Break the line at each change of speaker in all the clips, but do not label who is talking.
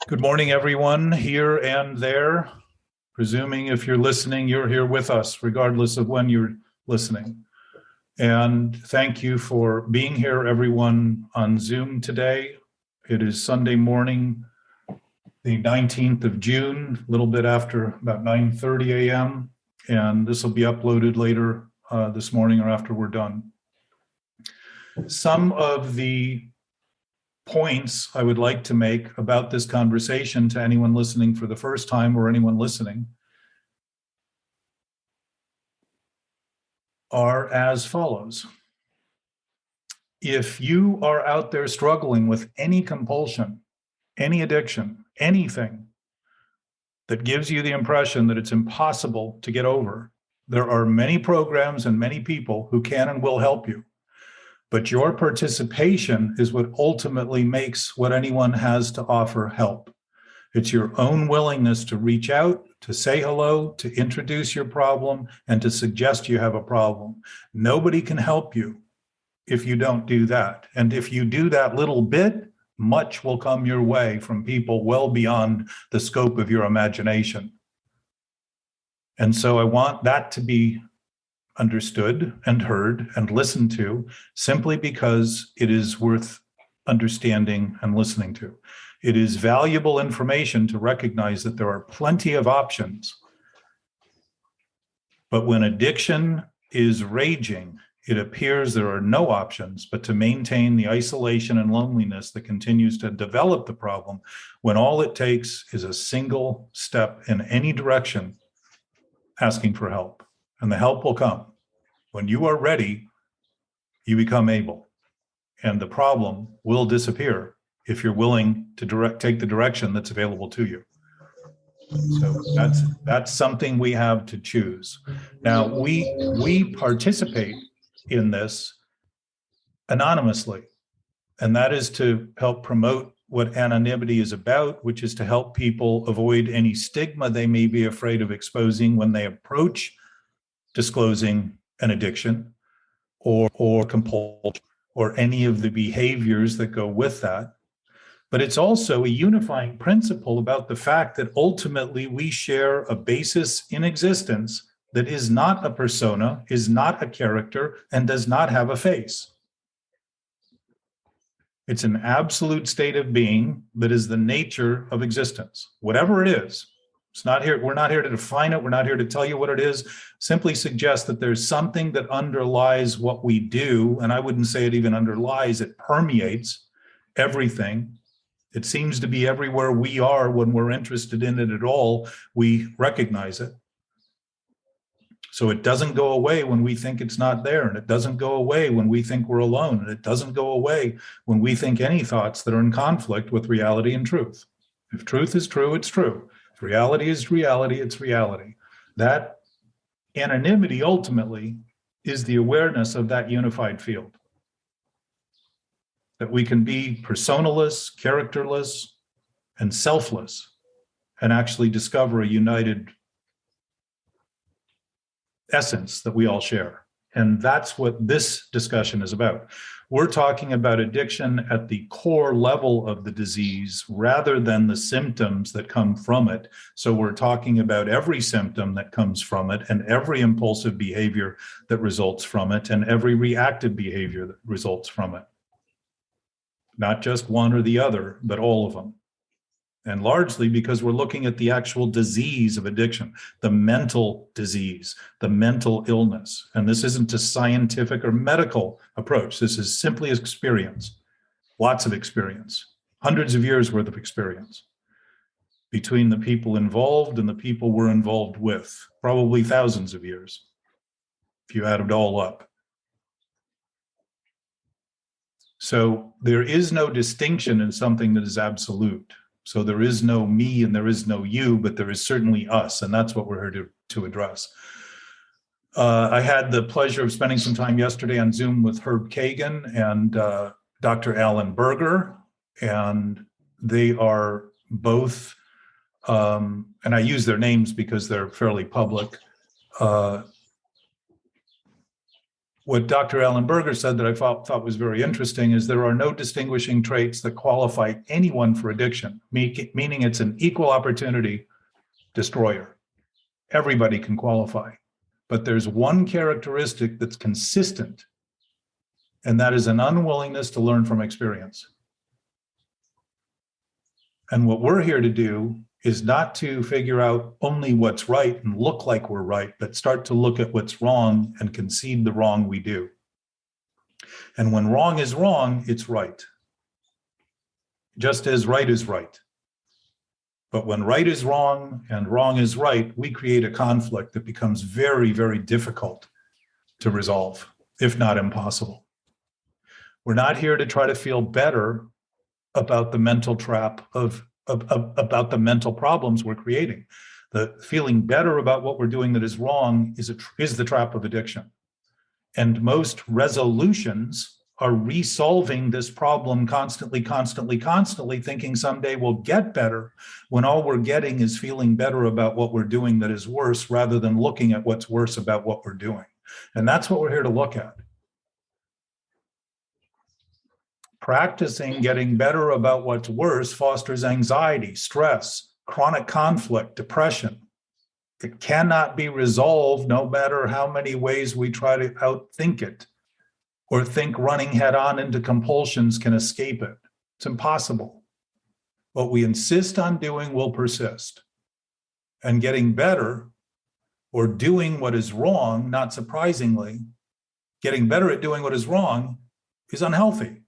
Good morning, everyone, here and there. Presuming if you're listening, you're here with us, regardless of when you're listening. And thank you for being here, everyone, on Zoom today. It is Sunday morning, the 19th of June, a little bit after about 9:30 a.m. And this will be uploaded later this morning or after we're done. Some of the points I would like to make about this conversation to anyone listening for the first time or anyone listening are as follows. If you are out there struggling with any compulsion, any addiction, anything that gives you the impression that it's impossible to get over, there are many programs and many people who can and will help you. But your participation is what ultimately makes what anyone has to offer help. It's your own willingness to reach out, to say hello, to introduce your problem, and to suggest you have a problem. Nobody can help you if you don't do that. And if you do that little bit, much will come your way from people well beyond the scope of your imagination. And so I want that to be understood and heard and listened to, simply because it is worth understanding and listening to. It is valuable information to recognize that there are plenty of options. But when addiction is raging, it appears there are no options but to maintain the isolation and loneliness that continues to develop the problem, when all it takes is a single step in any direction, asking for help. And the help will come. When you are ready, you become able. And the problem will disappear if you're willing to take the direction that's available to you. So that's something we have to choose. Now, we participate in this anonymously, and that is to help promote what anonymity is about, which is to help people avoid any stigma they may be afraid of exposing when they approach disclosing an addiction or compulsion or any of the behaviors that go with that. But it's also a unifying principle about the fact that ultimately we share a basis in existence that is not a persona, is not a character, and does not have a face. It's an absolute state of being that is the nature of existence, whatever it is. It's not here. We're not here to define it. We're not here to tell you what it is. Simply suggest that there's something that underlies what we do. And I wouldn't say it even underlies, it permeates everything. It seems to be everywhere we are when we're interested in it at all. We recognize it. So it doesn't go away when we think it's not there. And it doesn't go away when we think we're alone. And it doesn't go away when we think any thoughts that are in conflict with reality and truth. If truth is true, it's true. If reality is reality, it's reality. That anonymity ultimately is the awareness of that unified field. That we can be personaless, characterless, and selfless, and actually discover a united essence that we all share. And that's what this discussion is about. We're talking about addiction at the core level of the disease rather than the symptoms that come from it. So we're talking about every symptom that comes from it and every impulsive behavior that results from it and every reactive behavior that results from it. Not just one or the other, but all of them. And largely because we're looking at the actual disease of addiction, the mental disease, the mental illness. And this isn't a scientific or medical approach. This is simply experience, lots of experience, hundreds of years worth of experience between the people involved and the people we're involved with, probably thousands of years, if you add it all up. So there is no distinction in something that is absolute. So there is no me and there is no you, but there is certainly us. And that's what we're here to address. I had the pleasure of spending some time yesterday on Zoom with Herb Kagan and Dr. Alan Berger. And they are both, and I use their names because they're fairly public, What Dr. Alan Berger said that I thought was very interesting is there are no distinguishing traits that qualify anyone for addiction, meaning it's an equal opportunity destroyer. Everybody can qualify. But there's one characteristic that's consistent, and that is an unwillingness to learn from experience. And what we're here to do is not to figure out only what's right and look like we're right, but start to look at what's wrong and concede the wrong we do. And when wrong is wrong, it's right. Just as right is right. But when right is wrong and wrong is right, we create a conflict that becomes very, very difficult to resolve, if not impossible. We're not here to try to feel better about the mental trap about the mental problems we're creating. The feeling better about what we're doing that is wrong is the trap of addiction. And most resolutions are resolving this problem constantly, thinking someday we'll get better, when all we're getting is feeling better about what we're doing that is worse, rather than looking at what's worse about what we're doing. And that's what we're here to look at. Practicing getting better about what's worse fosters anxiety, stress, chronic conflict, depression. It cannot be resolved no matter how many ways we try to outthink it or think running head on into compulsions can escape it. It's impossible. What we insist on doing will persist. And getting better or doing what is wrong, not surprisingly, getting better at doing what is wrong is unhealthy.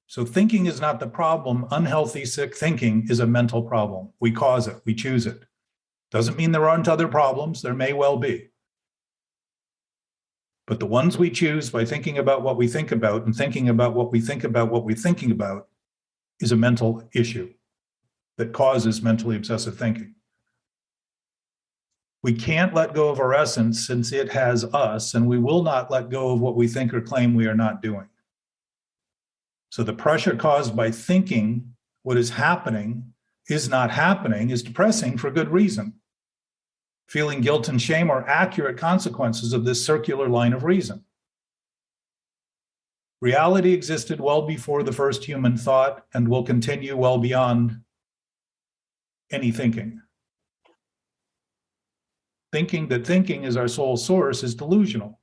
So thinking is not the problem. Unhealthy, sick thinking is a mental problem. We cause it. We choose it. Doesn't mean there aren't other problems. There may well be. But the ones we choose by thinking about what we think about and thinking about what we think about what we're thinking about is a mental issue that causes mentally obsessive thinking. We can't let go of our essence since it has us, and we will not let go of what we think or claim we are not doing. So the pressure caused by thinking what is happening is not happening is depressing for good reason. Feeling guilt and shame are accurate consequences of this circular line of reason. Reality existed well before the first human thought and will continue well beyond any thinking. Thinking that thinking is our sole source is delusional.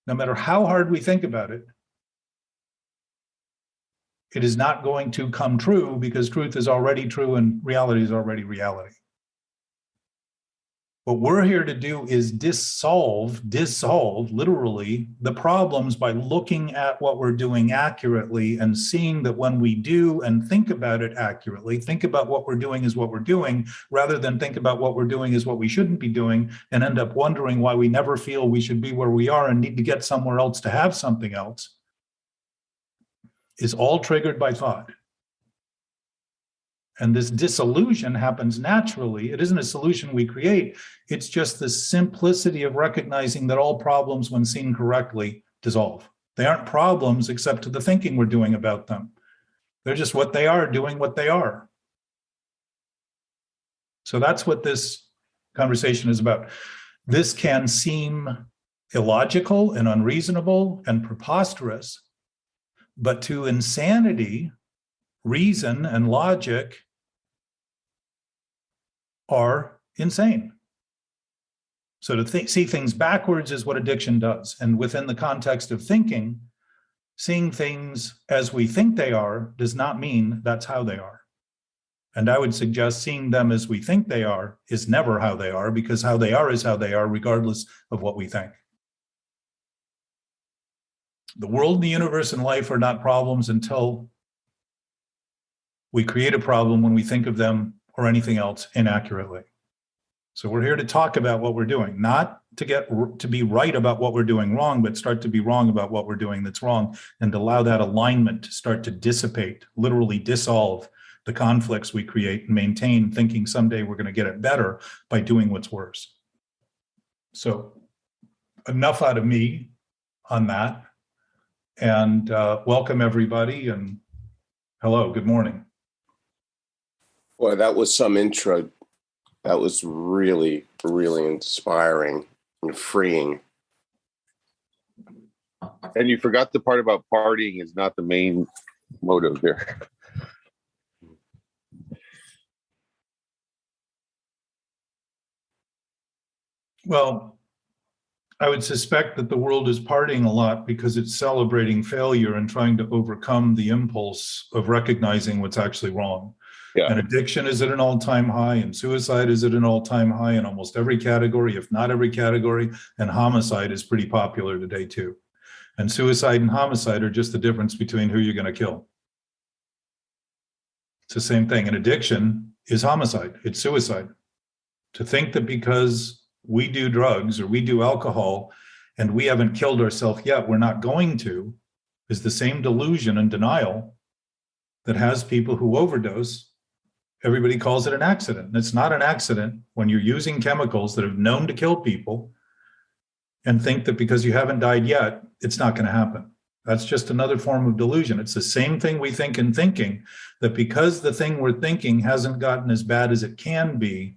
No matter how hard we think about it, it is not going to come true because truth is already true and reality is already reality. What we're here to do is dissolve literally the problems by looking at what we're doing accurately and seeing that when we do and think about it accurately, think about what we're doing is what we're doing, rather than think about what we're doing is what we shouldn't be doing and end up wondering why we never feel we should be where we are and need to get somewhere else to have something else, is all triggered by thought. And this disillusion happens naturally. It isn't a solution we create. It's just the simplicity of recognizing that all problems, when seen correctly, dissolve. They aren't problems except to the thinking we're doing about them. They're just what they are, doing what they are. So that's what this conversation is about. This can seem illogical and unreasonable and preposterous, but to insanity, reason and logic are insane. So to see things backwards is what addiction does. And within the context of thinking, seeing things as we think they are does not mean that's how they are. And I would suggest seeing them as we think they are is never how they are, because how they are is how they are, regardless of what we think. The world, the universe, and life are not problems until we create a problem when we think of them or anything else inaccurately. So we're here to talk about what we're doing, not to be right about what we're doing wrong, but start to be wrong about what we're doing that's wrong, and allow that alignment to start to dissipate, literally dissolve the conflicts we create and maintain thinking someday we're going to get it better by doing what's worse. So enough out of me on that. And welcome everybody, and hello, good morning.
Boy, that was some intro. That was really, really inspiring. and freeing.
And you forgot the part about partying is not the main motive here.
Well, I would suspect that the world is partying a lot because it's celebrating failure and trying to overcome the impulse of recognizing what's actually wrong.
Yeah.
And addiction is at an all-time high, and suicide is at an all-time high in almost every category, if not every category, and homicide is pretty popular today too. And suicide and homicide are just the difference between who you're going to kill. It's the same thing. And addiction is homicide. It's suicide. To think that because we do drugs or we do alcohol and we haven't killed ourselves yet, we're not going to, is the same delusion and denial that has people who overdose. Everybody calls it an accident. And it's not an accident when you're using chemicals that have known to kill people and think that because you haven't died yet, it's not going to happen. That's just another form of delusion. It's the same thing we think in thinking, that because the thing we're thinking hasn't gotten as bad as it can be,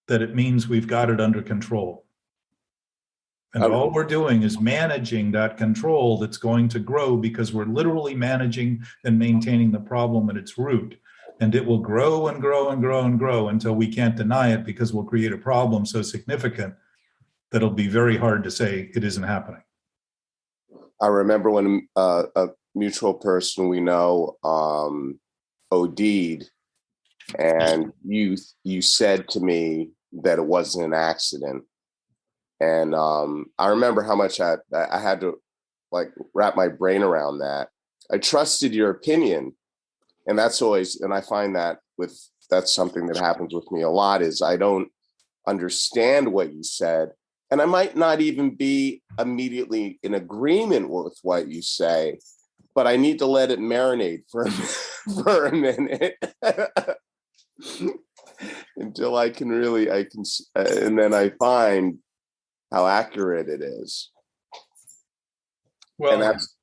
that it means we've got it under control. And all we're doing is managing that control that's going to grow because we're literally managing and maintaining the problem at its root. And it will grow and grow and grow and grow until we can't deny it because we'll create a problem so significant that it'll be very hard to say it isn't happening.
I remember when a mutual person we know OD'd, and you said to me that it wasn't an accident. And I remember how much I had to like wrap my brain around that. I trusted your opinion. And that's always, and I find that that's something that happens with me a lot, is I don't understand what you said. And I might not even be immediately in agreement with what you say, but I need to let it marinate for a minute until I can and then I find how accurate it is.
Well,
and that's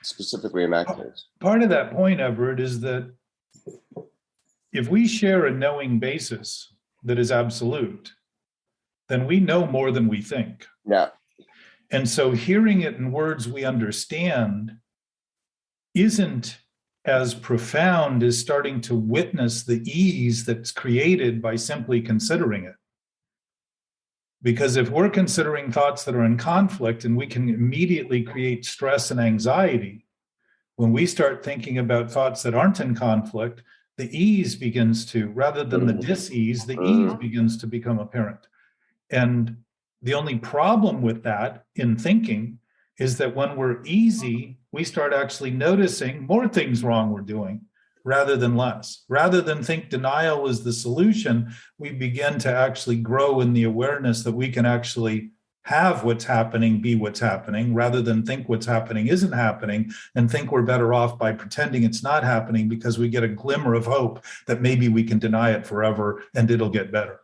specifically in that case.
Part of that point, Everett, is that if we share a knowing basis that is absolute, then we know more than we think.
Yeah.
And so hearing it in words we understand isn't as profound as starting to witness the ease that's created by simply considering it. Because if we're considering thoughts that are in conflict and we can immediately create stress and anxiety, when we start thinking about thoughts that aren't in conflict, the ease begins to, rather than the dis-ease, the ease begins to become apparent. And the only problem with that in thinking is that when we're easy, we start actually noticing more things wrong we're doing rather than less. Rather than think denial is the solution, we begin to actually grow in the awareness that we can actually have what's happening be what's happening, rather than think what's happening isn't happening and think we're better off by pretending it's not happening because we get a glimmer of hope that maybe we can deny it forever and it'll get better.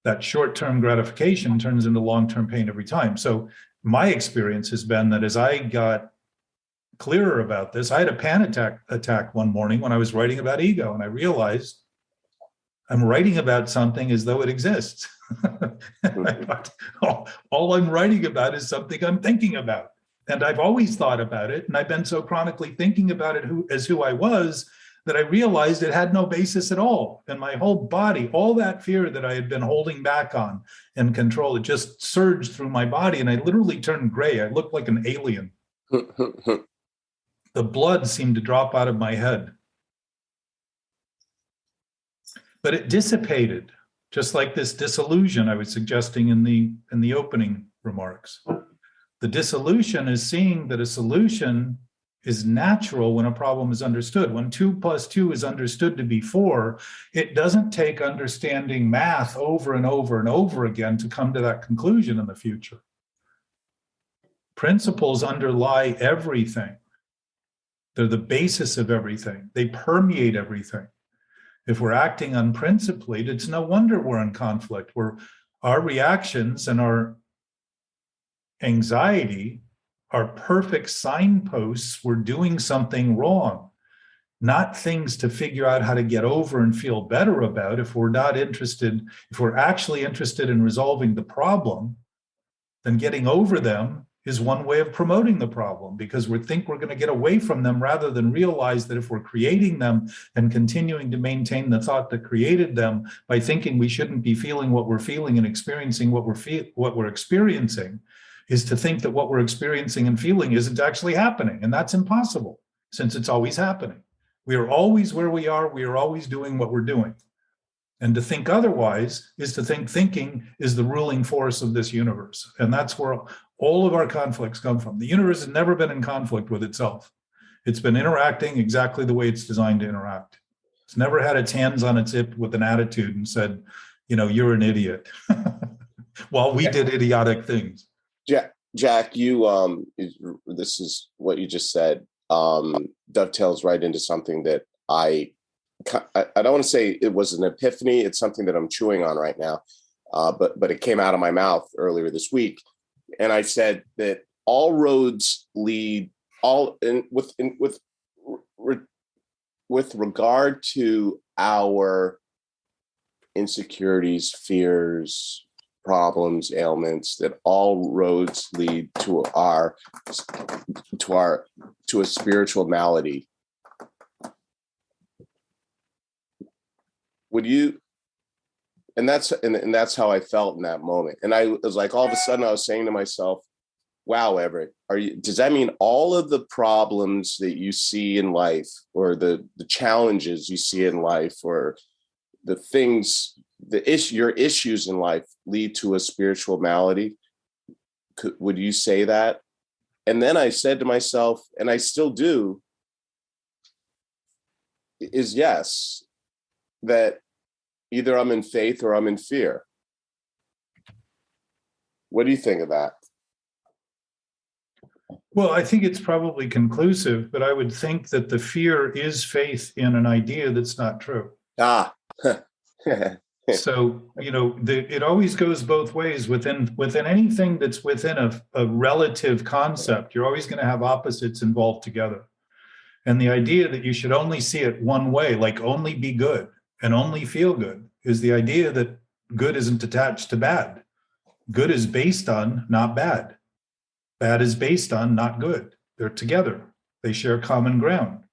That short-term gratification turns into long-term pain every time. So my experience has been that as I got clearer about this, I had a panic attack one morning when I was writing about ego, and I realized I'm writing about something as though it exists. And I thought, all I'm writing about is something I'm thinking about. And I've always thought about it, and I've been so chronically thinking about it as who I was that I realized it had no basis at all. And my whole body, all that fear that I had been holding back on and control, it just surged through my body, and I literally turned gray. I looked like an alien. The blood seemed to drop out of my head. But it dissipated, just like this disillusion I was suggesting in the opening remarks. The dissolution is seeing that a solution is natural when a problem is understood. When 2 + 2 is understood to be 4, it doesn't take understanding math over and over and over again to come to that conclusion in the future. Principles underlie everything. They're the basis of everything. They permeate everything. If we're acting unprincipled, it's no wonder we're in conflict. Our reactions and our anxiety are perfect signposts we're doing something wrong. not things to figure out how to get over and feel better about. If we're not interested, if we're actually interested in resolving the problem, then getting over them is one way of promoting the problem, because we think we're going to get away from them, rather than realize that if we're creating them and continuing to maintain the thought that created them by thinking we shouldn't be feeling what we're feeling and experiencing what we're experiencing, is to think that what we're experiencing and feeling isn't actually happening. And that's impossible, since it's always happening. We are always where we are. We are always doing what we're doing. And to think otherwise is to think thinking is the ruling force of this universe. And that's where all of our conflicts come from. The universe has never been in conflict with itself. It's been interacting exactly the way it's designed to interact. It's never had its hands on its hip with an attitude and said, you're an idiot, while we did idiotic things.
Jack, you this is what you just said, dovetails right into something that I don't want to say it was an epiphany. It's something that I'm chewing on right now, but it came out of my mouth earlier this week, and I said that all roads lead with regard to our insecurities, fears, problems, ailments, that all roads lead to a spiritual malady. Would you? And that's how I felt in that moment. And I was like, all of a sudden I was saying to myself, wow, Everett, does that mean all of the problems that you see in life, or the challenges you see in life, or the things, your issues in life lead to a spiritual malady? Would you say that? And then I said to myself, and I still do, is yes, that either I'm in faith or I'm in fear. What do you think of that?
Well, I think it's probably conclusive, but I would think that the fear is faith in an idea that's not true. So, it always goes both ways within anything that's within a relative concept. You're always going to have opposites involved together. And the idea that you should only see it one way, like only be good and only feel good, is the idea that good isn't attached to bad. Good is based on not bad. Bad is based on not good. They're together. They share common ground.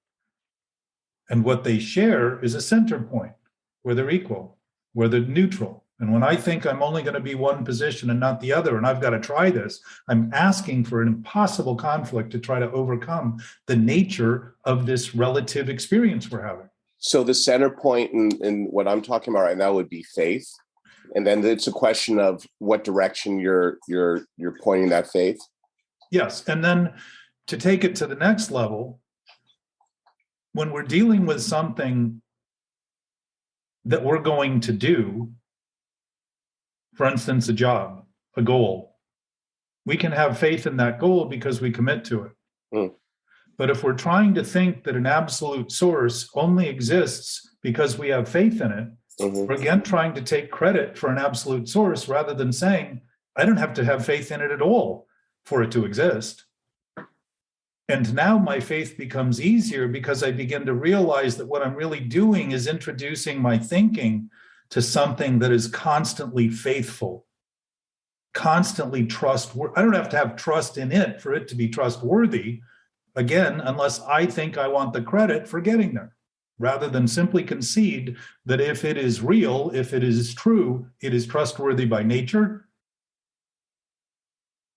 And what they share is a center point where they're equal, where they're neutral. And when I think I'm only going to be one position and not the other, and I've got to try this, I'm asking for an impossible conflict to try to overcome the nature of this relative experience we're having.
So the center point in what I'm talking about right now would be faith. And then it's a question of what direction you're pointing that faith.
Yes. And then to take it to the next level, when we're dealing with something that we're going to do, for instance, a job, a goal, we can have faith in that goal because we commit to it. But if we're trying to think that an absolute source only exists because we have faith in it, we're again trying to take credit for an absolute source rather than saying, I don't have to have faith in it at all for it to exist. And now my faith becomes easier because I begin to realize that what I'm really doing is introducing my thinking to something that is constantly faithful, constantly trustworthy. I don't have to have trust in it for it to be trustworthy, again, unless I think I want the credit for getting there, rather than simply concede that if it is real, if it is true, it is trustworthy by nature.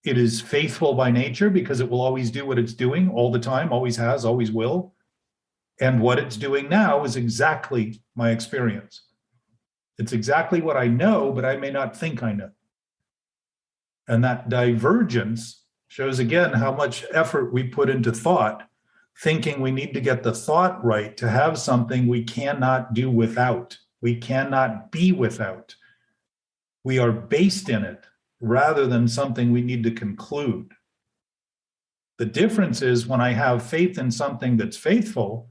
It is faithful by nature because it will always do what it's doing all the time, always has, always will. And what it's doing now is exactly my experience. It's exactly what I know, but I may not think I know. And that divergence shows again how much effort we put into thought, thinking we need to get the thought right to have something we cannot do without. We cannot be without. We are based in it rather than something we need to conclude. The difference is when I have faith in something that's faithful,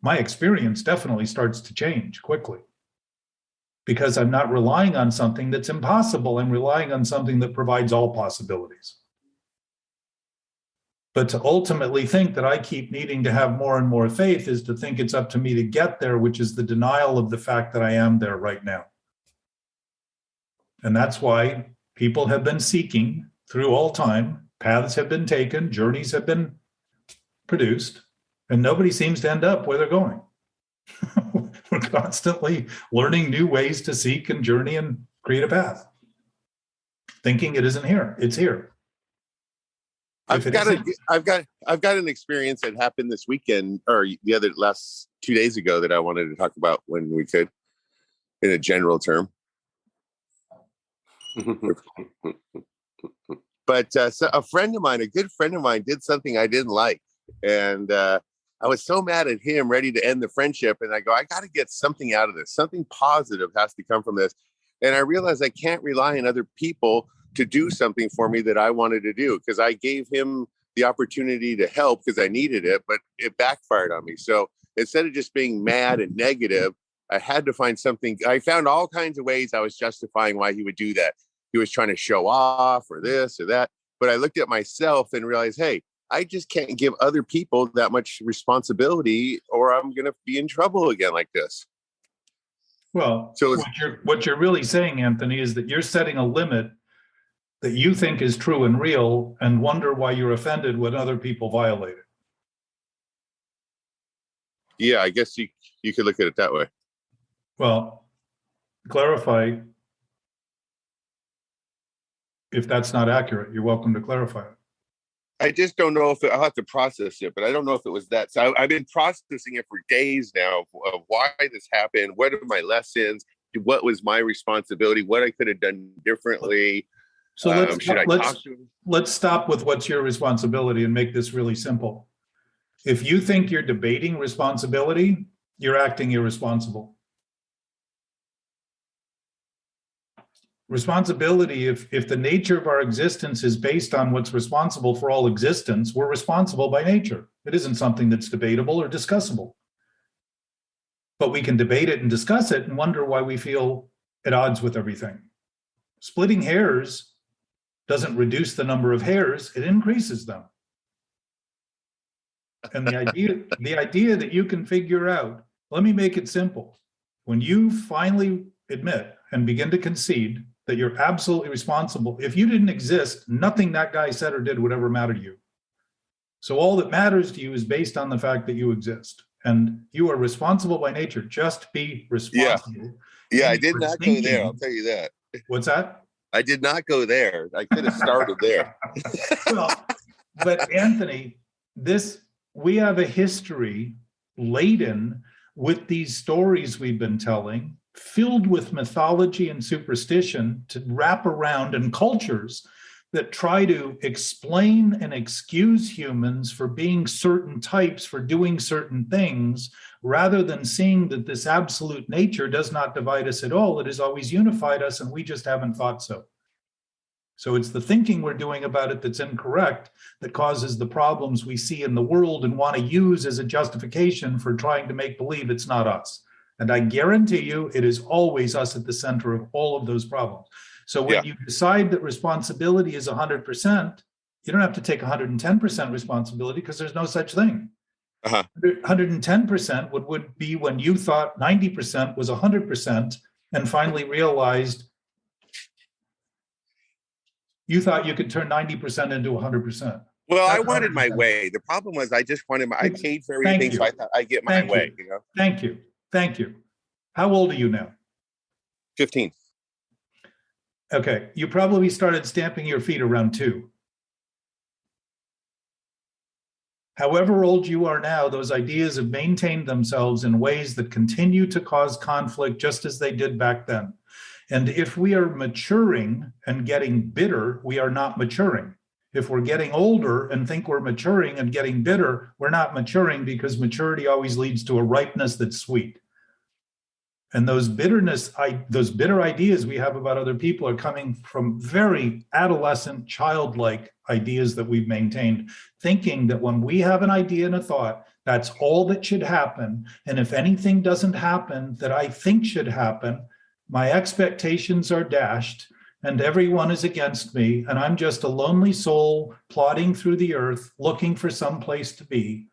my experience definitely starts to change quickly because I'm not relying on something that's impossible. I'm relying on something that provides all possibilities. But to ultimately think that I keep needing to have more and more faith is to think it's up to me to get there, which is the denial of the fact that I am there right now. And that's why people have been seeking through all time, paths have been taken, journeys have been produced, and nobody seems to end up where they're going. We're constantly learning new ways to seek and journey and create a path, thinking it isn't here. It's here.
I've got an experience that happened this weekend or the last 2 days ago that I wanted to talk about when we could, in a general term. But so a good friend of mine, did something I didn't like, and I was so mad at him, ready to end the friendship. And I go, I got to get something out of this. Something positive has to come from this. And I realized I can't rely on other people to do something for me that I wanted to do, because I gave him the opportunity to help because I needed it, but it backfired on me. So instead of just being mad and negative, I had to find something. I found all kinds of ways I was justifying why he would do that. He was trying to show off or this or that. But I looked at myself and realized, hey, I just can't give other people that much responsibility or I'm going to be in trouble again like this.
Well,
so
what you're really saying, Anthony, is that you're setting a limit that you think is true and real and wonder why you're offended when other people violate it.
Yeah, I guess you could look at it that way.
Well, clarify if that's not accurate. You're welcome to clarify it.
I just don't know if I'll have to process it, but I don't know if it was that. So I've been processing it for days now of why this happened. What are my lessons? What was my responsibility? What I could have done differently?
So let's stop with what's your responsibility and make this really simple. If you think you're debating responsibility, you're acting irresponsible. Responsibility, if the nature of our existence is based on what's responsible for all existence, we're responsible by nature. It isn't something that's debatable or discussable. But we can debate it and discuss it and wonder why we feel at odds with everything. Splitting hairs doesn't reduce the number of hairs, it increases them. And the idea that you can figure out, let me make it simple. When you finally admit and begin to concede that you're absolutely responsible, if you didn't exist, nothing that guy said or did would ever matter to you. So all that matters to you is based on the fact that you exist. And you are responsible by nature. Just be responsible.
Yeah, I did not go there, I'll tell you that.
What's that?
I did not go there. I could have started there.
Well, but Anthony, we have a history laden with these stories we've been telling, filled with mythology and superstition to wrap around, and cultures that try to explain and excuse humans for being certain types, for doing certain things, rather than seeing that this absolute nature does not divide us at all. It has always unified us, and we just haven't thought so. So it's the thinking we're doing about it that's incorrect that causes the problems we see in the world and want to use as a justification for trying to make believe it's not us. And I guarantee you, it is always us at the center of all of those problems. So when you decide that responsibility is 100%, you don't have to take 110% responsibility, because there's no such thing. 110% would be when you thought 90% was 100% and finally realized you thought you could turn 90% into 100%.
Well, I wanted my way. The problem was I just wanted I paid for everything, so I thought I'd get my way. You know?
Thank you. Thank you. How old are you now?
15.
Okay. You probably started stamping your feet around 2. However old you are now, those ideas have maintained themselves in ways that continue to cause conflict, just as they did back then. And if we are maturing and getting bitter, we are not maturing. If we're getting older and think we're maturing and getting bitter, we're not maturing, because maturity always leads to a ripeness that's sweet. And those bitter ideas we have about other people are coming from very adolescent, childlike ideas that we've maintained, thinking that when we have an idea and a thought, that's all that should happen. And if anything doesn't happen that I think should happen, my expectations are dashed, and everyone is against me, and I'm just a lonely soul plodding through the earth looking for some place to be.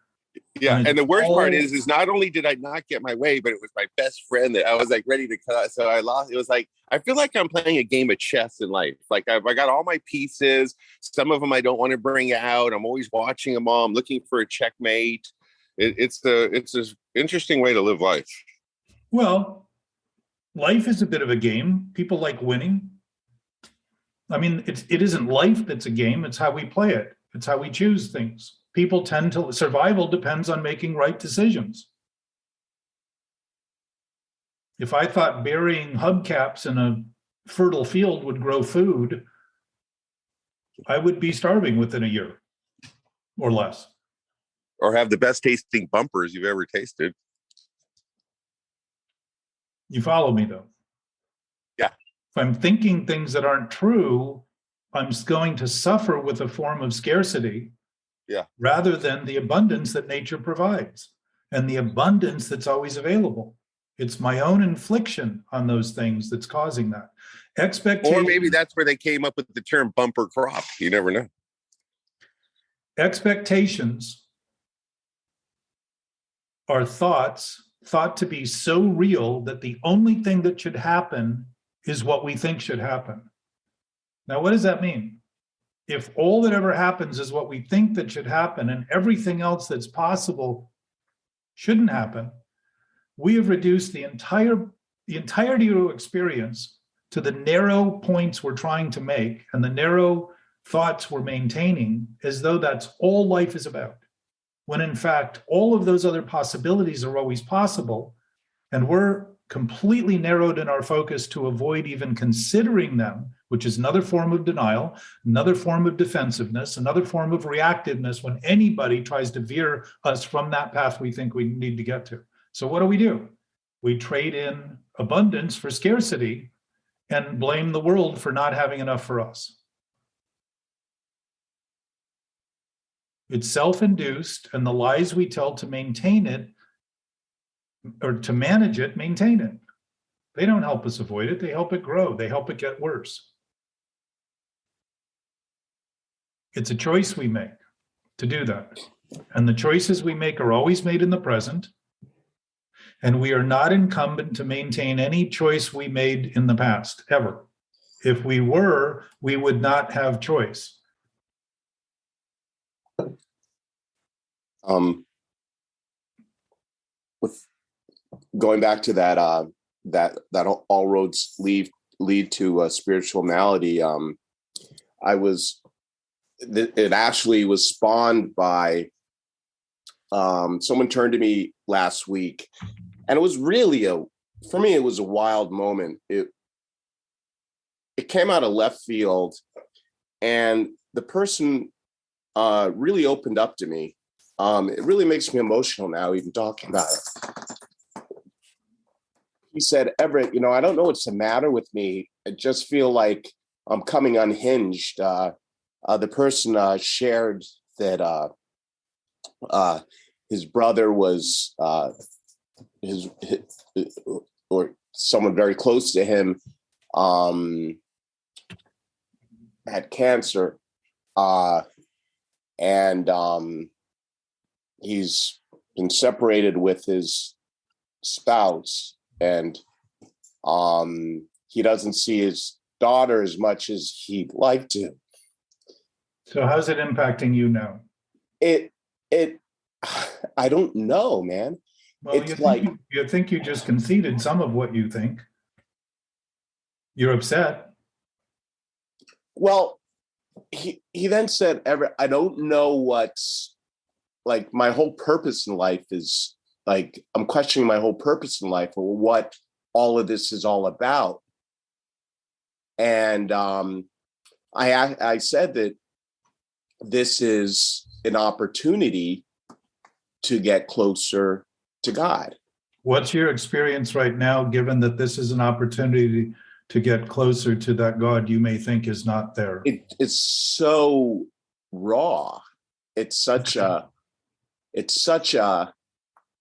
Yeah, and the worst part
all-
is not only did I not get my way, but it was my best friend that I was like ready to cut. So I lost. It was like I feel like I'm playing a game of chess in life. Like I got all my pieces. Some of them I don't want to bring out. I'm always watching them all. I'm looking for a checkmate. It's this interesting way to live life.
Well, life is a bit of a game. People like winning. I mean, it isn't life that's a game. It's how we play it. It's how we choose things. People tend to, survival depends on making right decisions. If I thought burying hubcaps in a fertile field would grow food, I would be starving within a year or less.
Or have the best tasting bumpers you've ever tasted.
You follow me, though?
Yeah.
If I'm thinking things that aren't true, I'm going to suffer with a form of scarcity.
Yeah.
Rather than the abundance that nature provides and the abundance that's always available. It's my own infliction on those things that's causing that. Expectation.
Or maybe that's where they came up with the term bumper crop. You never know.
Expectations are thoughts thought to be so real that the only thing that should happen is what we think should happen. Now, what does that mean? If all that ever happens is what we think that should happen and everything else that's possible shouldn't happen, we have reduced the entirety of experience to the narrow points we're trying to make and the narrow thoughts we're maintaining, as though that's all life is about. When in fact, all of those other possibilities are always possible, and we're completely narrowed in our focus to avoid even considering them, which is another form of denial, another form of defensiveness, another form of reactiveness when anybody tries to veer us from that path we think we need to get to. So what do? We trade in abundance for scarcity and blame the world for not having enough for us. It's self-induced, and the lies we tell to maintain it or to manage it, maintain it. They don't help us avoid it. They help it grow. They help it get worse. It's a choice we make to do that. And the choices we make are always made in the present. And we are not incumbent to maintain any choice we made in the past, ever. If we were, we would not have choice.
With going back to that, that all roads lead to a spiritual malady. It actually was spawned by someone turned to me last week, and it was really for me, it was a wild moment. It came out of left field, and the person really opened up to me. It really makes me emotional now, even talking about it. He said, "Everett, I don't know what's the matter with me. I just feel like I'm coming unhinged." The person shared that his brother was his or someone very close to him had cancer, and he's been separated with his spouse, and he doesn't see his daughter as much as he'd like to.
So how's it impacting you now?
I don't know, man.
Well, you think you just conceded some of what you think. You're upset.
Well, he then said, "Everett, I don't know what's like my whole purpose in life is like, I'm questioning my whole purpose in life or what all of this is all about." And I said that this is an opportunity to get closer to God.
What's your experience right now, given that this is an opportunity to get closer to that God you may think is not there?
It's so raw. It's such a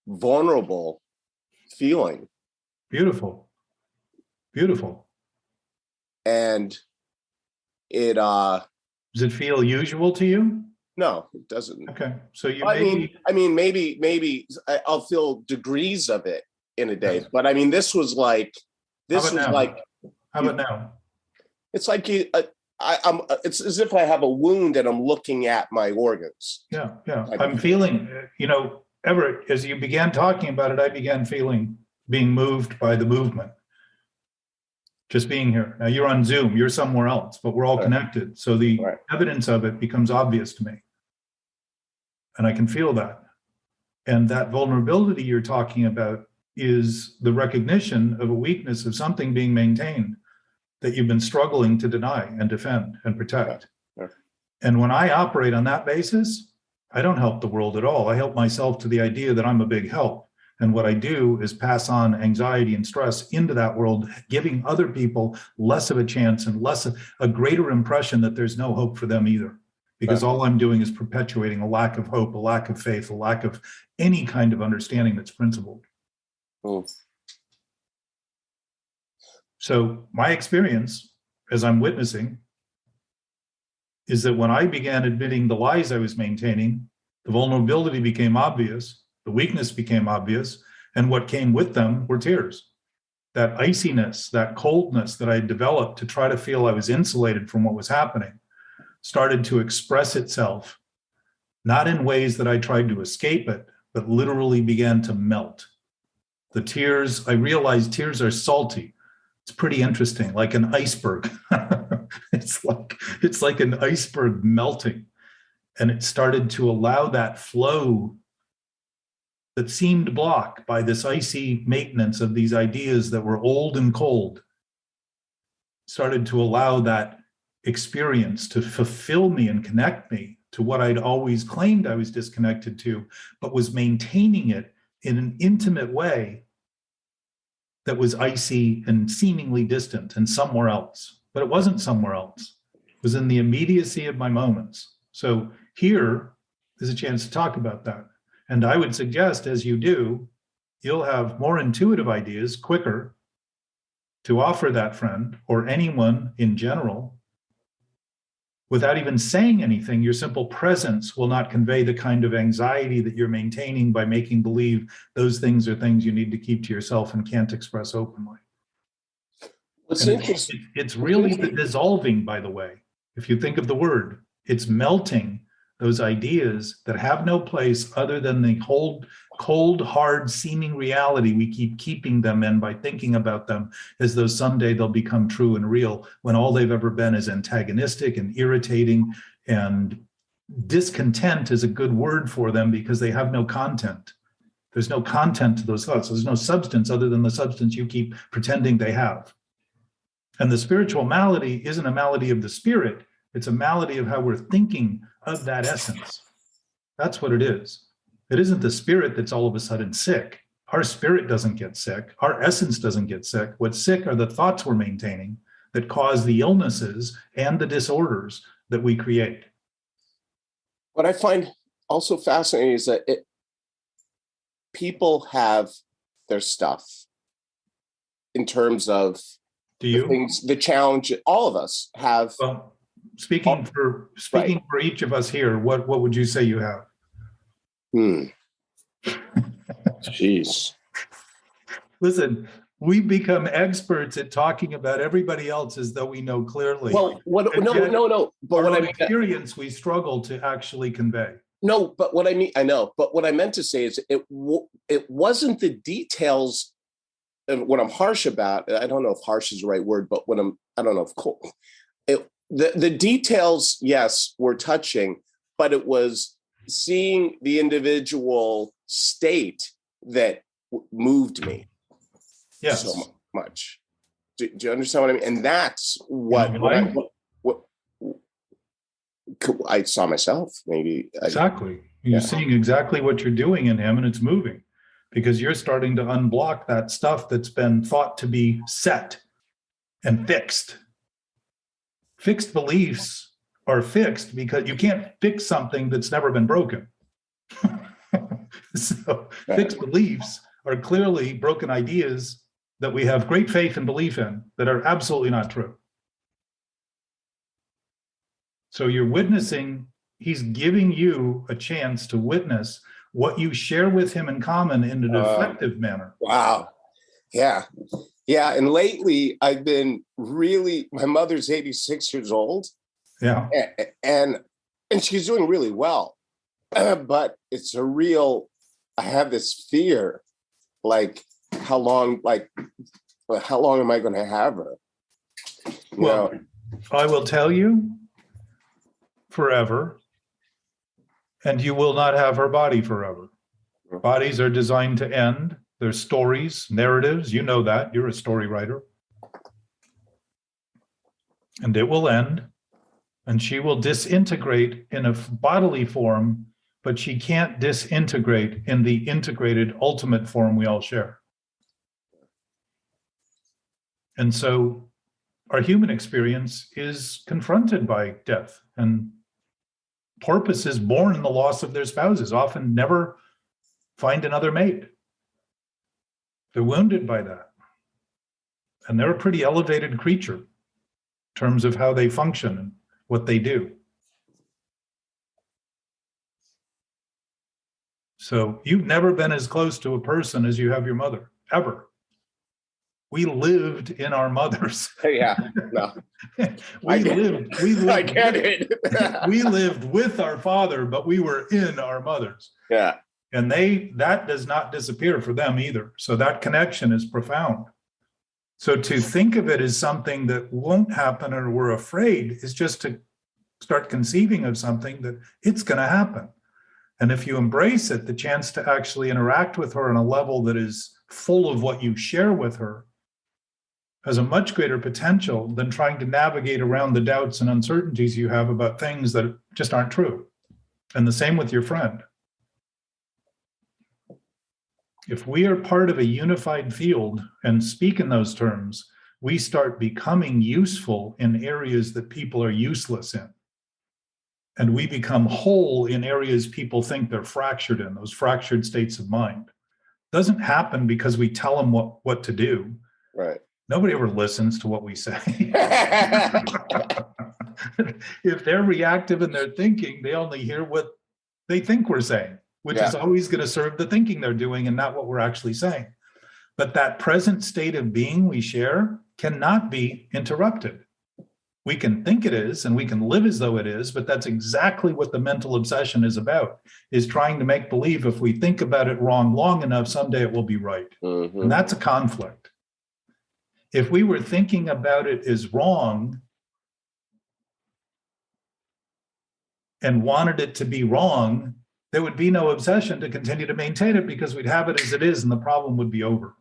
vulnerable feeling.
Beautiful.
And
Does it feel usual to you?
No, it doesn't.
Okay. So you
maybe I'll feel degrees of it in a day, but I mean, this was like,
How about now?
it's like it's as if I have a wound and I'm looking at my organs.
Yeah. I'm feeling, Everett, as you began talking about it, I began being moved by the movement. Just being here. Now you're on Zoom, you're somewhere else, but we're all connected. So the evidence of it becomes obvious to me. And I can feel that. And that vulnerability you're talking about is the recognition of a weakness of something being maintained that you've been struggling to deny and defend and protect. And when I operate on that basis, I don't help the world at all. I help myself to the idea that I'm a big help. And what I do is pass on anxiety and stress into that world, giving other people less of a chance and a greater impression that there's no hope for them either. Because all I'm doing is perpetuating a lack of hope, a lack of faith, a lack of any kind of understanding that's principled. So my experience, as I'm witnessing, is that when I began admitting the lies I was maintaining, the vulnerability became obvious, the weakness became obvious, and what came with them were tears. That iciness, that coldness that I had developed to try to feel I was insulated from what was happening started to express itself, not in ways that I tried to escape it, but literally began to melt. The tears, I realized tears are salty. It's pretty interesting, like an iceberg. It's like an iceberg melting. And it started to allow that flow that seemed blocked by this icy maintenance of these ideas that were old and cold, started to allow that experience to fulfill me and connect me to what I'd always claimed I was disconnected to, but was maintaining it in an intimate way that was icy and seemingly distant and somewhere else. But it wasn't somewhere else. It was in the immediacy of my moments. So here is a chance to talk about that. And I would suggest, as you do, you'll have more intuitive ideas quicker to offer that friend or anyone in general. Without even saying anything, your simple presence will not convey the kind of anxiety that you're maintaining by making believe those things are things you need to keep to yourself and can't express openly.
What's interesting?
It's really the dissolving, by the way. If you think of the word, it's melting those ideas that have no place other than the cold, hard, seeming reality we keep keeping them in by thinking about them as though someday they'll become true and real, when all they've ever been is antagonistic and irritating, and discontent is a good word for them because they have no content. There's no content to those thoughts. There's no substance other than the substance you keep pretending they have. And the spiritual malady isn't a malady of the spirit. It's a malady of how we're thinking of that essence. That's what it is. It isn't the spirit that's all of a sudden sick. Our spirit doesn't get sick. Our essence doesn't get sick. What's sick are the thoughts we're maintaining that cause the illnesses and the disorders that we create.
What I find also fascinating is that people have their stuff in terms of the challenge. All of us have.
Well, speaking for each of us here, what would you say you have?
Jeez.
Listen, we become experts at talking about everybody else as though we know clearly.
Well, no. But what I mean,
experience we struggle to actually convey.
No, but what I mean, I know. But what I meant to say is, it wasn't the details. And what I'm harsh about, I don't know if harsh is the right word, but I don't know if cool. The details, yes, were touching, but it was seeing the individual state that moved me so much. Do you understand what I mean? And that's what I saw myself, maybe.
Exactly. You're seeing exactly what you're doing in him, and it's moving because you're starting to unblock that stuff that's been thought to be set and fixed. Fixed beliefs are fixed because you can't fix something that's never been broken. So fixed beliefs are clearly broken ideas that we have great faith and belief in that are absolutely not true. So you're witnessing, he's giving you a chance to witness what you share with him in common in an effective manner.
Wow. Yeah. Yeah. And lately I've been really, my mother's 86 years old.
Yeah.
And she's doing really well. But it's a real, I have this fear, like how long am I going to have her?
Well, I will tell you, forever, and you will not have her body forever. Bodies are designed to end. There's stories, narratives, you know that, you're a story writer. And it will end, and she will disintegrate in a bodily form, but she can't disintegrate in the integrated ultimate form we all share. And so our human experience is confronted by death, and porpoise is born in the loss of their spouses, often never find another mate. They're wounded by that. And they're a pretty elevated creature in terms of how they function and what they do. So you've never been as close to a person as you have your mother, ever. We lived in our mothers.
Yeah, no.
we lived.
I get it.
We lived with our father, but we were in our mothers.
Yeah.
And that does not disappear for them either. So that connection is profound. So to think of it as something that won't happen or we're afraid is just to start conceiving of something that it's going to happen. And if you embrace it, the chance to actually interact with her on a level that is full of what you share with her has a much greater potential than trying to navigate around the doubts and uncertainties you have about things that just aren't true. And the same with your friend. If we are part of a unified field and speak in those terms, we start becoming useful in areas that people are useless in. And we become whole in areas people think they're fractured in, those fractured states of mind. Doesn't happen because we tell them what to do.
Right.
Nobody ever listens to what we say. If they're reactive in their thinking, they only hear what they think we're saying, which is always going to serve the thinking they're doing and not what we're actually saying. But that present state of being we share cannot be interrupted. We can think it is and we can live as though it is, but that's exactly what the mental obsession is about, is trying to make believe if we think about it wrong long enough, someday it will be right. Mm-hmm. And that's a conflict. If we were thinking about it as wrong and wanted it to be wrong, there would be no obsession to continue to maintain it because we'd have it as it is and the problem would be over.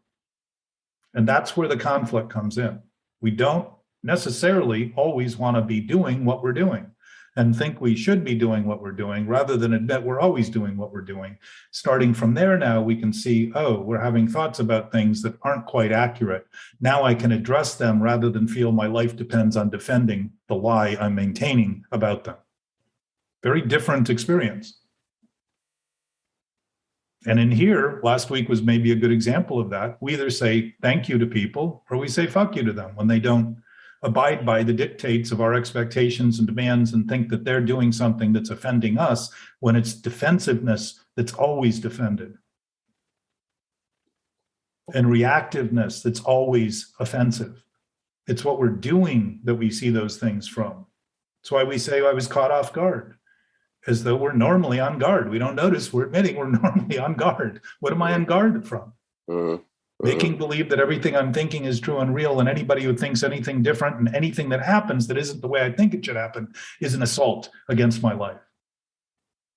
And that's where the conflict comes in. We don't necessarily always want to be doing what we're doing and think we should be doing what we're doing rather than admit we're always doing what we're doing. Starting from there now, we can see, oh, we're having thoughts about things that aren't quite accurate. Now I can address them rather than feel my life depends on defending the lie I'm maintaining about them. Very different experience. And in here, last week was maybe a good example of that. We either say thank you to people or we say fuck you to them when they don't abide by the dictates of our expectations and demands and think that they're doing something that's offending us when it's defensiveness that's always defended. And reactiveness that's always offensive. It's what we're doing that we see those things from. That's why we say, I was caught off guard, as though we're normally on guard. We don't notice we're admitting we're normally on guard. What am I on guard from? Making believe that everything I'm thinking is true and real, and anybody who thinks anything different and anything that happens that isn't the way I think it should happen is an assault against my life.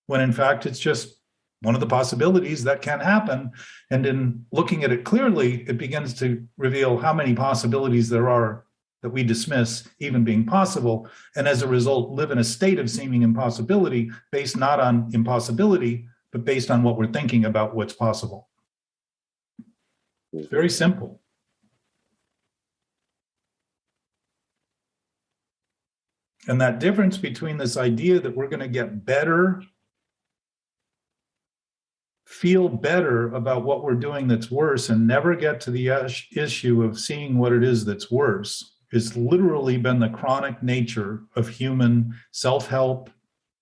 When in fact, it's just one of the possibilities that can happen. And in looking at it clearly, it begins to reveal how many possibilities there are that we dismiss even being possible. And as a result, live in a state of seeming impossibility based not on impossibility, but based on what we're thinking about what's possible. It's very simple. And that difference between this idea that we're going to get better, feel better about what we're doing that's worse, and never get to the issue of seeing what it is that's worse has literally been the chronic nature of human self-help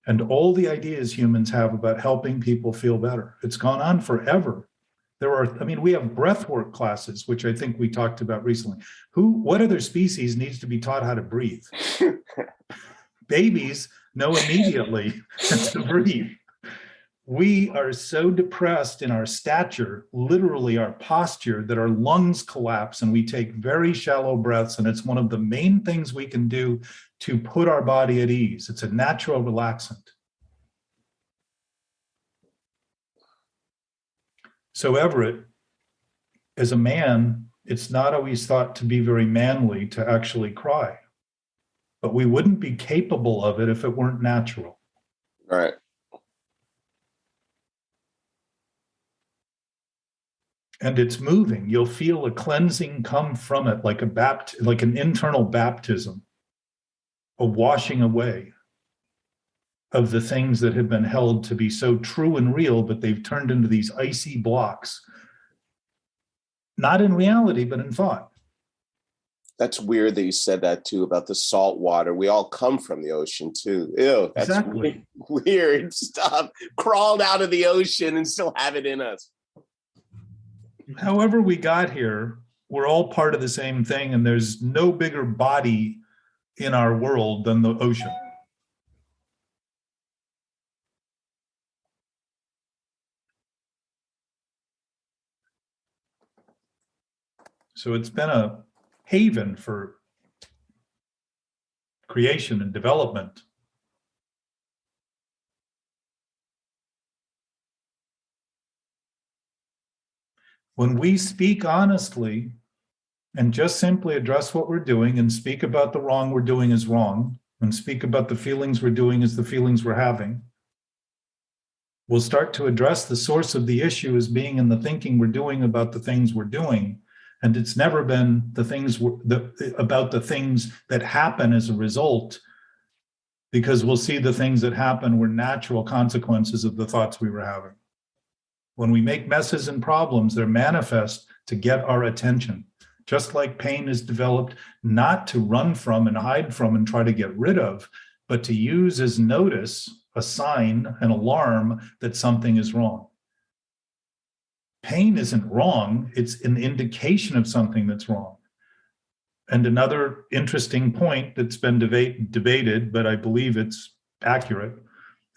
and all the ideas humans have about helping people feel better. It's gone on forever. We have breathwork classes, which I think we talked about recently. What other species needs to be taught how to breathe? Babies know immediately to breathe. We are so depressed in our stature, literally our posture, that our lungs collapse and we take very shallow breaths. And it's one of the main things we can do to put our body at ease. It's a natural relaxant. So Everett, as a man, it's not always thought to be very manly to actually cry, but we wouldn't be capable of it if it weren't natural.
Right.
And it's moving. You'll feel a cleansing come from it, like an internal baptism, a washing away of the things that have been held to be so true and real, but they've turned into these icy blocks. Not in reality, but in thought.
That's weird that you said that too, about the salt water. We all come from the ocean too. Ew, that's
exactly.
Weird stuff. Crawled out of the ocean and still have it in us.
However we got here, we're all part of the same thing, and there's no bigger body in our world than the ocean. So it's been a haven for creation and development. When we speak honestly and just simply address what we're doing and speak about the wrong we're doing as wrong and speak about the feelings we're doing as the feelings we're having, we'll start to address the source of the issue as being in the thinking we're doing about the things we're doing. And it's never been about the things that happen as a result, because we'll see the things that happen were natural consequences of the thoughts we were having. When we make messes and problems, they're manifest to get our attention. Just like pain is developed not to run from and hide from and try to get rid of, but to use as notice, a sign, an alarm that something is wrong. Pain isn't wrong, it's an indication of something that's wrong. And another interesting point that's been debated, but I believe it's accurate,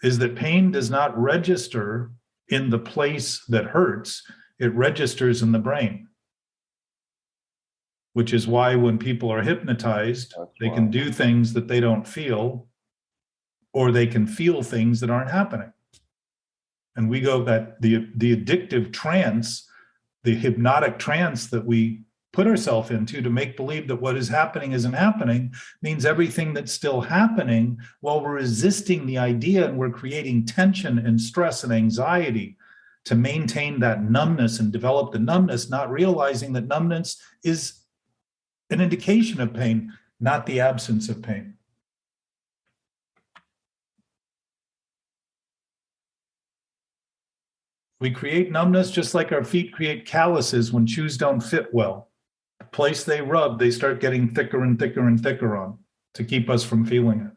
is that pain does not register in the place that hurts, it registers in the brain. Which is why when people are hypnotized, they can do things that they don't feel, or they can feel things that aren't happening. And we go that the addictive trance, the hypnotic trance that we put ourselves into to make believe that what is happening isn't happening, means everything that's still happening while we're resisting the idea and we're creating tension and stress and anxiety to maintain that numbness and develop the numbness, not realizing that numbness is an indication of pain, not the absence of pain. We create numbness just like our feet create calluses when shoes don't fit well. The place they rub, they start getting thicker and thicker and thicker on to keep us from feeling it.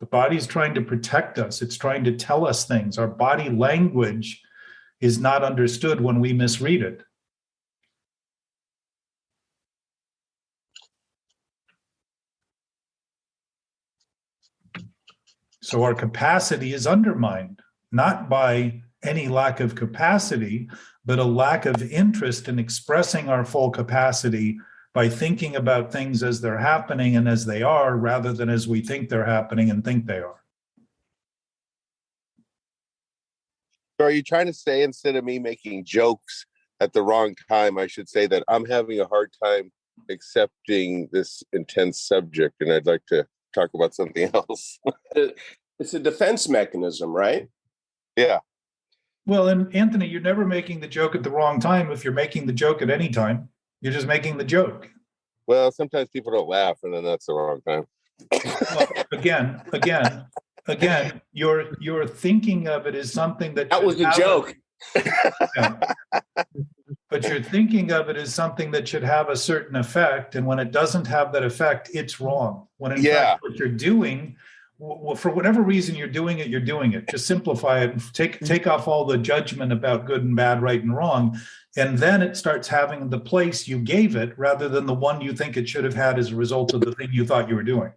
The body's trying to protect us. It's trying to tell us things. Our body language is not understood when we misread it. So our capacity is undermined, not by any lack of capacity, but a lack of interest in expressing our full capacity by thinking about things as they're happening and as they are, rather than as we think they're happening and think they are.
So are you trying to say, instead of me making jokes at the wrong time, I should say that I'm having a hard time accepting this intense subject and I'd like to talk about something else?
It's a defense mechanism, right?
Yeah.
Well, and Anthony, you're never making the joke at the wrong time. If you're making the joke at any time, you're just making the joke.
Well, sometimes people don't laugh, and then that's the wrong time.
Well, again, you're thinking of it as something that
was a joke.
Yeah. But you're thinking of it as something that should have a certain effect. And when it doesn't have that effect, it's wrong. When in fact, what you're doing, well, for whatever reason you're doing it, you're doing it. Just simplify it and take off all the judgment about good and bad, right and wrong. And then it starts having the place you gave it rather than the one you think it should have had as a result of the thing you thought you were doing.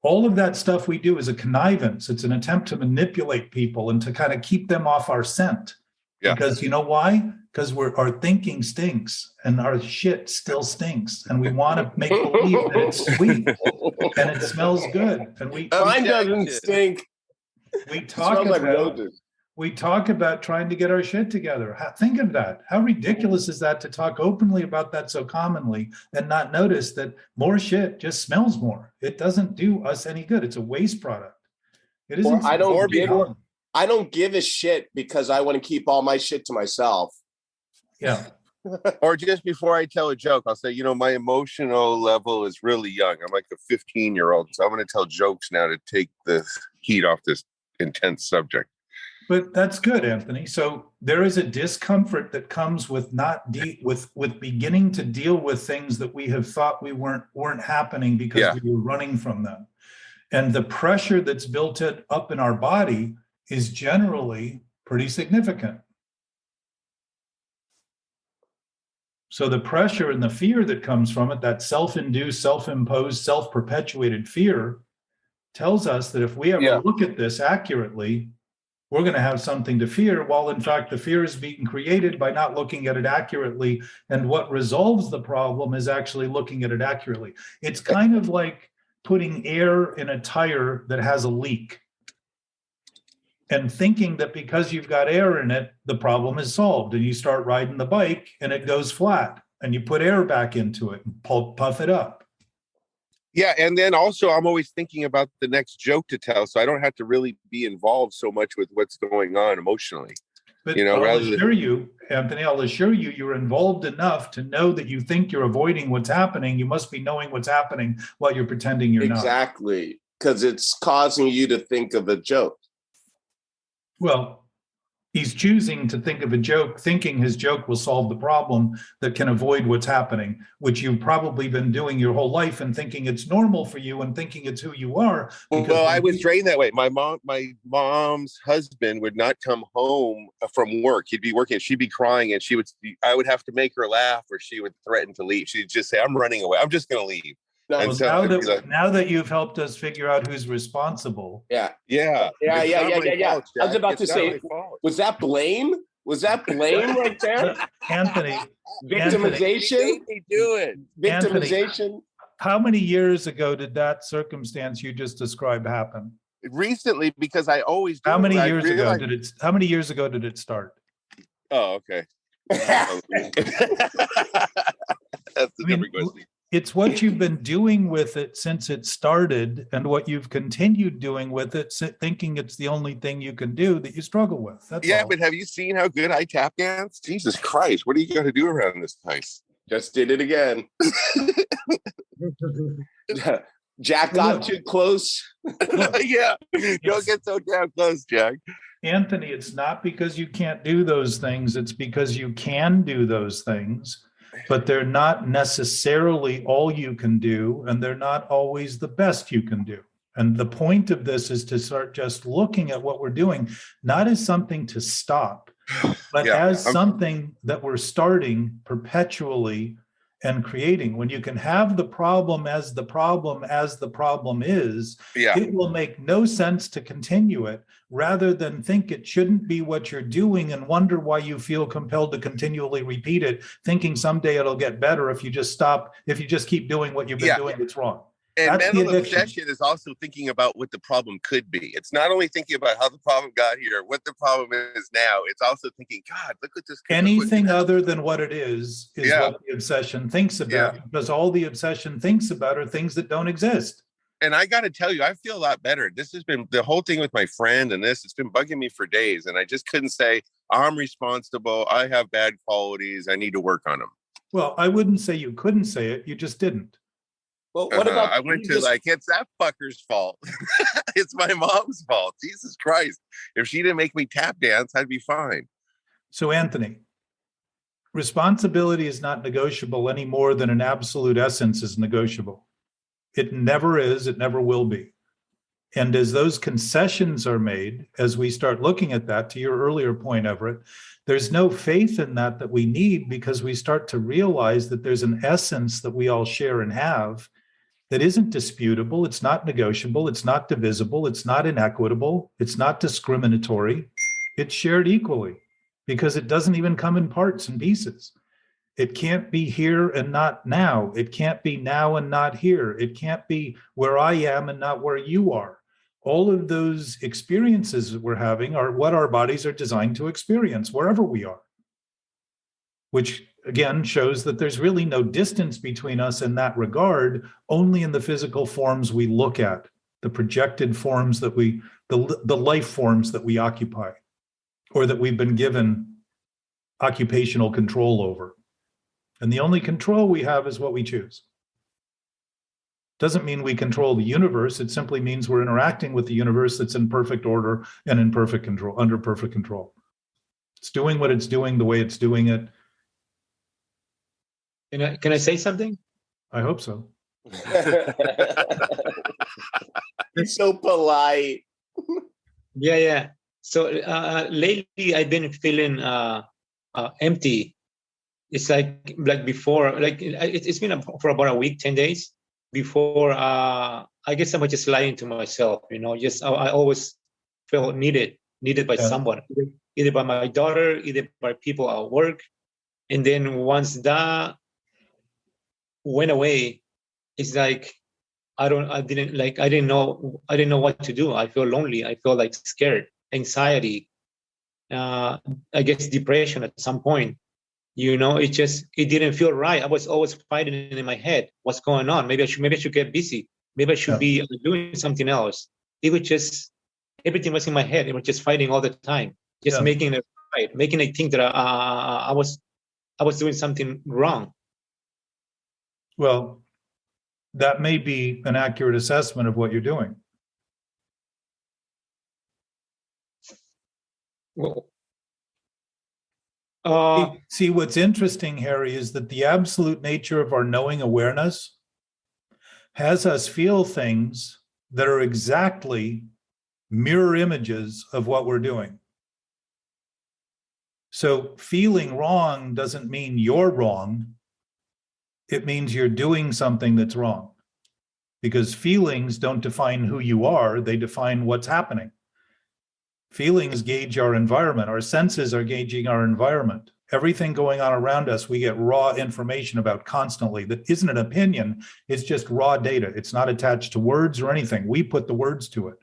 All of that stuff we do is a connivance. It's an attempt to manipulate people and to kind of keep them off our scent. Yeah. Because you know why? Because our thinking stinks and our shit still stinks. And we want to make believe that it's sweet and it smells good. And
mine doesn't stink.
We talk about trying to get our shit together. Think of that. How ridiculous is that to talk openly about that so commonly and not notice that more shit just smells more? It doesn't do us any good. It's a waste product. It isn't.
I don't give a shit because I want to keep all my shit to myself.
Yeah.
Or just before I tell a joke, I'll say, my emotional level is really young. I'm like a 15-year-old. So I'm going to tell jokes now to take the heat off this intense subject.
But that's good, Anthony. So there is a discomfort that comes with with beginning to deal with things that we have thought we weren't happening because we were running from them. And the pressure that's built up in our body is generally pretty significant. So the pressure and the fear that comes from it, that self-induced, self-imposed, self-perpetuated fear, tells us that if we ever look at this accurately, we're going to have something to fear, while in fact the fear is being created by not looking at it accurately. And what resolves the problem is actually looking at it accurately. It's kind of like putting air in a tire that has a leak and thinking that because you've got air in it, the problem is solved. And you start riding the bike and it goes flat and you put air back into it and puff it up.
Yeah. And then also I'm always thinking about the next joke to tell. So I don't have to really be involved so much with what's going on emotionally.
But I'll assure you, Anthony, you're involved enough to know that you think you're avoiding what's happening. You must be knowing what's happening while you're pretending you're not.
Exactly. Because it's causing you to think of a joke.
Well, he's choosing to think of a joke, thinking his joke will solve the problem that can avoid what's happening, which you've probably been doing your whole life and thinking it's normal for you and thinking it's who you are.
Well, I was trained that way. My mom's husband would not come home from work. He'd be working. She'd be crying and I would have to make her laugh or she would threaten to leave. She'd just say, I'm running away. I'm just going to leave.
Well, now that you've helped us figure out who's responsible.
Yeah.
I
was about to say, was that blame? Was that blame right there?
Anthony.
Victimization? Victimization?
How many years ago did that circumstance you just described happen?
Recently, because I always do.
How many years ago did it start?
Oh, okay. That's a different question.
It's what you've been doing with it since it started and what you've continued doing with it, thinking it's the only thing you can do that you struggle with. That's all.
But have you seen how good I tap dance? Jesus Christ, what are you going to do around this place?
Just did it again. Jack got too close.
Yeah, don't get so damn close, Jack.
Anthony, it's not because you can't do those things. It's because you can do those things. But they're not necessarily all you can do, and they're not always the best you can do. And the point of this is to start just looking at what we're doing, not as something to stop, but as something that we're starting perpetually and creating. When you can have the problem as the problem is, it will make no sense to continue it, rather than think it shouldn't be what you're doing and wonder why you feel compelled to continually repeat it, thinking someday it'll get better if you just keep doing what you've been doing that's wrong.
And mental obsession is also thinking about what the problem could be. It's not only thinking about how the problem got here, what the problem is now. It's also thinking, God, look at this.
Anything other than what it is what the obsession thinks about, because all the obsession thinks about are things that don't exist.
And I got to tell you, I feel a lot better. This has been the whole thing with my friend and it's been bugging me for days. And I just couldn't say, I'm responsible. I have bad qualities. I need to work on them.
Well, I wouldn't say you couldn't say it. You just didn't.
Well, what about?
I went to it's that fucker's fault. It's my mom's fault. Jesus Christ. If she didn't make me tap dance, I'd be fine.
So, Anthony, responsibility is not negotiable any more than an absolute essence is negotiable. It never is, it never will be. And as those concessions are made, as we start looking at that, to your earlier point, Everett, there's no faith in that we need, because we start to realize that there's an essence that we all share and have that isn't disputable, it's not negotiable, it's not divisible, it's not inequitable, it's not discriminatory, it's shared equally, because it doesn't even come in parts and pieces. It can't be here and not now. It can't be now and not here. It can't be where I am and not where you are. All of those experiences that we're having are what our bodies are designed to experience wherever we are, which again shows that there's really no distance between us in that regard, only in the physical forms we look at, the projected forms that the life forms that we occupy, or that we've been given occupational control over. And the only control we have is what we choose. Doesn't mean we control the universe. It simply means we're interacting with the universe that's in perfect order and in perfect control, under perfect control. It's doing what it's doing the way it's doing it.
Can I say something?
I hope so.
It's so polite.
Yeah. So lately I've been feeling empty. It's like before, it's been for about a week, 10 days before. I guess I was just lying to myself, just I always felt needed by someone, either by my daughter, either by people at work. And then once that went away, it's like I didn't know what to do. I feel lonely. I feel like scared, anxiety, I guess depression at some point. It didn't feel right. I was always fighting in my head. What's going on? Maybe I should get busy. Maybe I should be doing something else. It was just, everything was in my head. It was just fighting all the time, just making it right, making it think that I was doing something wrong.
Well, that may be an accurate assessment of what you're doing.
Well,
see, what's interesting, Harry, is that the absolute nature of our knowing awareness has us feel things that are exactly mirror images of what we're doing. So feeling wrong doesn't mean you're wrong. It means you're doing something that's wrong, because feelings don't define who you are. They define what's happening. Feelings gauge our environment. Our senses are gauging our environment. Everything going on around us, we get raw information about constantly. That isn't an opinion. It's just raw data. It's not attached to words or anything. We put the words to it.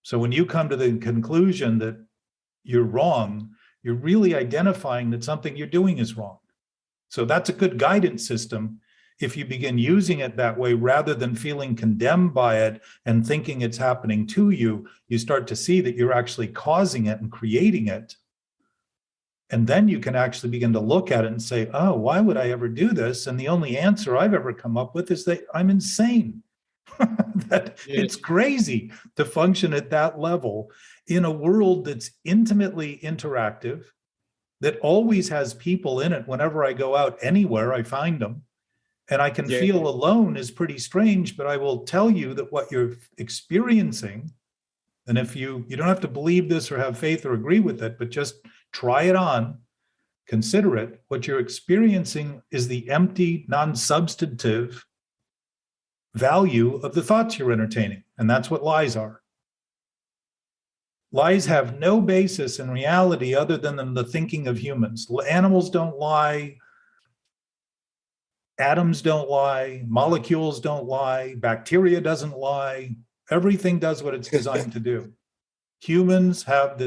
So when you come to the conclusion that you're wrong, you're really identifying that something you're doing is wrong. So that's a good guidance system. If you begin using it that way, rather than feeling condemned by it and thinking it's happening to you, you start to see that you're actually causing it and creating it. And then you can actually begin to look at it and say, oh, why would I ever do this? And the only answer I've ever come up with is that I'm insane. It's crazy to function at that level in a world that's intimately interactive, that always has people in it. Whenever I go out anywhere, I find them. And I can feel alone is pretty strange, but I will tell you that what you're experiencing, and if you don't have to believe this or have faith or agree with it, but just try it on, consider it, what you're experiencing is the empty, non-substantive value of the thoughts you're entertaining. And that's what lies are. Lies have no basis in reality other than the thinking of humans. Animals don't lie. Atoms don't lie, molecules don't lie, bacteria doesn't lie. Everything does what it's designed to do. Humans have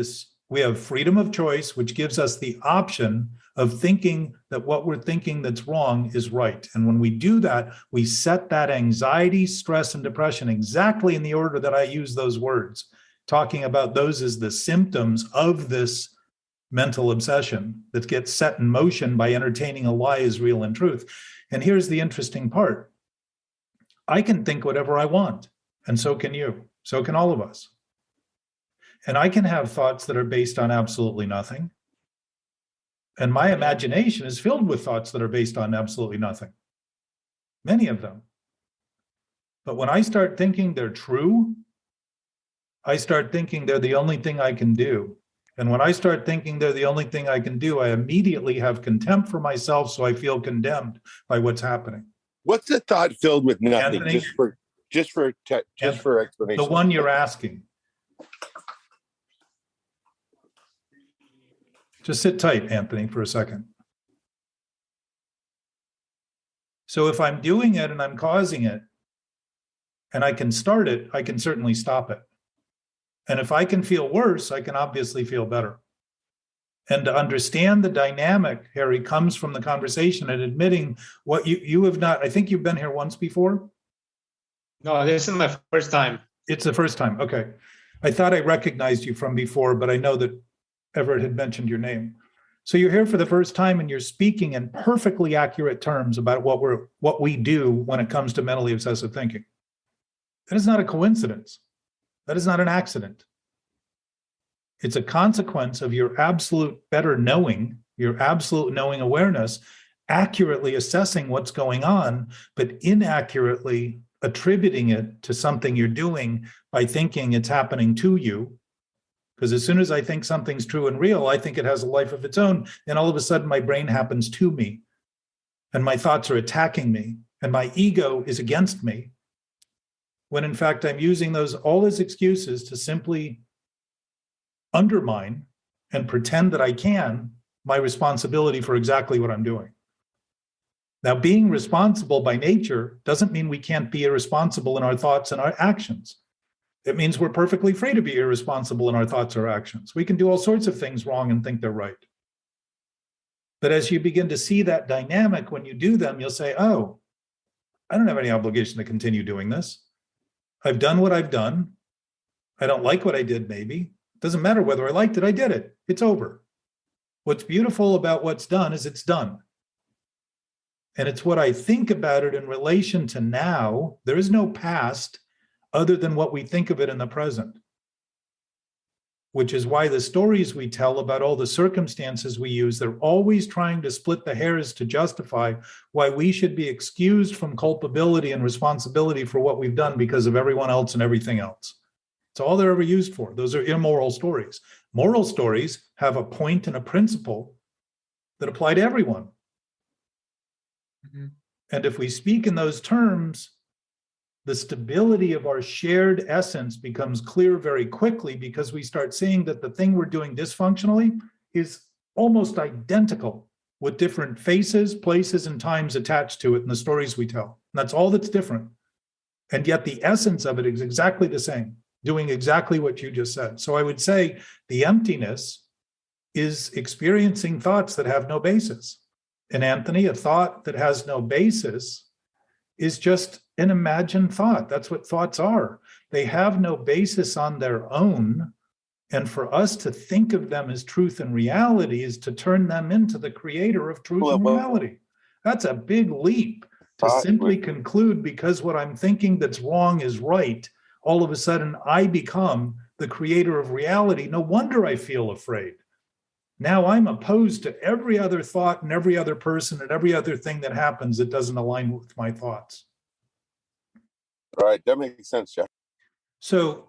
we have freedom of choice, which gives us the option of thinking that what we're thinking that's wrong is right. And when we do that, we set that anxiety, stress, and depression exactly in the order that I use those words, talking about those as the symptoms of this mental obsession that gets set in motion by entertaining a lie as real and truth. And here's the interesting part. I can think whatever I want, and so can you. So can all of us. And I can have thoughts that are based on absolutely nothing. And my imagination is filled with thoughts that are based on absolutely nothing. Many of them. But when I start thinking they're true, I start thinking they're the only thing I can do. And when I start thinking they're the only thing I can do, I immediately have contempt for myself, so I feel condemned by what's happening.
What's a thought filled with nothing?
Anthony?
Just for explanation.
The one you're asking. Just sit tight, Anthony, for a second. So if I'm doing it and I'm causing it, and I can start it, I can certainly stop it. And if I can feel worse, I can obviously feel better. And to understand the dynamic, Harry, comes from the conversation and admitting what you have not. I think you've been here once before.
No, this is my first time.
It's the first time. Okay. I thought I recognized you from before, but I know that Everett had mentioned your name. So you're here for the first time and you're speaking in perfectly accurate terms about what we do when it comes to mentally obsessive thinking. That is not a coincidence. That is not an accident. It's a consequence of your absolute better knowing, your absolute knowing awareness, accurately assessing what's going on, but inaccurately attributing it to something you're doing by thinking it's happening to you. Because as soon as I think something's true and real, I think it has a life of its own. And all of a sudden, my brain happens to me. And my thoughts are attacking me. And my ego is against me. When in fact, I'm using those all as excuses to simply undermine and pretend that I can my responsibility for exactly what I'm doing. Now, being responsible by nature doesn't mean we can't be irresponsible in our thoughts and our actions. It means we're perfectly free to be irresponsible in our thoughts or actions. We can do all sorts of things wrong and think they're right. But as you begin to see that dynamic, when you do them, you'll say, oh, I don't have any obligation to continue doing this. I've done what I've done. I don't like what I did, maybe. It doesn't matter whether I liked it, I did it. It's over. What's beautiful about what's done is it's done. And it's what I think about it in relation to now. There is no past other than what we think of it in the present, which is why the stories we tell about all the circumstances we use, they're always trying to split the hairs to justify why we should be excused from culpability and responsibility for what we've done because of everyone else and everything else. It's all they're ever used for. Those are immoral stories. Moral stories have a point and a principle that apply to everyone. Mm-hmm. And if we speak in those terms, the stability of our shared essence becomes clear very quickly because we start seeing that the thing we're doing dysfunctionally is almost identical with different faces, places, and times attached to it in the stories we tell. And that's all that's different. And yet the essence of it is exactly the same, doing exactly what you just said. So I would say the emptiness is experiencing thoughts that have no basis. And Anthony, a thought that has no basis is just an imagined thought. That's what thoughts are. They have no basis on their own. And for us to think of them as truth and reality is to turn them into the creator of truth and reality. That's a big leap to simply conclude because what I'm thinking that's wrong is right. All of a sudden, I become the creator of reality. No wonder I feel afraid. Now I'm opposed to every other thought and every other person and every other thing that happens that doesn't align with my thoughts.
All right, that makes sense, Jeff.
So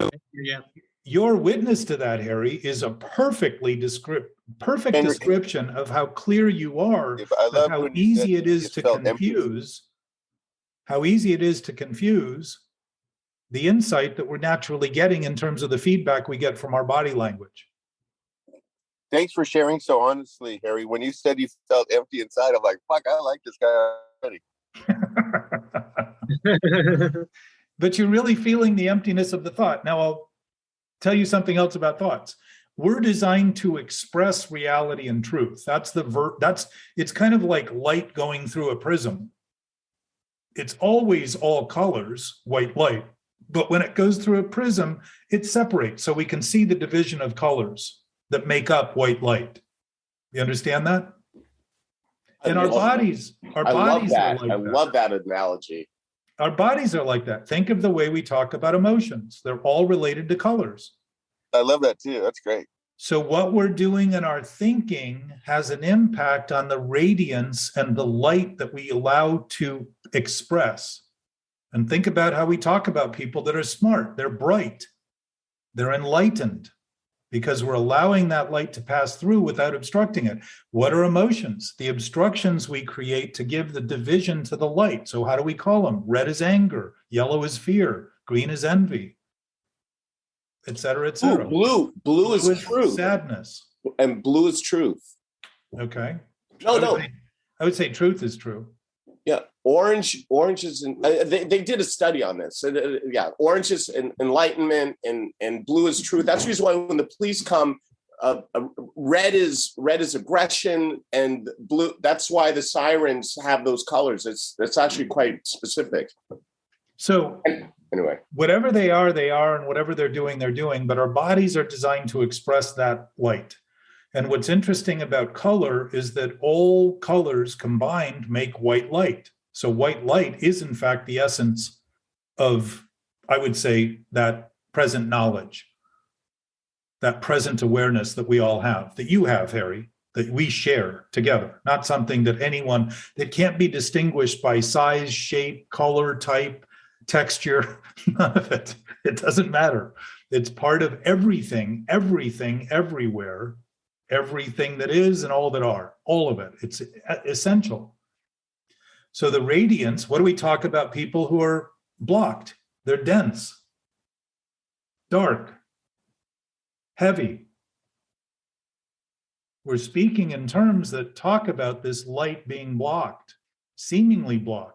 your witness to that, Harry, is a perfect description of how clear you are, of how easy it is to confuse, the insight that we're naturally getting in terms of the feedback we get from our body language.
Thanks for sharing so honestly, Harry. When you said you felt empty inside, I'm like, fuck, I like this guy already.
But you're really feeling the emptiness of the thought. Now, I'll tell you something else about thoughts. We're designed to express reality and truth. It's kind of like light going through a prism. It's always all colors, white light. But when it goes through a prism, it separates so we can see the division of colors that make up white light. You understand that? And our bodies are like that.
I love that analogy.
Our bodies are like that. Think of the way we talk about emotions. They're all related to colors.
I love that too. That's great.
So what we're doing in our thinking has an impact on the radiance and the light that we allow to express. And think about how we talk about people that are smart. They're bright. They're enlightened because we're allowing that light to pass through without obstructing it. What are emotions? The obstructions we create to give the division to the light. So how do we call them? Red is anger, yellow is fear, green is envy, et cetera, et cetera.
Blue is truth.
Sadness.
And blue is truth.
Okay.
No.
I would say truth is true.
Yeah, orange is. They did a study on this. Yeah, orange is enlightenment, and blue is truth. That's the reason why when the police come, red is aggression, and blue. That's why the sirens have those colors. It's actually quite specific.
So
anyway,
whatever they are, and whatever they're doing. But our bodies are designed to express that light. And what's interesting about color is that all colors combined make white light. So white light is, in fact, the essence of, I would say, that present knowledge, that present awareness that we all have, that you have, Harry, that we share together, not something that that can't be distinguished by size, shape, color, type, texture, none of it. It doesn't matter. It's part of everything, everywhere, everything that is and all that are, all of it. It's essential. So the radiance, what do we talk about people who are blocked? They're dense, dark, heavy. We're speaking in terms that talk about this light being blocked, seemingly blocked.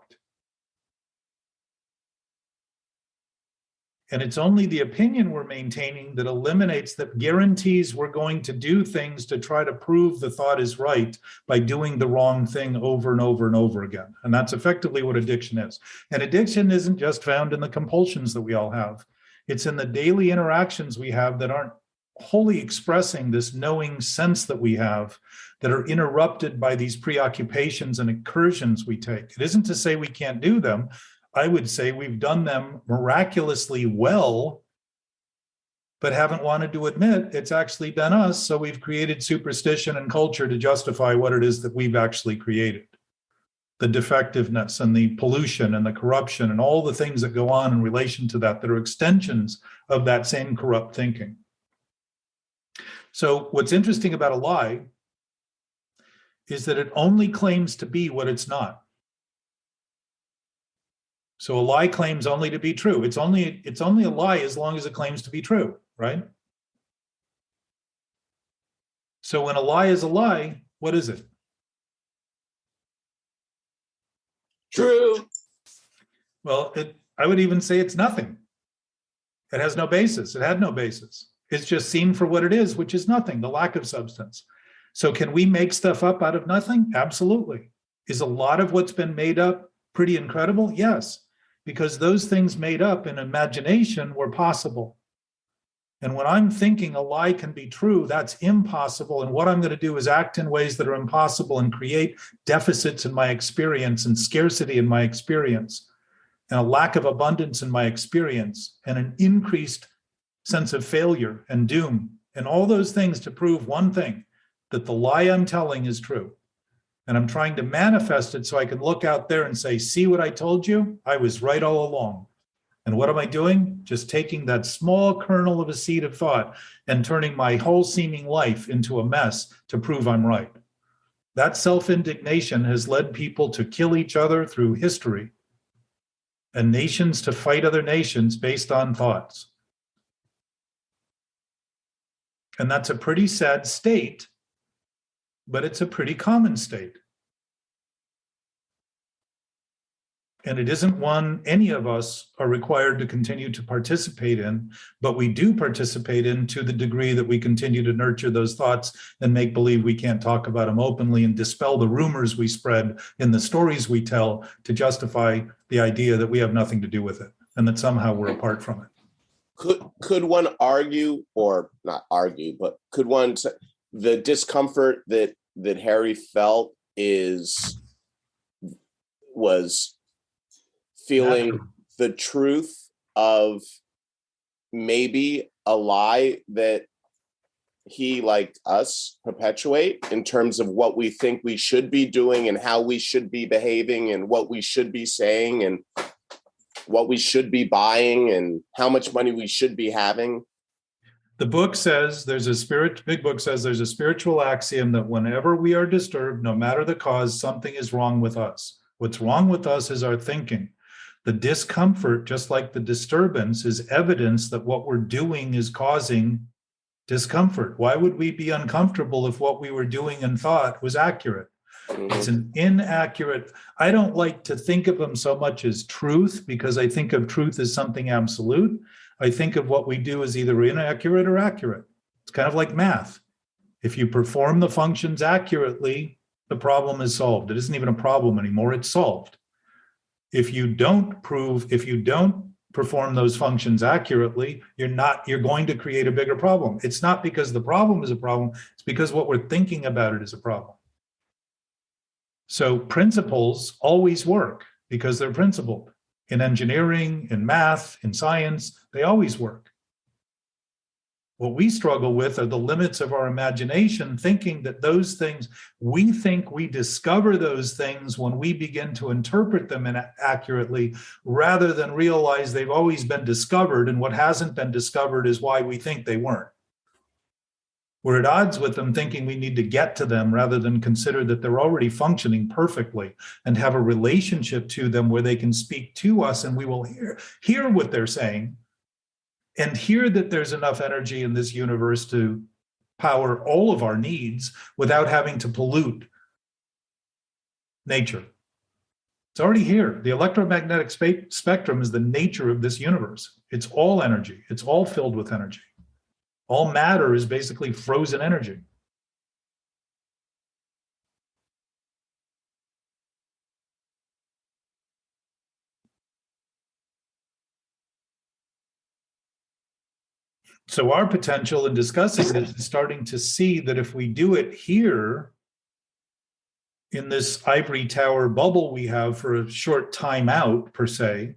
And it's only the opinion we're maintaining that eliminates, that guarantees we're going to do things to try to prove the thought is right by doing the wrong thing over and over and over again. And that's effectively what addiction is. And addiction isn't just found in the compulsions that we all have. It's in the daily interactions we have that aren't wholly expressing this knowing sense that we have, that are interrupted by these preoccupations and incursions we take. It isn't to say we can't do them. I would say we've done them miraculously well, but haven't wanted to admit it's actually been us. So we've created superstition and culture to justify what it is that we've actually created. The defectiveness and the pollution and the corruption and all the things that go on in relation to that are extensions of that same corrupt thinking. So what's interesting about a lie is that it only claims to be what it's not. So a lie claims only to be true. It's only a lie as long as it claims to be true, right? So when a lie is a lie, what is it?
True.
Well, I would even say it's nothing. It has no basis. It had no basis. It's just seen for what it is, which is nothing, the lack of substance. So can we make stuff up out of nothing? Absolutely. Is a lot of what's been made up pretty incredible? Yes, because those things made up in imagination were possible. And when I'm thinking a lie can be true, that's impossible. And what I'm going to do is act in ways that are impossible and create deficits in my experience and scarcity in my experience and a lack of abundance in my experience and an increased sense of failure and doom and all those things to prove one thing, that the lie I'm telling is true. And I'm trying to manifest it so I can look out there and say, see what I told you? I was right all along. And what am I doing? Just taking that small kernel of a seed of thought and turning my whole seeming life into a mess to prove I'm right. That self-indignation has led people to kill each other through history and nations to fight other nations based on thoughts. And that's a pretty sad state, but it's a pretty common state. And it isn't one any of us are required to continue to participate in, but we do participate in to the degree that we continue to nurture those thoughts and make believe we can't talk about them openly and dispel the rumors we spread in the stories we tell to justify the idea that we have nothing to do with it and that somehow we're apart from it.
Could one argue, or not argue, but could one say the discomfort that Harry felt was feeling the truth of maybe a lie that he, like us, perpetuate in terms of what we think we should be doing and how we should be behaving and what we should be saying and what we should be buying and how much money we should be having?
The book says big book says there's a spiritual axiom that whenever we are disturbed, no matter the cause, something is wrong with us. What's wrong with us is our thinking. The discomfort, just like the disturbance, is evidence that what we're doing is causing discomfort. Why would we be uncomfortable if what we were doing and thought was accurate? It's an inaccurate. I don't like to think of them so much as truth, because I think of truth as something absolute. I think of what we do as either inaccurate or accurate. It's kind of like math. If you perform the functions accurately, the problem is solved. It isn't even a problem anymore, it's solved. If you don't perform those functions accurately, you're going to create a bigger problem. It's not because the problem is a problem, it's because what we're thinking about it is a problem. So principles always work because they're principled. In engineering, in math, in science, they always work. What we struggle with are the limits of our imagination, thinking that those things, we think we discover those things when we begin to interpret them accurately, rather than realize they've always been discovered, and what hasn't been discovered is why we think they weren't. We're at odds with them, thinking we need to get to them rather than consider that they're already functioning perfectly and have a relationship to them where they can speak to us and we will hear what they're saying and hear that there's enough energy in this universe to power all of our needs without having to pollute nature. It's already here. The electromagnetic spectrum is the nature of this universe. It's all energy. It's all filled with energy. All matter is basically frozen energy. So our potential in discussing this is starting to see that if we do it here in this ivory tower bubble we have for a short time out, per se,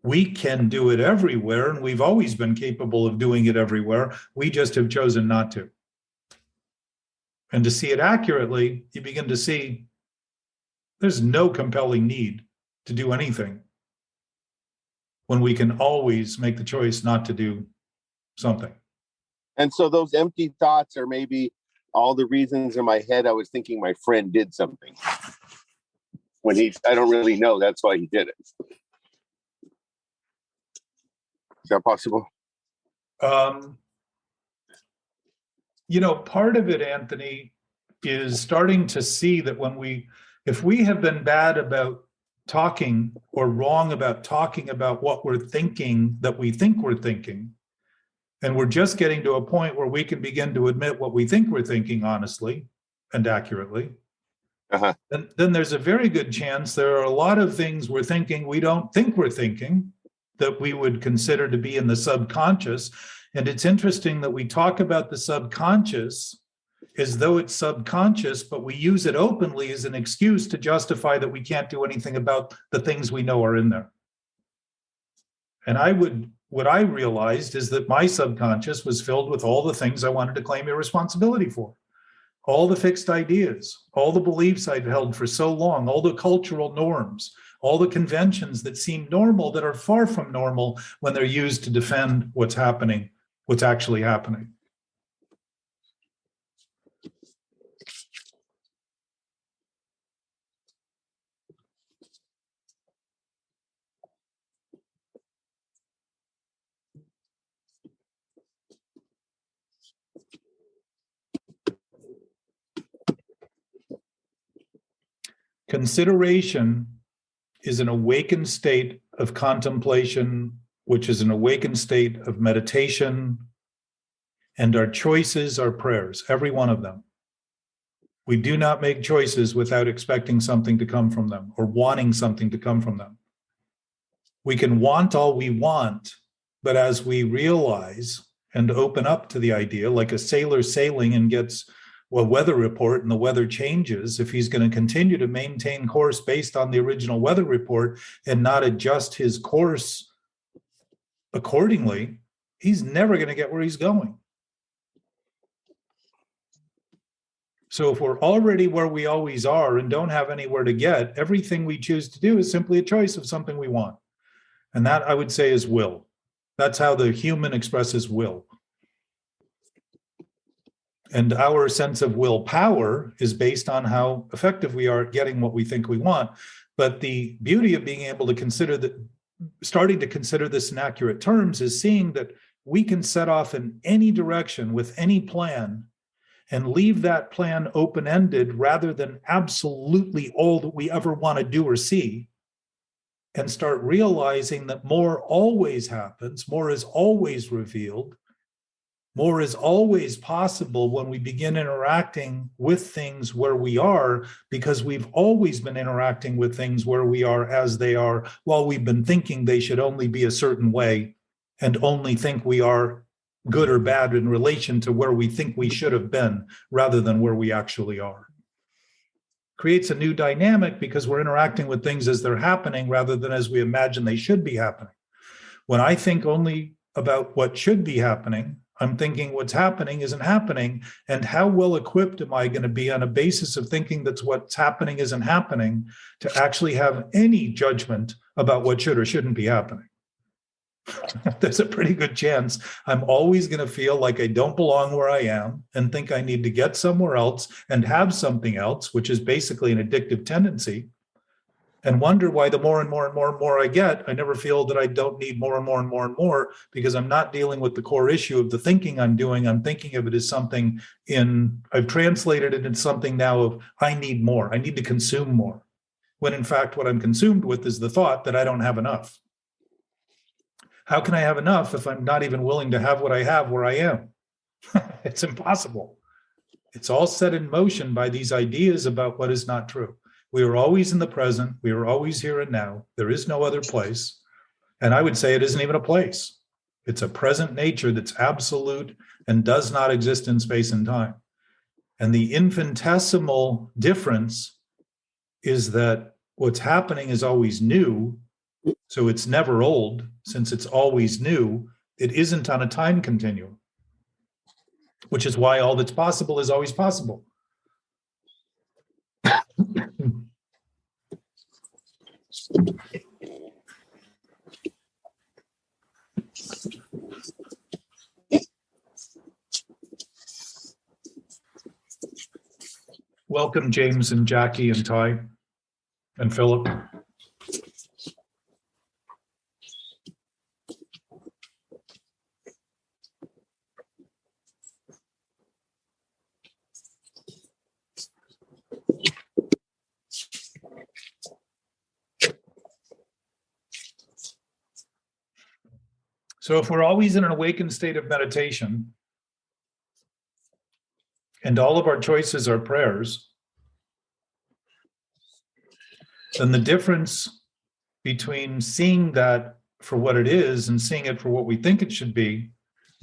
we can do it everywhere, and we've always been capable of doing it everywhere. We just have chosen not to. And to see it accurately, you begin to see there's no compelling need to do anything when we can always make the choice not to do something.
And so those empty thoughts are maybe all the reasons in my head I was thinking my friend did something. When I don't really know, that's why he did it. Is that possible?
Part of it, Anthony, is starting to see that if we have been bad about talking or wrong about talking about what we're thinking, that we think we're thinking, and we're just getting to a point where we can begin to admit what we think we're thinking honestly and accurately, then there's a very good chance there are a lot of things we're thinking we don't think we're thinking, that we would consider to be in the subconscious. And it's interesting that we talk about the subconscious as though it's subconscious, but we use it openly as an excuse to justify that we can't do anything about the things we know are in there. And what I realized is that my subconscious was filled with all the things I wanted to claim irresponsibility for. All the fixed ideas, all the beliefs I'd held for so long, all the cultural norms, all the conventions that seem normal that are far from normal when they're used to defend what's actually happening. Consideration is an awakened state of contemplation, which is an awakened state of meditation, and our choices are prayers, every one of them. We do not make choices without expecting something to come from them or wanting something to come from them. We can want all we want, but as we realize and open up to the idea, like a sailor sailing and gets a weather report and the weather changes, if he's going to continue to maintain course based on the original weather report and not adjust his course accordingly, he's never going to get where he's going. So if we're already where we always are and don't have anywhere to get, everything we choose to do is simply a choice of something we want. And that, I would say, is will. That's how the human expresses will. And our sense of willpower is based on how effective we are at getting what we think we want. But the beauty of being able to consider that, starting to consider this in accurate terms, is seeing that we can set off in any direction with any plan and leave that plan open-ended rather than absolutely all that we ever want to do or see, and start realizing that more always happens, more is always revealed, more is always possible when we begin interacting with things where we are, because we've always been interacting with things where we are as they are, while we've been thinking they should only be a certain way and only think we are good or bad in relation to where we think we should have been rather than where we actually are. Creates a new dynamic because we're interacting with things as they're happening rather than as we imagine they should be happening. When I think only about what should be happening, I'm thinking what's happening isn't happening, and how well equipped am I going to be on a basis of thinking that what's happening isn't happening to actually have any judgment about what should or shouldn't be happening? There's a pretty good chance I'm always going to feel like I don't belong where I am and think I need to get somewhere else and have something else, which is basically an addictive tendency, and wonder why the more and more and more and more I get, I never feel that I don't need more and more and more and more, because I'm not dealing with the core issue of the thinking I'm doing. I'm thinking of it as something I've translated it into something now of I need more, I need to consume more, when in fact what I'm consumed with is the thought that I don't have enough. How can I have enough if I'm not even willing to have what I have where I am? It's impossible. It's all set in motion by these ideas about what is not true. We are always in the present. We are always here and now. There is no other place. And I would say it isn't even a place. It's a present nature that's absolute and does not exist in space and time. And the infinitesimal difference is that what's happening is always new. So it's never old, since it's always new. It isn't on a time continuum, which is why all that's possible is always possible. Welcome, James and Jackie and Ty and Philip. So if we're always in an awakened state of meditation, and all of our choices are prayers, then the difference between seeing that for what it is and seeing it for what we think it should be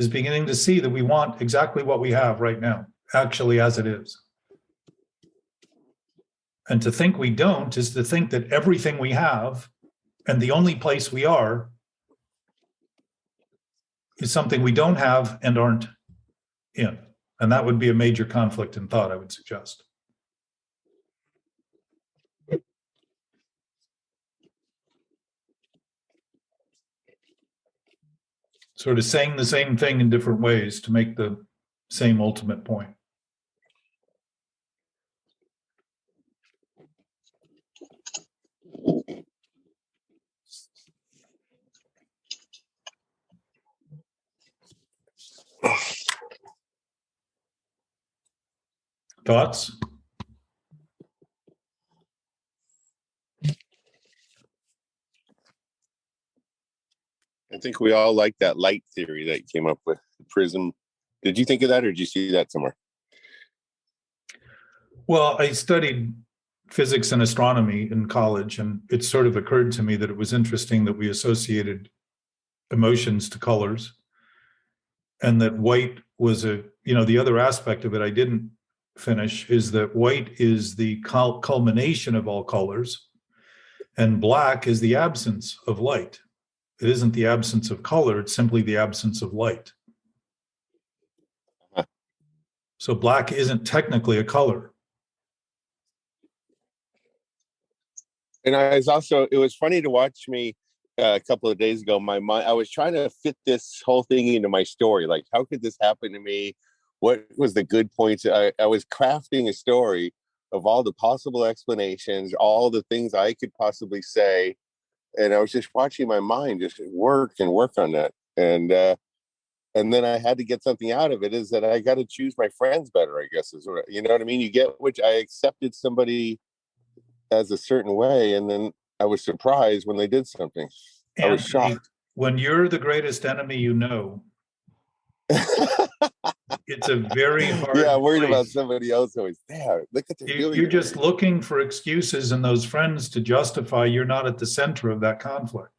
is beginning to see that we want exactly what we have right now, actually as it is. And to think we don't is to think that everything we have and the only place we are is something we don't have and aren't in. And that would be a major conflict in thought, I would suggest. Sort of saying the same thing in different ways to make the same ultimate point. Thoughts?
I think we all like that light theory that you came up with, the prism. Did you think of that, or did you see that somewhere?
Well, I studied physics and astronomy in college, and it sort of occurred to me that it was interesting that we associated emotions to colors, and that white was the other aspect of it I didn't finish is that white is the culmination of all colors, and black is the absence of light. It isn't the absence of color, it's simply the absence of light. So black isn't technically a color.
And it was funny to watch me a couple of days ago. My mind, I was trying to fit this whole thing into my story. Like, how could this happen to me? What was the good points? I was crafting a story of all the possible explanations, all the things I could possibly say. And I was just watching my mind just work on that. And then I had to get something out of it, is that I got to choose my friends better, I guess, is what, you know what I mean? You get, which I accepted somebody as a certain way, and then I was surprised when they did something. I was shocked.
When you're the greatest enemy you know, it's a very hard
I'm worried
place.
about somebody else always. There, look at they're doing.
You're just looking for excuses in those friends to justify you're not at the center of that conflict.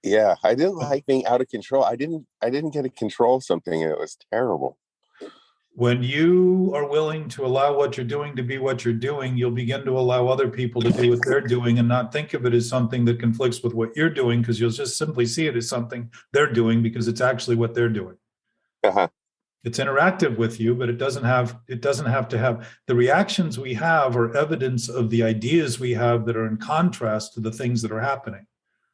Yeah, I didn't like being out of control. I didn't get to control something, and it was terrible.
When you are willing to allow what you're doing to be what you're doing, you'll begin to allow other people to do what they're doing and not think of it as something that conflicts with what you're doing, because you'll just simply see it as something they're doing because it's actually what they're doing.
Uh-huh.
It's interactive with you, but it doesn't have to have the reactions we have are evidence of the ideas we have that are in contrast to the things that are happening.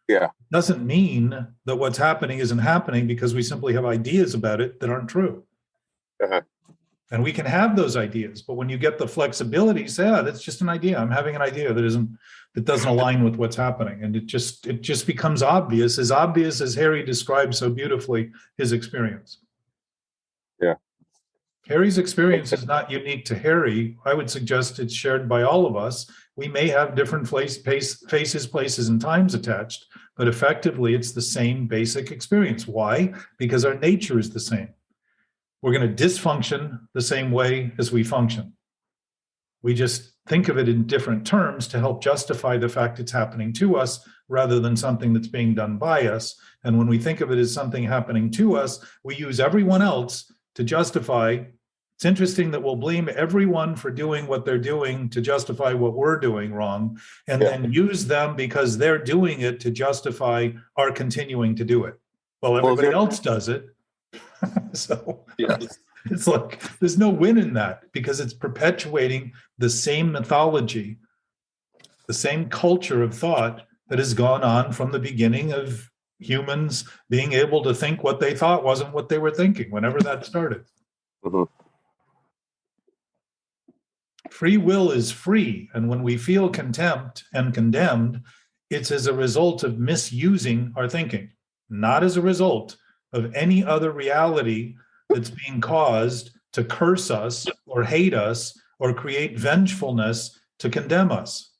Yeah.
It doesn't mean that what's happening isn't happening because we simply have ideas about it that aren't true.
Uh-huh.
And we can have those ideas, but when you get the flexibility, say, that's just an idea. I'm having an idea that doesn't align with what's happening. And it just becomes obvious as Harry described so beautifully his experience.
Yeah.
Harry's experience is not unique to Harry. I would suggest it's shared by all of us. We may have different faces, places, and times attached, but effectively it's the same basic experience. Why? Because our nature is the same. We're going to dysfunction the same way as we function. We just think of it in different terms to help justify the fact it's happening to us rather than something that's being done by us. And when we think of it as something happening to us, we use everyone else to justify. It's interesting that we'll blame everyone for doing what they're doing to justify what we're doing wrong, and then use them because they're doing it to justify our continuing to do it. Well, everybody else does it. So it's like there's no win in that, because it's perpetuating the same mythology, the same culture of thought that has gone on from the beginning of humans being able to think what they thought wasn't what they were thinking, whenever that started.
Mm-hmm.
Free will is free, and when we feel contempt and condemned, it's as a result of misusing our thinking, not as a result of any other reality that's being caused to curse us or hate us or create vengefulness to condemn us.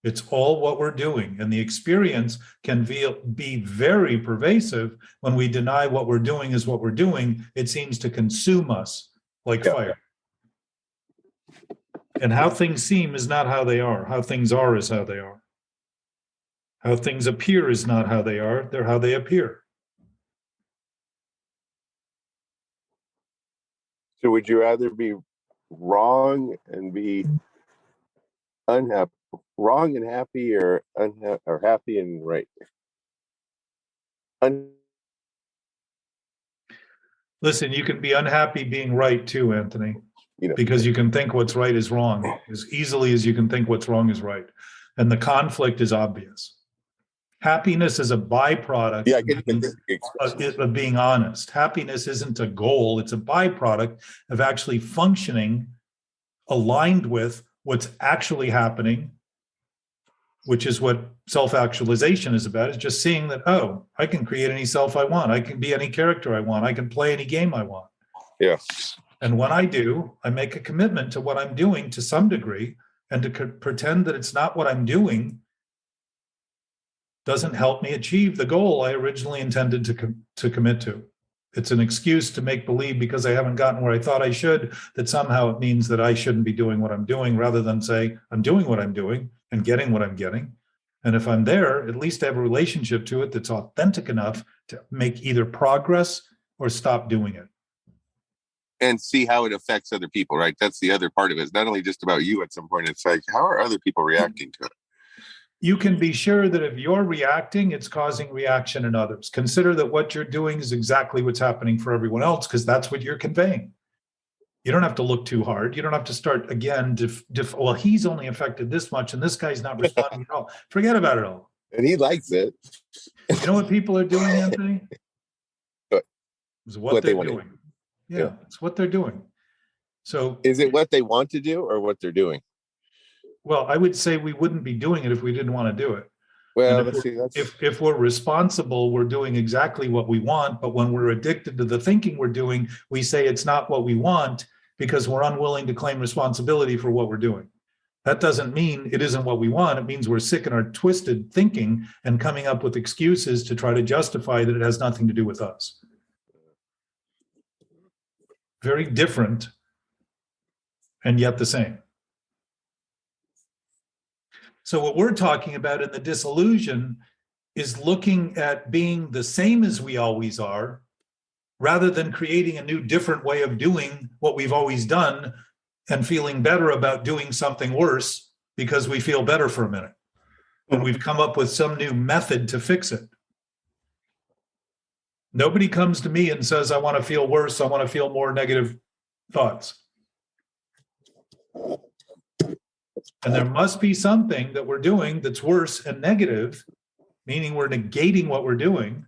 It's all what we're doing. And the experience can be very pervasive when we deny what we're doing is what we're doing. It seems to consume us like fire. And how things seem is not how they are. How things are is how they are. How things appear is not how they are. They're how they appear.
So would you rather be wrong and be unhappy, wrong and happy, or or happy and right?
Listen, you can be unhappy being right too, Anthony, because you can think what's right is wrong as easily as you can think what's wrong is right. And the conflict is obvious. Happiness is a byproduct of being honest. Happiness isn't a goal. It's a byproduct of actually functioning aligned with what's actually happening, which is what self-actualization is about, is just seeing that, oh, I can create any self I want. I can be any character I want. I can play any game I want.
Yeah.
And when I do, I make a commitment to what I'm doing to some degree, and to pretend that it's not what I'm doing doesn't help me achieve the goal I originally intended to commit to. It's an excuse to make believe, because I haven't gotten where I thought I should, that somehow it means that I shouldn't be doing what I'm doing, rather than say, I'm doing what I'm doing and getting what I'm getting. And if I'm there, at least I have a relationship to it that's authentic enough to make either progress or stop doing it.
And see how it affects other people, right? That's the other part of it. It's not only just about you at some point. It's like, how are other people reacting to it?
You can be sure that if you're reacting, it's causing reaction in others. Consider that what you're doing is exactly what's happening for everyone else, because that's what you're conveying. You don't have to look too hard. You don't have to start again. Well, he's only affected this much and this guy's not responding at all. Forget about it all.
And he likes it.
You know what people are doing, Anthony?
What?
It's what
they
they're
want to
doing. Yeah, it's what they're doing. So
Is it what they want to do or what they're doing?
well, I would say we wouldn't be doing it if we didn't want to do it.
Well,
And
let's see. That's
if we're responsible, we're doing exactly what we want. But when we're addicted to the thinking we're doing, we say it's not what we want because we're unwilling to claim responsibility for what we're doing. That doesn't mean it isn't what we want. It means we're sick in our twisted thinking and coming up with excuses to try to justify that it has nothing to do with us. Very different and yet the same. So what we're talking about in the disillusion is looking at being the same as we always are, rather than creating a new, different way of doing what we've always done and feeling better about doing something worse because we feel better for a minute. And we've come up with some new method to fix it. Nobody comes to me and says, I want to feel worse. I want to feel more negative thoughts. And there must be something that we're doing that's worse and negative, meaning we're negating what we're doing,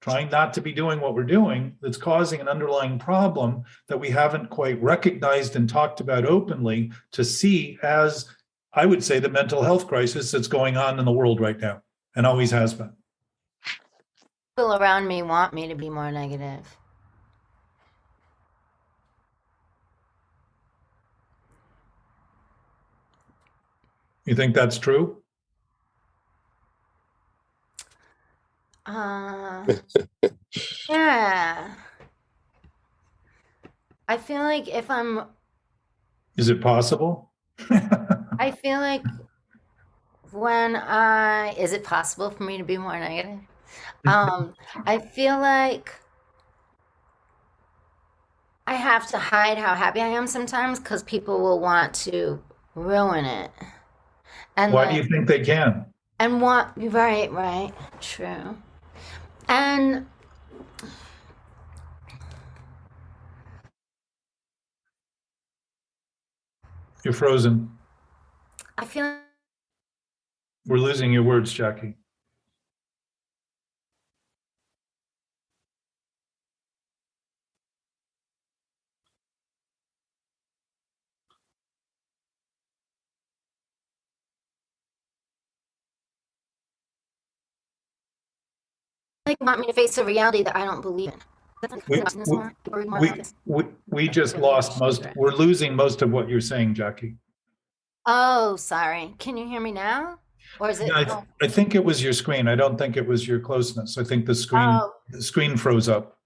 trying not to be doing what we're doing, that's causing an underlying problem that we haven't quite recognized and talked about openly to see as, I would say, the mental health crisis that's going on in the world right now and always has been.
People around me want me to be more negative.
You think that's true?
Yeah. I feel like if I'm,
Is it possible?
I feel like is it possible for me to be more negative? I feel like I have to hide how happy I am sometimes because people will want to ruin it. And
Why do you think they can?
And right, true. And
You're frozen.
I feel
We're losing your words, Jackie.
like want me to face a reality that I don't believe in.
We just lost most, we're losing most of what you're saying, Jackie.
Oh, sorry. Can you hear me now? Or is it?
Yeah, I think it was your screen. I don't think it was your closeness. I think the screen froze up.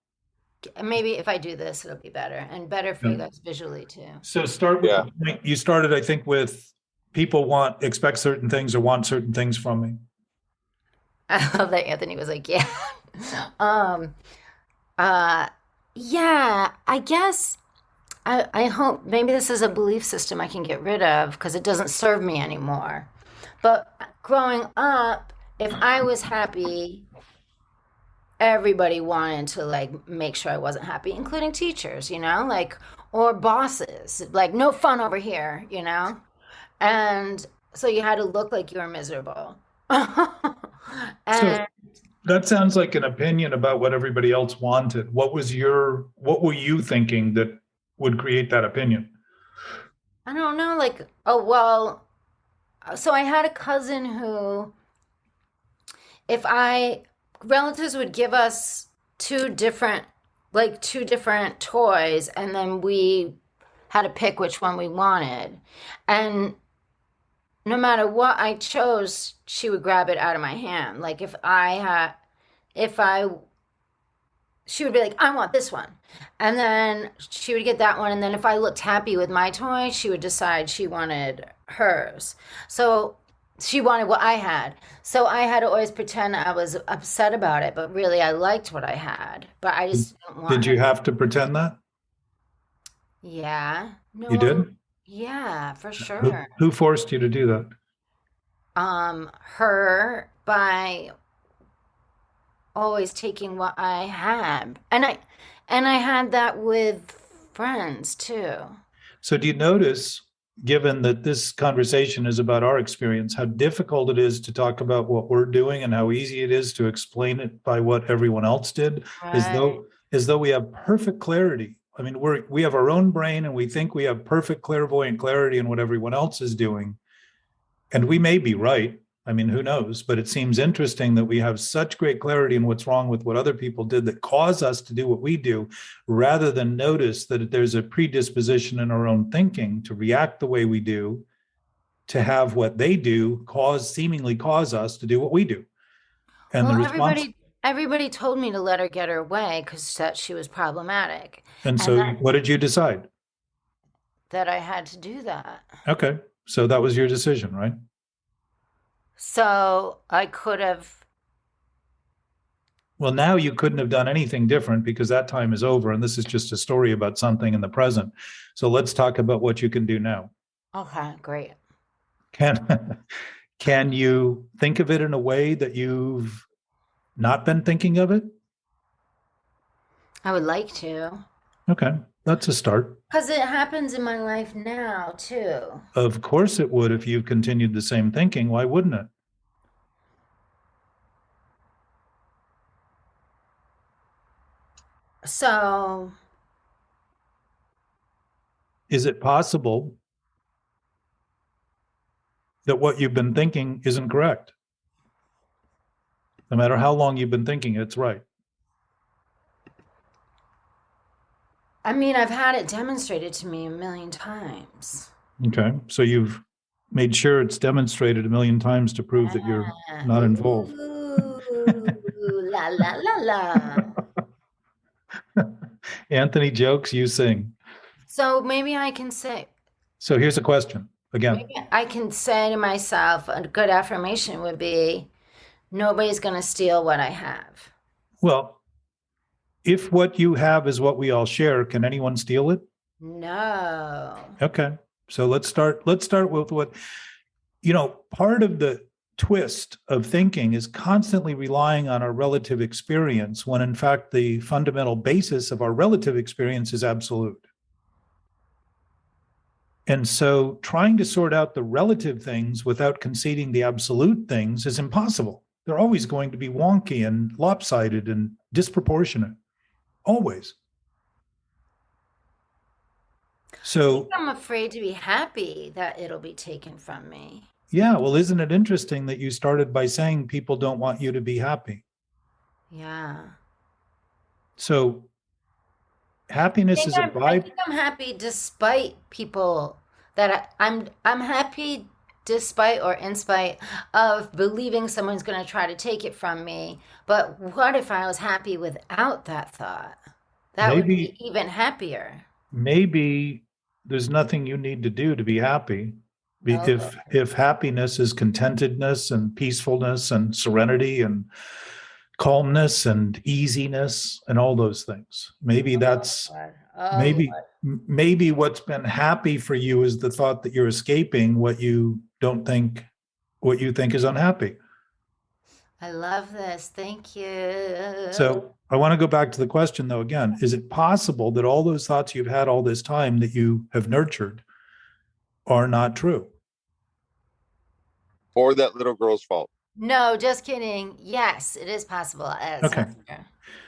Maybe if I do this, it'll be better and better for you guys visually too.
So start with the point. You started, I think, with people expect certain things or want certain things from me.
I love that Anthony was like, yeah. Yeah, I guess I hope maybe this is a belief system I can get rid of because it doesn't serve me anymore. But growing up, if I was happy, everybody wanted to like make sure I wasn't happy, including teachers, like, or bosses, like no fun over here, and so you had to look like you were miserable.
So that sounds like an opinion about what everybody else wanted. What were you thinking that would create that opinion?
I don't know, so I had a cousin who, relatives would give us two different toys, and then we had to pick which one we wanted. And no matter what I chose, she would grab it out of my hand. Like she would be like, I want this one. And then she would get that one. And then if I looked happy with my toy, she would decide she wanted hers. So she wanted what I had. So I had to always pretend I was upset about it, but really I liked what I had. But I just didn't want
Did you have to pretend that?
Yeah. No,
you did?
Yeah, for sure.
Who forced you to do that?
Her, by always taking what I had. And I had that with friends too.
So do you notice, given that this conversation is about our experience, how difficult it is to talk about what we're doing and how easy it is to explain it by what everyone else did, as though we have perfect clarity. I mean, we have our own brain and we think we have perfect clairvoyant clarity in what everyone else is doing. And we may be right. I mean, who knows? But it seems interesting that we have such great clarity in what's wrong with what other people did that cause us to do what we do, rather than notice that there's a predisposition in our own thinking to react the way we do, to have what they do seemingly cause us to do what we do. And
well,
the response.
Everybody told me to let her get her way because that she was problematic.
And so what did you decide?
That I had to do that.
Okay. So that was your decision, right?
So I could have.
Well, now you couldn't have done anything different because that time is over. And this is just a story about something in the present. So let's talk about what you can do now.
Okay, great.
Can you think of it in a way that you've not been thinking of it?
I would like to.
Okay, that's a start.
Because it happens in my life now, too.
Of course it would if you continued the same thinking. Why wouldn't it?
So.
Is it possible that what you've been thinking isn't correct? No matter how long you've been thinking, it's right.
I mean, I've had it demonstrated to me a million times.
Okay, so you've made sure it's demonstrated a million times to prove that you're not involved.
Ooh, la la la la.
Anthony jokes, you sing.
So maybe I can say.
So here's a question again.
Maybe I can say to myself, a good affirmation would be, nobody's going to steal what I have.
Well, if what you have is what we all share, can anyone steal it?
No.
Okay. So let's start with what, part of the twist of thinking is constantly relying on our relative experience when in fact the fundamental basis of our relative experience is absolute. And so trying to sort out the relative things without conceding the absolute things is impossible. They're always going to be wonky and lopsided and disproportionate. Always. So
I'm afraid to be happy that it'll be taken from me.
Yeah, well, isn't it interesting that you started by saying people don't want you to be happy?
Yeah.
So happiness is a vibe.
I think I'm happy despite people that I'm happy despite or in spite of believing someone's going to try to take it from me. But what if I was happy without that thought? That would be even happier.
Maybe there's nothing you need to do to be happy. If happiness is contentedness and peacefulness and serenity and calmness and easiness and all those things, maybe that's maybe what's been happy for you is the thought that you're escaping what you think is unhappy.
I love this. Thank you.
So I want to go back to the question though again. Is it possible that all those thoughts you've had all this time that you have nurtured are not true?
Or that little girl's fault?
No, just kidding. Yes, it is possible.
Okay.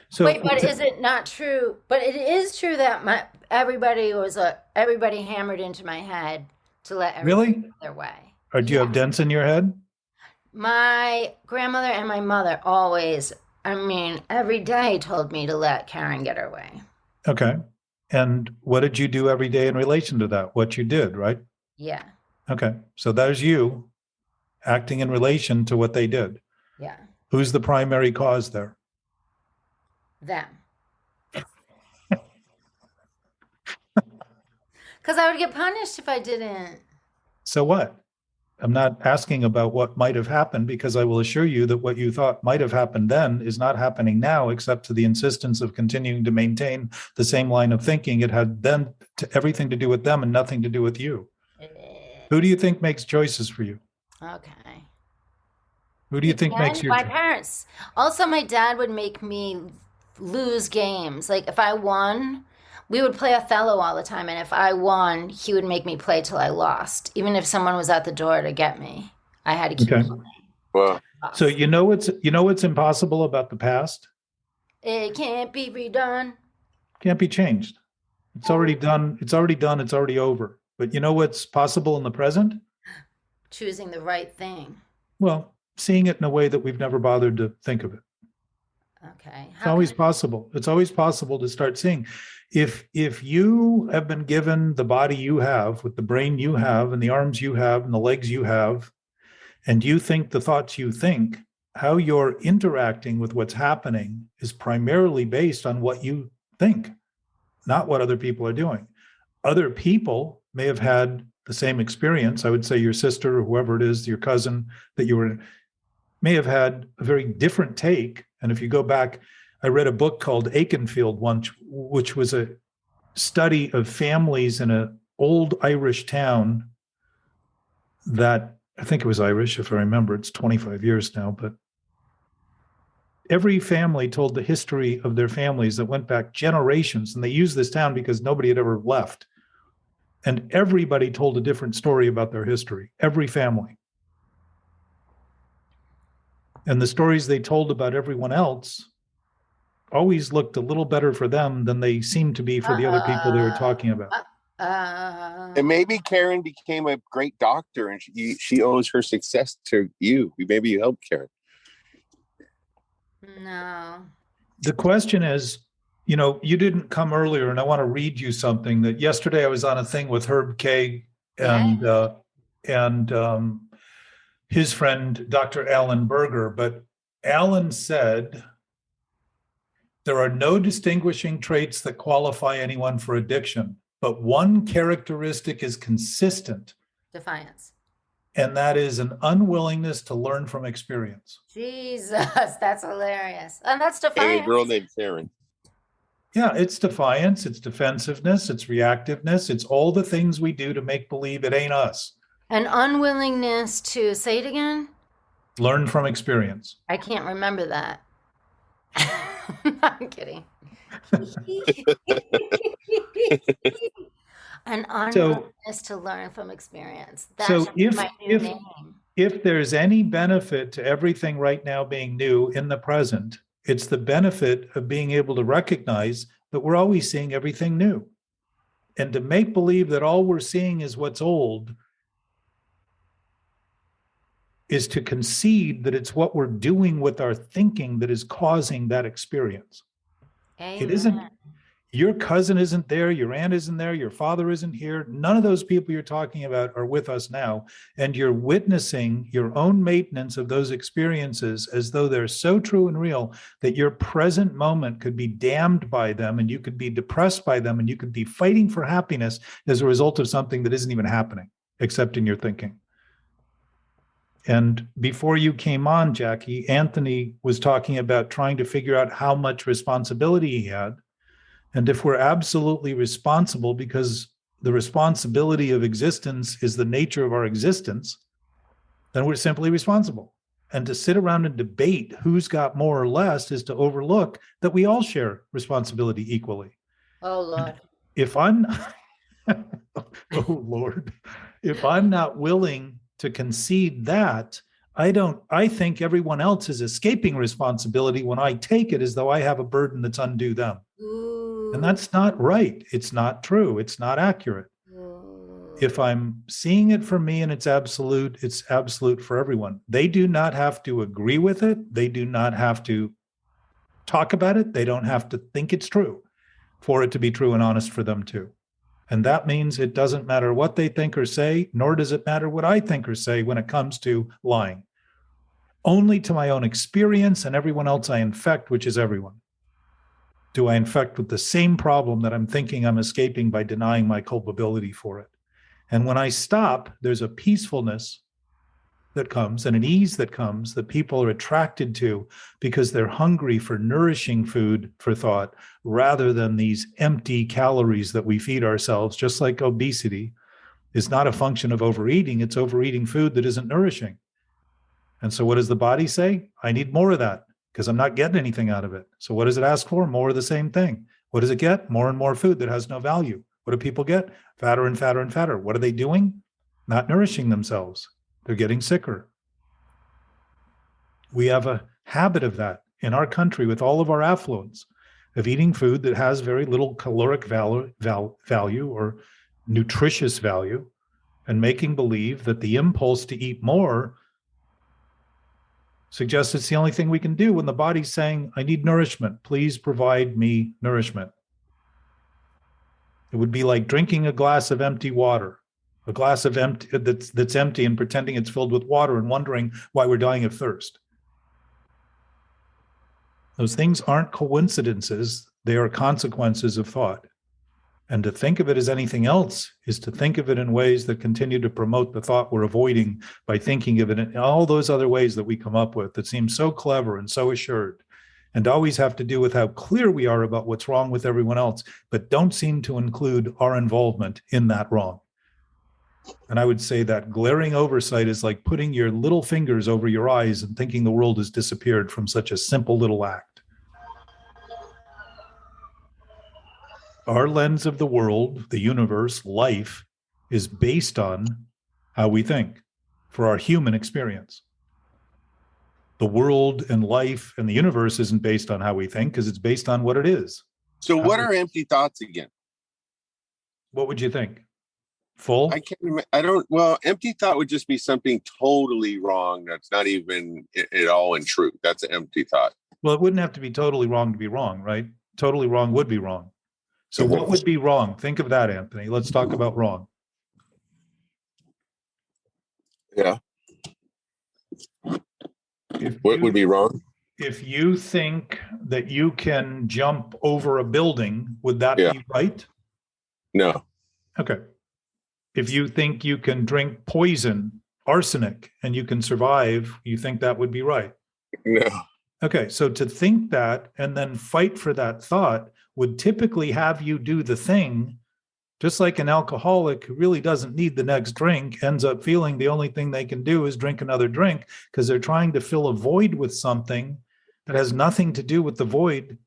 So
wait, but is it not true? But it is true that everybody hammered into my head to let everybody go their way.
Or do you have dents in your head?
My grandmother and my mother always, every day told me to let Karen get her way.
Okay. And what did you do every day in relation to that? What you did, right?
Yeah.
Okay. So there's you acting in relation to what they did.
Yeah.
Who's the primary cause there?
Them. Because I would get punished if I didn't.
So what? I'm not asking about what might have happened, because I will assure you that what you thought might have happened then is not happening now, except to the insistence of continuing to maintain the same line of thinking. It had then everything to do with them and nothing to do with you. Who do you think makes choices for you?
Okay.
Who do you think makes your
My parents. Also, my dad would make me lose games. Like if I won, We would play Othello all the time, and if I won, he would make me play till I lost. Even if someone was at the door to get me, I had to keep
Okay.
playing.
Well,
So you know what's impossible about the past?
It can't be redone.
Can't be changed. It's already done. It's already done. It's already over. But you know what's possible in the present?
Choosing the right thing.
Well, seeing it in a way that we've never bothered to think of it.
Okay.
It's always possible. It's always possible to start seeing. If you have been given the body you have, with the brain you have, and the arms you have, and the legs you have, and you think the thoughts you think, how you're interacting with what's happening is primarily based on what you think, not what other people are doing. Other people may have had the same experience. I would say your sister or whoever it is, your cousin that you were, may have had a very different take. And if you go back, I read a book called Aikenfield once, which was a study of families in an old Irish town that, I think it was Irish, if I remember, it's 25 years now, but every family told the history of their families that went back generations, and they used this town because nobody had ever left. And everybody told a different story about their history, every family. And the stories they told about everyone else always looked a little better for them than they seemed to be for the other people they were talking about.
and maybe Karen became a great doctor, and she owes her success to you. Maybe you helped Karen.
No.
The question is, you know, you didn't come earlier, and I want to read you something that yesterday I was on a thing with Herb K. and his friend, Dr. Alan Berger. But Alan said, there are no distinguishing traits that qualify anyone for addiction, but one characteristic is consistent.
Defiance.
And that is an unwillingness to learn from experience.
Jesus, that's hilarious. And that's
And
defiance.
a girl named Karen.
Yeah, it's defiance, it's defensiveness, it's reactiveness, it's all the things we do to make believe it ain't us.
An unwillingness to, say it again?
Learn from experience.
I can't remember that. I'm kidding. An unwillingness to learn from experience. That should be my new name.
If there's any benefit to everything right now being new in the present, it's the benefit of being able to recognize that we're always seeing everything new. And to make believe that all we're seeing is what's old is to concede that it's what we're doing with our thinking that is causing that experience.
Amen.
It isn't, your cousin isn't there, your aunt isn't there, your father isn't here. None of those people you're talking about are with us now. And you're witnessing your own maintenance of those experiences as though they're so true and real that your present moment could be damned by them, and you could be depressed by them, and you could be fighting for happiness as a result of something that isn't even happening, except in your thinking. And before you came on, Jackie, Anthony was talking about trying to figure out how much responsibility he had. And if we're absolutely responsible, because the responsibility of existence is the nature of our existence, then we're simply responsible. And to sit around and debate who's got more or less is to overlook that we all share responsibility equally.
Oh, Lord.
If I'm, oh, Lord, if I'm not willing to concede that, I think everyone else is escaping responsibility when I take it as though I have a burden that's undue them.
Ooh.
And that's not right. It's not true. It's not accurate.
Ooh.
If I'm seeing it for me and it's absolute for everyone. They do not have to agree with it. They do not have to talk about it. They don't have to think it's true for it to be true and honest for them too. And that means it doesn't matter what they think or say, nor does it matter what I think or say when it comes to lying. Only to my own experience and everyone else I infect, which is everyone. Do I infect with the same problem that I'm thinking I'm escaping by denying my culpability for it? And when I stop, there's a peacefulness that comes and an ease that comes that people are attracted to because they're hungry for nourishing food for thought rather than these empty calories that we feed ourselves. Just like obesity is not a function of overeating, it's overeating food that isn't nourishing. And so what does the body say? I need more of that because I'm not getting anything out of it. So what does it ask for? More of the same thing. What does it get? More and more food that has no value. What do people get? Fatter and fatter and fatter. What are they doing? Not nourishing themselves. They're getting sicker. We have a habit of that in our country with all of our affluence, of eating food that has very little caloric value or nutritious value, and making believe that the impulse to eat more suggests it's the only thing we can do when the body's saying, I need nourishment. Please provide me nourishment. It would be like drinking a glass of empty water, a glass of empty that's empty, and pretending it's filled with water and wondering why we're dying of thirst. Those things aren't coincidences. They are consequences of thought. And to think of it as anything else is to think of it in ways that continue to promote the thought we're avoiding by thinking of it in all those other ways that we come up with that seem so clever and so assured, and always have to do with how clear we are about what's wrong with everyone else, but don't seem to include our involvement in that wrong. And I would say that glaring oversight is like putting your little fingers over your eyes and thinking the world has disappeared from such a simple little act. Our lens of the world, the universe, life, is based on how we think for our human experience. The world and life and the universe isn't based on how we think because it's based on what it is.
So what are empty thoughts again?
What would you think? Full?
I can't remember. I don't. Well, empty thought would just be something totally wrong. That's not even at all in truth. That's an empty thought.
Well, it wouldn't have to be totally wrong to be wrong, right? Totally wrong would be wrong. So what would be wrong? Think of that, Anthony. Let's talk about wrong.
Yeah. What would be wrong?
If you think that you can jump over a building, would that be right?
No.
Okay. If you think you can drink poison, arsenic, and you can survive, you think that would be right?
No.
Okay. So to think that and then fight for that thought would typically have you do the thing, just like an alcoholic who really doesn't need the next drink ends up feeling the only thing they can do is drink another drink because they're trying to fill a void with something that has nothing to do with the void,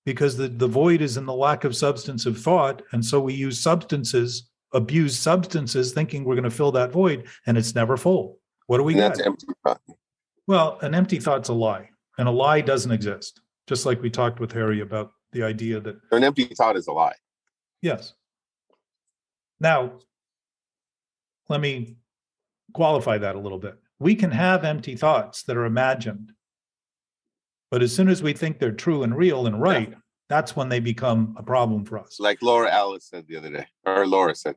because the void is in the lack of substance of thought. And so we use substances, abuse substances, thinking we're going to fill that void, and it's never full. What do we get?
That's empty thought.
Well, an empty thought's a lie, and a lie doesn't exist. Just like we talked with Harry about the idea that
An empty thought is a lie.
yes. Now, let me qualify that a little bit. We can have empty thoughts that are imagined, but as soon as we think they're true and real and right, that's when they become a problem for us.
Like Laura Alice said the other day, or Laura said,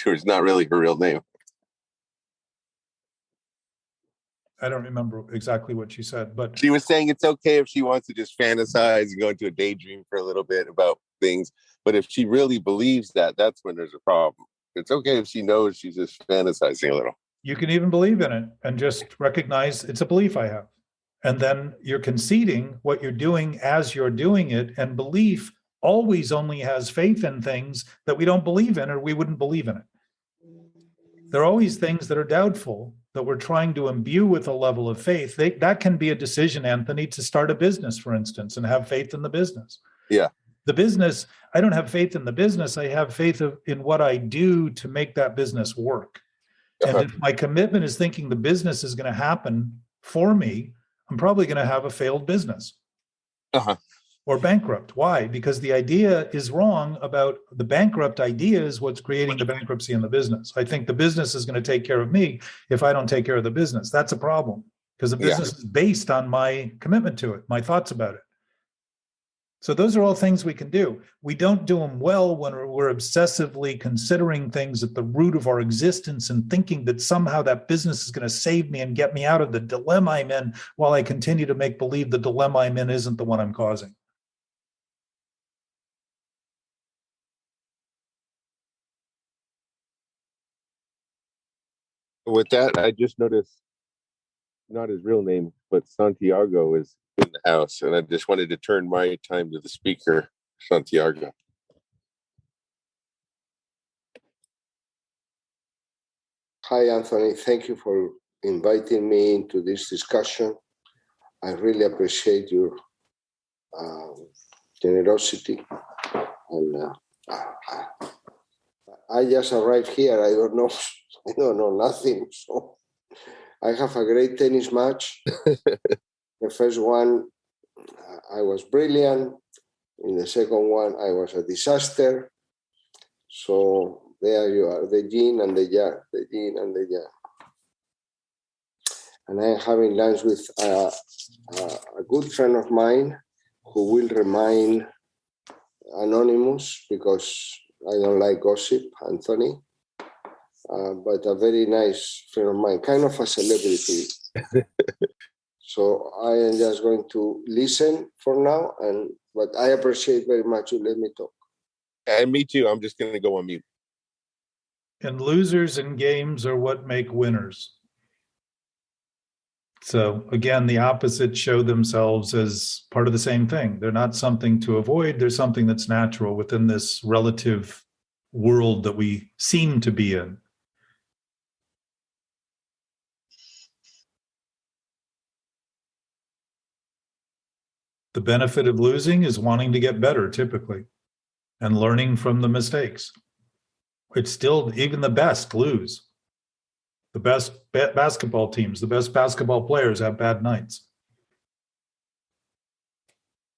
it's not really her real name.
I don't remember exactly what she said, but
She was saying it's okay if she wants to just fantasize and go into a daydream for a little bit about things. But if she really believes that, that's when there's a problem. It's okay if she knows she's just fantasizing a little.
you can even believe in it and just recognize it's a belief I have. And then you're conceding what you're doing as you're doing it. And belief always only has faith in things that we don't believe in, or we wouldn't believe in it. There are always things that are doubtful that we're trying to imbue with a level of faith. That can be a decision, Anthony, to start a business, for instance, and have faith in the business.
Yeah.
The business, I don't have faith in the business. I have faith in what I do to make that business work. And if my commitment is thinking the business is going to happen for me, I'm probably going to have a failed business or bankrupt. Why? Because the idea is wrong about the bankrupt idea is what's creating the bankruptcy in the business. I think the business is going to take care of me if I don't take care of the business. That's a problem because the business is based on my commitment to it, my thoughts about it. So those are all things we can do. We don't do them well when we're obsessively considering things at the root of our existence and thinking that somehow that business is going to save me and get me out of the dilemma I'm in, while I continue to make believe the dilemma I'm in isn't the one I'm causing.
With that, I just noticed, not his real name, but Santiago is in the house, and I just wanted to turn my time to the speaker, Santiago.
Hi, Anthony. Thank you for inviting me into this discussion. I really appreciate your generosity. And I just arrived here. I don't know nothing. So I have a great tennis match. The first one, I was brilliant. In the second one, I was a disaster. So there you are, the yin and the yang, the yin and the yang. And I'm having lunch with a good friend of mine who will remain anonymous because I don't like gossip, Anthony. But a very nice friend of mine, kind of a celebrity. So I am just going to listen for now, but I appreciate very much you let me talk.
And me too. I'm just going to go on mute.
And losers in games are what make winners. So again, the opposites show themselves as part of the same thing. They're not something to avoid. They're something that's natural within this relative world that we seem to be in. The benefit of losing is wanting to get better, typically, and learning from the mistakes. It's still, even the best lose. The best basketball teams, the best basketball players have bad nights.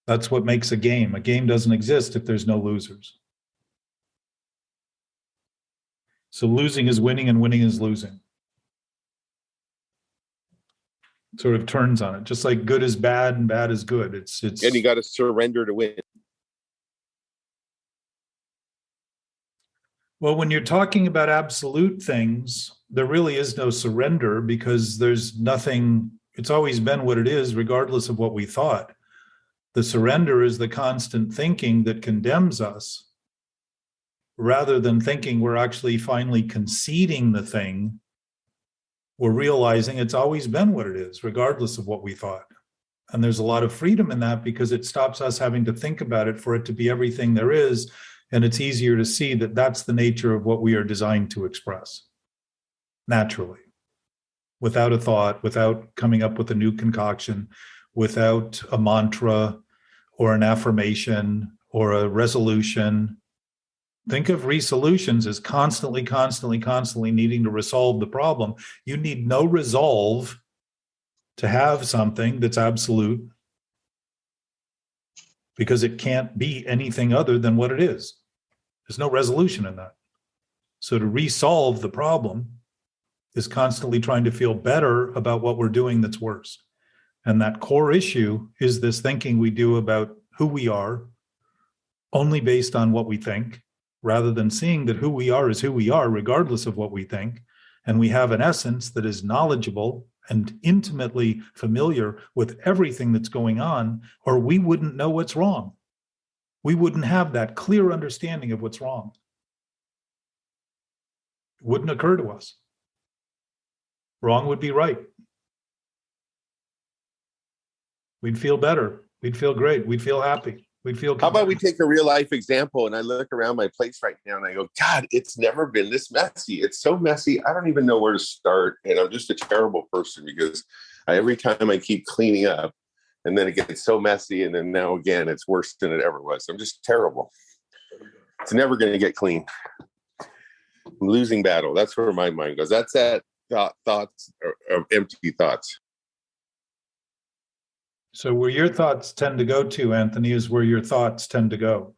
That's what makes a game. A game doesn't exist if there's no losers. So losing is winning and winning is losing. Sort of turns on it, just like good is bad and bad is good. It's
And you got to surrender to win.
Well, when you're talking about absolute things, there really is no surrender because there's nothing, it's always been what it is, regardless of what we thought. The surrender is the constant thinking that condemns us, rather than thinking we're actually finally conceding the thing. We're realizing it's always been what it is, regardless of what we thought. And there's a lot of freedom in that because it stops us having to think about it for it to be everything there is. And it's easier to see that that's the nature of what we are designed to express naturally, without a thought, without coming up with a new concoction, without a mantra or an affirmation or a resolution. Think of resolutions as constantly needing to resolve the problem. You need no resolve to have something that's absolute because it can't be anything other than what it is. There's no resolution in that. So to resolve the problem is constantly trying to feel better about what we're doing that's worse. And that core issue is this thinking we do about who we are only based on what we think, rather than seeing that who we are is who we are, regardless of what we think. And we have an essence that is knowledgeable and intimately familiar with everything that's going on, or we wouldn't know what's wrong. We wouldn't have that clear understanding of what's wrong. It wouldn't occur to us. Wrong would be right. We'd feel better. We'd feel great. We'd feel happy. We'd feel.
How about we take a real life example? And I look around my place right now and I go, God, it's never been this messy. It's so messy. I don't even know where to start. And I'm just a terrible person because every time I keep cleaning up and then it gets so messy. And then now again, it's worse than it ever was. I'm just terrible. It's never going to get clean. I'm losing battle. That's where my mind goes. That's that thoughts of empty thoughts.
So where your thoughts tend to go to, Anthony, is where your thoughts tend to go,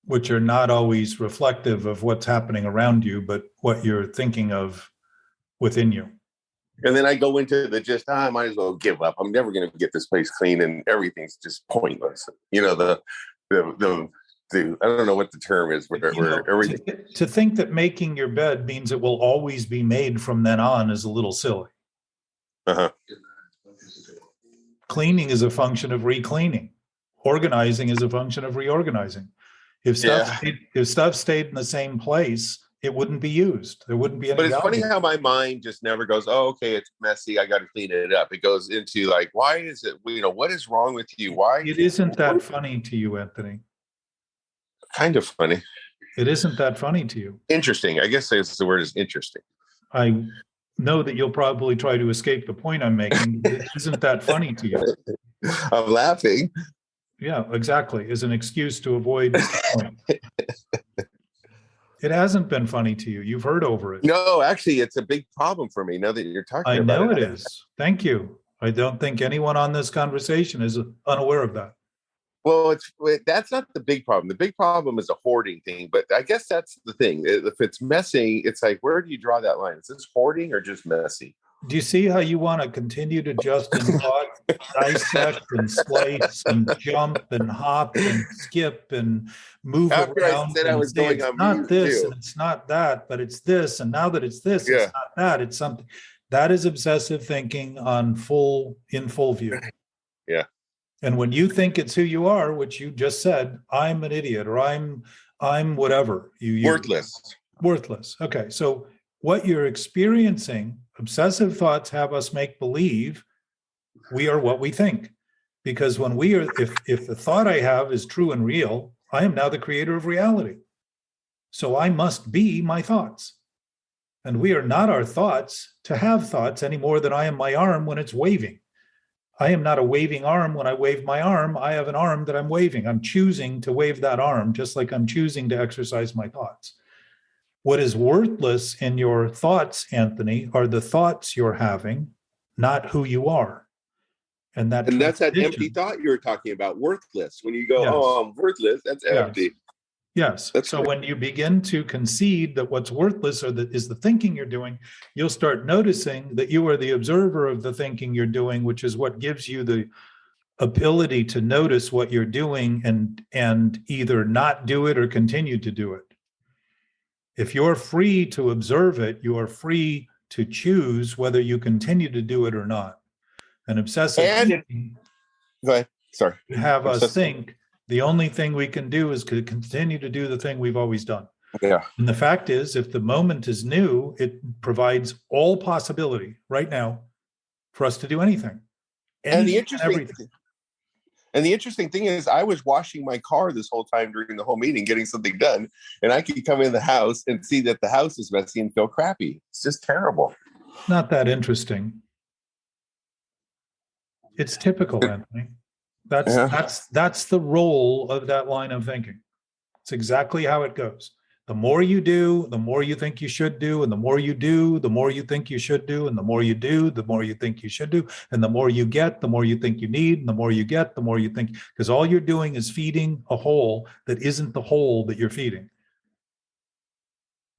which are not always reflective of what's happening around you, but what you're thinking of within you.
And then I go into I might as well give up. I'm never going to get this place clean and everything's just pointless. You know, the I don't know what the term is, where everything.
To think that making your bed means it will always be made from then on is a little silly.
Uh-huh.
Cleaning is a function of re-cleaning. Organizing is a function of reorganizing. If stuff stayed in the same place, it wouldn't be used. There wouldn't be any.
But it's
value.
funny how my mind just never goes, oh, okay, it's messy. I got to clean it up. It goes into like, why is it, what is wrong with you? Why?
It isn't that funny to you, Anthony.
Kind of funny.
It isn't that funny to you.
Interesting. I guess the word is interesting.
I know that you'll probably try to escape the point I'm making. It isn't that funny to you.
I'm laughing.
Yeah, exactly. Is an excuse to avoid going. It hasn't been funny to you. You've heard over it.
No, actually, it's a big problem for me now that you're talking
I
about
know
it.
it is. Thank you. I don't think anyone on this conversation is unaware of that.
Well, that's not the big problem. The big problem is a hoarding thing, but I guess that's the thing. If it's messy, it's like, where do you draw that line? Is this hoarding or just messy?
Do you see how you want to continue to just in thought, dissect and slice and jump and hop and skip and move
After
around?
I said I
and
was
say
going
it's
on
not
mute
this
too.
and it's not that, but it's this. And now that it's this,
Yeah.
it's not that. It's something. That is obsessive thinking in full view.
Yeah.
And when you think it's who you are, which you just said, I'm an idiot or I'm whatever you use. Worthless. Okay. So what you're experiencing, obsessive thoughts have us make believe we are what we think. Because when we are, if the thought I have is true and real, I am now the creator of reality. So I must be my thoughts. And we are not our thoughts to have thoughts any more than I am my arm when it's waving. I am not a waving arm when I wave my arm. I have an arm that I'm waving. I'm choosing to wave that arm, just like I'm choosing to exercise my thoughts. What is worthless in your thoughts, Anthony, are the thoughts you're having, not who you are. And that's that
empty thought you were talking about, worthless. When you go,
yes.
Oh, I'm worthless, that's empty.
Yes. So when you begin to concede that what's worthless is the thinking you're doing, you'll start noticing that you are the observer of the thinking you're doing, which is what gives you the ability to notice what you're doing and either not do it or continue to do it. If you're free to observe it, you are free to choose whether you continue to do it or not. An obsessive thinking
go ahead. Sorry.
Have us think the only thing we can do is to continue to do the thing we've always done.
Yeah.
And the fact is, if the moment is new, it provides all possibility right now for us to do anything.
And the interesting thing is, I was washing my car this whole time during the whole meeting, getting something done. And I could come in the house and see that the house is messy and feel crappy. It's just terrible.
Not that interesting. It's typical, Anthony. That's the role of that line of thinking. It's exactly how it goes. The more you do, the more you think you should do, and the more you do, the more you think you should do, and the more you do, the more you think you should do, and the more you get, the more you think you need, and the more you get, the more you think, because all you're doing is feeding a hole that isn't the hole that you're feeding.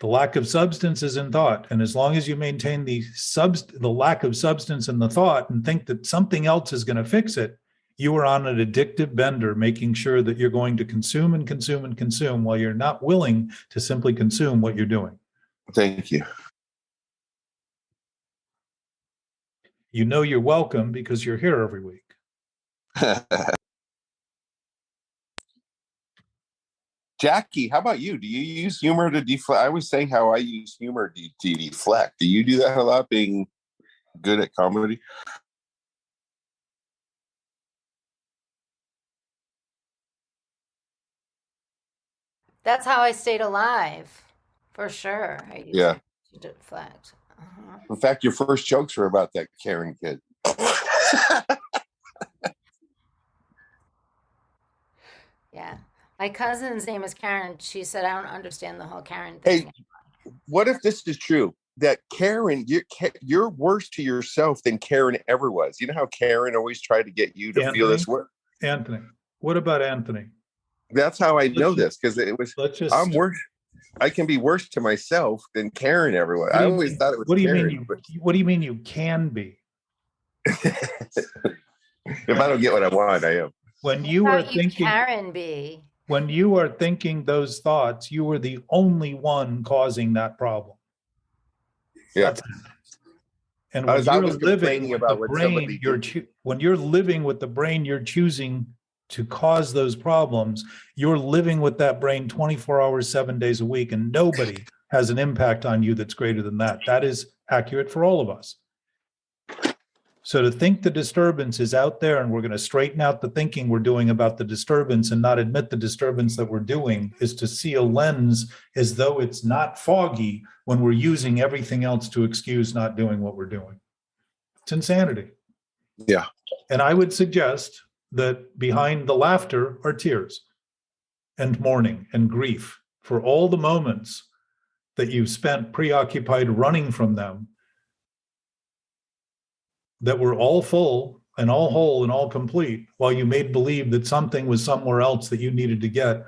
The lack of substance is in thought, and as long as you maintain the lack of substance in the thought and think that something else is going to fix it, you are on an addictive bender, making sure that you're going to consume and consume and consume while you're not willing to simply consume what you're doing.
Thank you.
You know you're welcome because you're here every week.
Jackie, how about you? Do you use humor to deflect? I was saying how I use humor to deflect. Do you do that a lot, being good at comedy?
That's how I stayed alive, for sure. I used it to deflect.
In fact, your first jokes were about that Karen kid.
Yeah. My cousin's name is Karen. She said, I don't understand the whole Karen thing.
Hey, what if this is true? That Karen, you're worse to yourself than Karen ever was. You know how Karen always tried to get you to feel this way?
Anthony, what about Anthony?
That's how I know this, because it was, I'm worse. I can be worse to myself than Karen ever was. I always thought it was Karen.
What do you mean you can be?
If I don't get what I want, I am.
When you are thinking,
Karen be.
When you are thinking those thoughts, you are the only one causing that problem.
Yeah.
And when you're living with the brain you're choosing to cause those problems, you're living with that brain 24 hours, 7 days a week, and nobody has an impact on you that's greater than that. That is accurate for all of us. So to think the disturbance is out there and we're going to straighten out the thinking we're doing about the disturbance and not admit the disturbance that we're doing is to see a lens as though it's not foggy when we're using everything else to excuse not doing what we're doing. It's insanity.
Yeah.
And I would suggest that behind the laughter are tears and mourning and grief for all the moments that you've spent preoccupied running from them, that were all full and all whole and all complete, while you made believe that something was somewhere else that you needed to get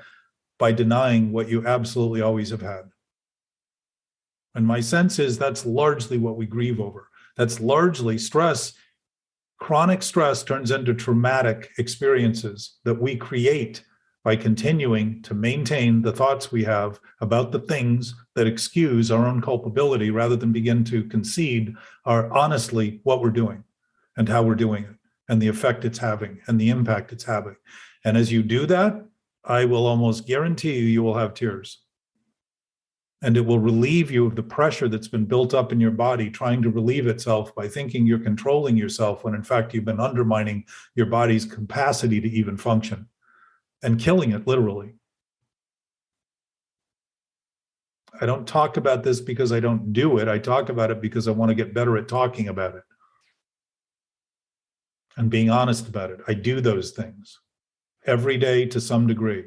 by denying what you absolutely always have had. And my sense is that's largely what we grieve over. That's largely stress. Chronic stress turns into traumatic experiences that we create by continuing to maintain the thoughts we have about the things that excuse our own culpability rather than begin to concede are honestly what we're doing and how we're doing it and the effect it's having and the impact it's having. And as you do that, I will almost guarantee you will have tears. And it will relieve you of the pressure that's been built up in your body trying to relieve itself by thinking you're controlling yourself when in fact you've been undermining your body's capacity to even function and killing it literally. I don't talk about this because I don't do it. I talk about it because I want to get better at talking about it and being honest about it. I do those things every day to some degree.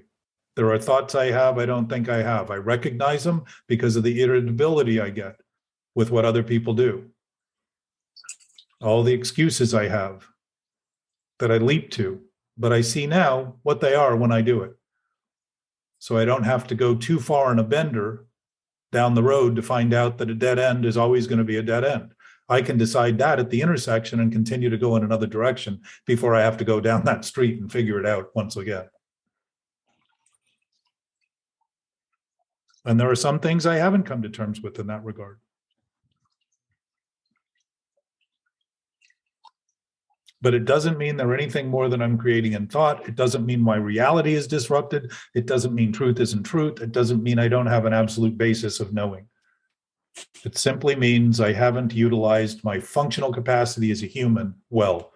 There are thoughts I have I don't think I have. I recognize them because of the irritability I get with what other people do. All the excuses I have that I leap to, but I see now what they are when I do it. So I don't have to go too far in a bender down the road to find out that a dead end is always going to be a dead end. I can decide that at the intersection and continue to go in another direction before I have to go down that street and figure it out once again. And there are some things I haven't come to terms with in that regard. But it doesn't mean they're anything more than I'm creating in thought. It doesn't mean my reality is disrupted. It doesn't mean truth isn't truth. It doesn't mean I don't have an absolute basis of knowing. It simply means I haven't utilized my functional capacity as a human well.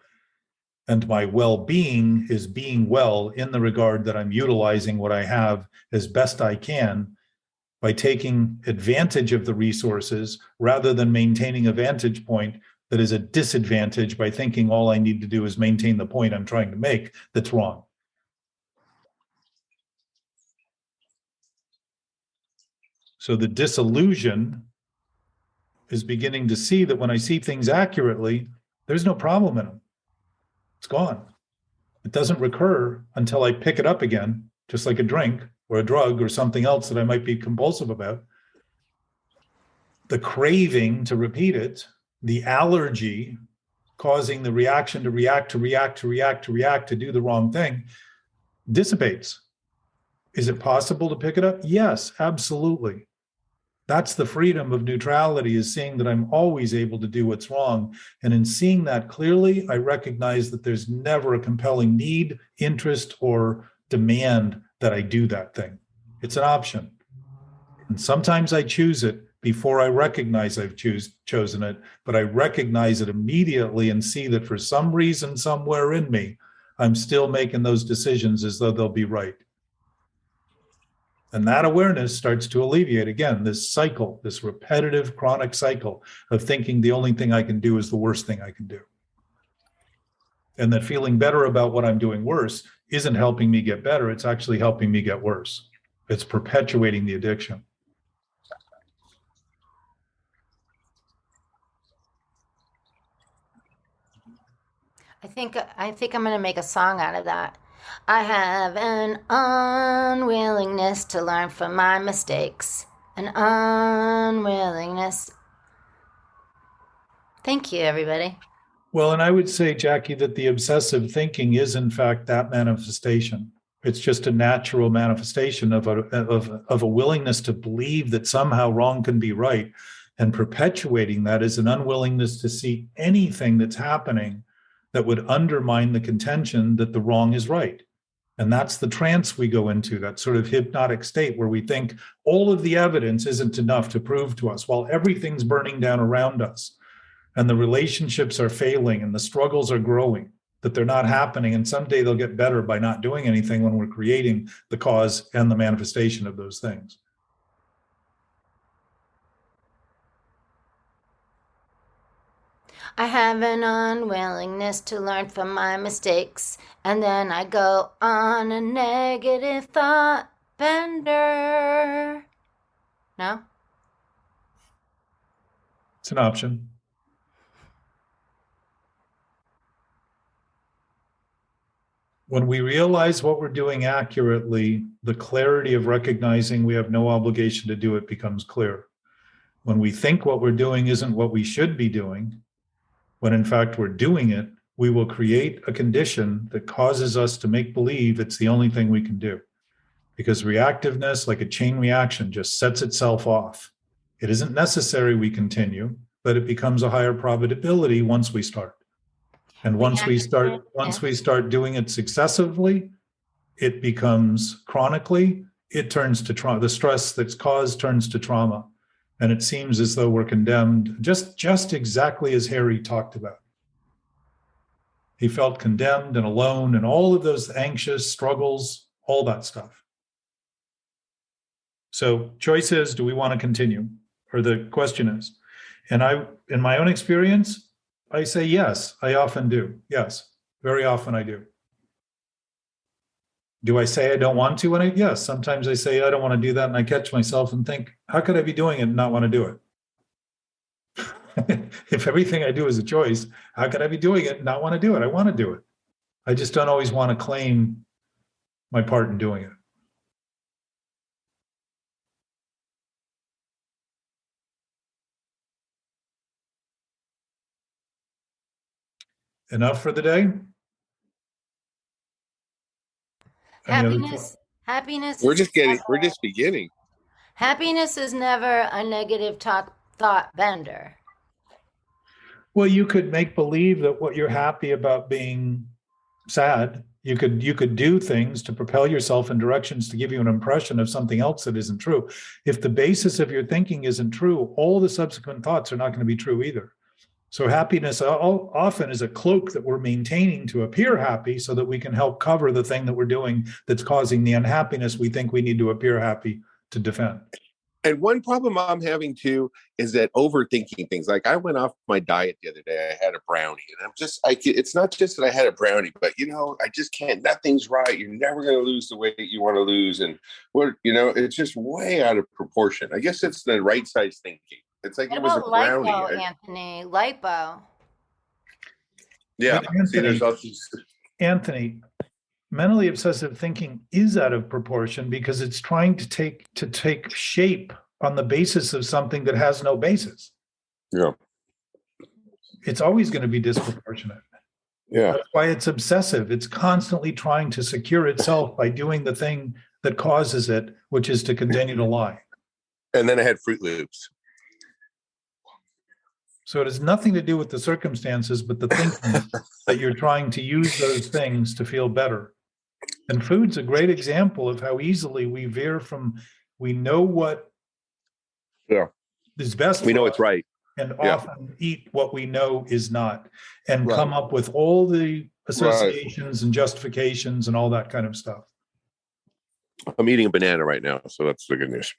And my well-being is being well in the regard that I'm utilizing what I have as best I can by taking advantage of the resources rather than maintaining a vantage point that is a disadvantage by thinking all I need to do is maintain the point I'm trying to make that's wrong. So the disillusion is beginning to see that when I see things accurately, there's no problem in them. It's gone. It doesn't recur until I pick it up again, just like a drink or a drug or something else that I might be compulsive about. The craving to repeat it, the allergy causing the reaction to react, to do the wrong thing, dissipates. Is it possible to pick it up? Yes, absolutely. That's the freedom of neutrality, is seeing that I'm always able to do what's wrong. And in seeing that clearly, I recognize that there's never a compelling need, interest, or demand that I do that thing. It's an option. And sometimes I choose it before I recognize I've chosen it, but I recognize it immediately and see that for some reason somewhere in me, I'm still making those decisions as though they'll be right. And that awareness starts to alleviate, again, this cycle, this repetitive chronic cycle of thinking the only thing I can do is the worst thing I can do. And that feeling better about what I'm doing worse isn't helping me get better. It's actually helping me get worse. It's perpetuating the addiction.
I think I'm gonna make a song out of that. I have an unwillingness to learn from my mistakes. An unwillingness. Thank you, everybody.
Well, and I would say, Jackie, that the obsessive thinking is in fact that manifestation. It's just a natural manifestation of a willingness to believe that somehow wrong can be right. And perpetuating that is an unwillingness to see anything that's happening that would undermine the contention that the wrong is right. And that's the trance we go into, that sort of hypnotic state where we think all of the evidence isn't enough to prove to us while everything's burning down around us and the relationships are failing and the struggles are growing, that they're not happening. And someday they'll get better by not doing anything when we're creating the cause and the manifestation of those things.
I have an unwillingness to learn from my mistakes, and then I go on a negative thought bender. No?
It's an option. When we realize what we're doing accurately, the clarity of recognizing we have no obligation to do it becomes clear. When we think what we're doing isn't what we should be doing, when in fact we're doing it, we will create a condition that causes us to make believe it's the only thing we can do. Because reactiveness, like a chain reaction, just sets itself off. It isn't necessary we continue, but it becomes a higher probability once we start. And once we start doing it successively, it becomes chronically, it turns to trauma. The stress that's caused turns to trauma. And it seems as though we're condemned, just exactly as Harry talked about. He felt condemned and alone and all of those anxious struggles, all that stuff. So choice is, do we want to continue? Or the question is. And in my own experience, I say yes, I often do. Yes, very often I do. Do I say I don't want to? Yes, sometimes I say I don't want to do that, and I catch myself and think, how could I be doing it and not want to do it? If everything I do is a choice, how could I be doing it and not want to do it? I want to do it. I just don't always want to claim my part in doing it. Enough for the day?
Happiness.
We're just beginning.
Happiness is never a negative thought bender.
Well, you could make believe that what you're happy about being sad, you could do things to propel yourself in directions to give you an impression of something else that isn't true. If the basis of your thinking isn't true, all the subsequent thoughts are not going to be true either. So happiness often is a cloak that we're maintaining to appear happy so that we can help cover the thing that we're doing that's causing the unhappiness we think we need to appear happy to defend.
And one problem I'm having too is that overthinking things. Like I went off my diet the other day. I had a brownie, and it's not just that I had a brownie, but I just can't. Nothing's right. You're never going to lose the weight you want to lose, and it's just way out of proportion. I guess it's the right size thinking. It's like
What
it was a
about
brownie.
lipo, Anthony? Lipo.
Yeah.
Anthony, mentally obsessive thinking is out of proportion because it's trying to take shape on the basis of something that has no basis.
Yeah.
It's always going to be disproportionate.
Yeah.
That's why it's obsessive. It's constantly trying to secure itself by doing the thing that causes it, which is to continue to lie.
And then I had Fruit Loops.
So it has nothing to do with the circumstances, but the thinking that you're trying to use those things to feel better. And food's a great example of how easily we veer from, we know what is best.
We know it's right.
And often eat what we know is not, and come up with all the associations and justifications and all that kind of stuff.
I'm eating a banana right now, so that's the good news.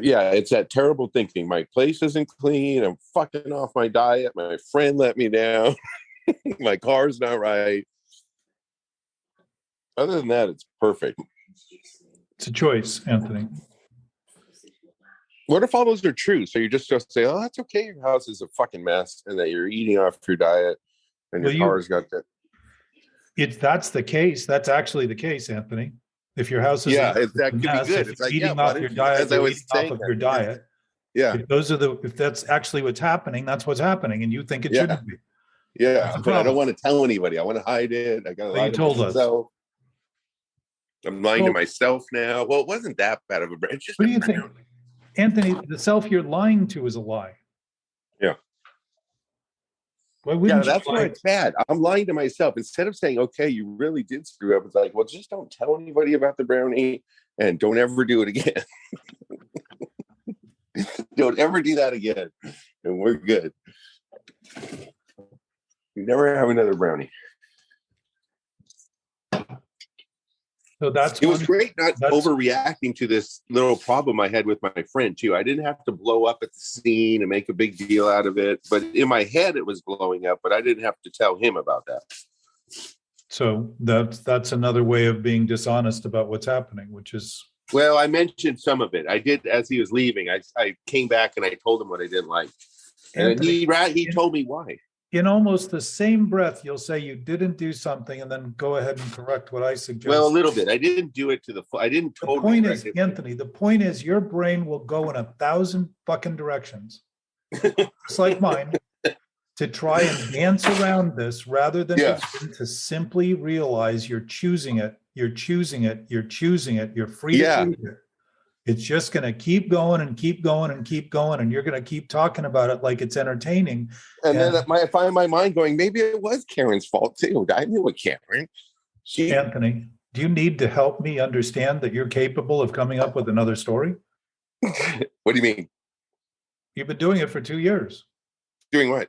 Yeah, it's that terrible thinking. My place isn't clean. I'm fucking off my diet. My friend let me down. My car's not right. Other than that, it's perfect.
It's a choice, Anthony.
What if all those are true? So you're just going to say, oh, that's okay. Your house is a fucking mess, and that you're eating off your diet, and your car's got that.
If that's the case, that's actually the case, Anthony. If your house is
that could be good.
It's like eating off your diet, your diet.
Yeah.
If that's actually what's happening, that's what's happening, and you think it shouldn't be.
Yeah, but I don't want to tell anybody. I want to hide it. I got to lie to myself. I'm lying to myself now. Well, it wasn't that bad of a break.
What do you think, Anthony? The self you're lying to is a lie.
Yeah.
Why wouldn't
that's why it's bad. I'm lying to myself. Instead of saying, okay, you really did screw up, it's like, well, just don't tell anybody about the brownie and don't ever do it again. Don't ever do that again. And we're good. You never have another brownie.
So that's
It was
one,
great not
that's-
overreacting to this little problem I had with my friend too. I didn't have to blow up at the scene and make a big deal out of it. But in my head, it was blowing up. But I didn't have to tell him about that.
So that's another way of being dishonest about what's happening, which is,
Well, I mentioned some of it. I did as he was leaving. I came back and I told him what I didn't like, and
Anthony,
he told me why.
in almost the same breath, you'll say you didn't do something and then go ahead and correct what I suggest.
Well, a little bit. I didn't do it to the full. I didn't
The
totally.
point is, Anthony, the point is your brain will go in 1,000 fucking directions, just like mine, to try and dance around this rather than begin to simply realize you're choosing it, you're choosing it, you're choosing it, you're free to choose it. It's just going to keep going and keep going and keep going, and you're going to keep talking about it like it's entertaining.
And then I find my mind going, maybe it was Karen's fault too. I knew it, Karen.
Anthony, do you need to help me understand that you're capable of coming up with another story?
What do you mean?
You've been doing it for 2 years.
Doing what?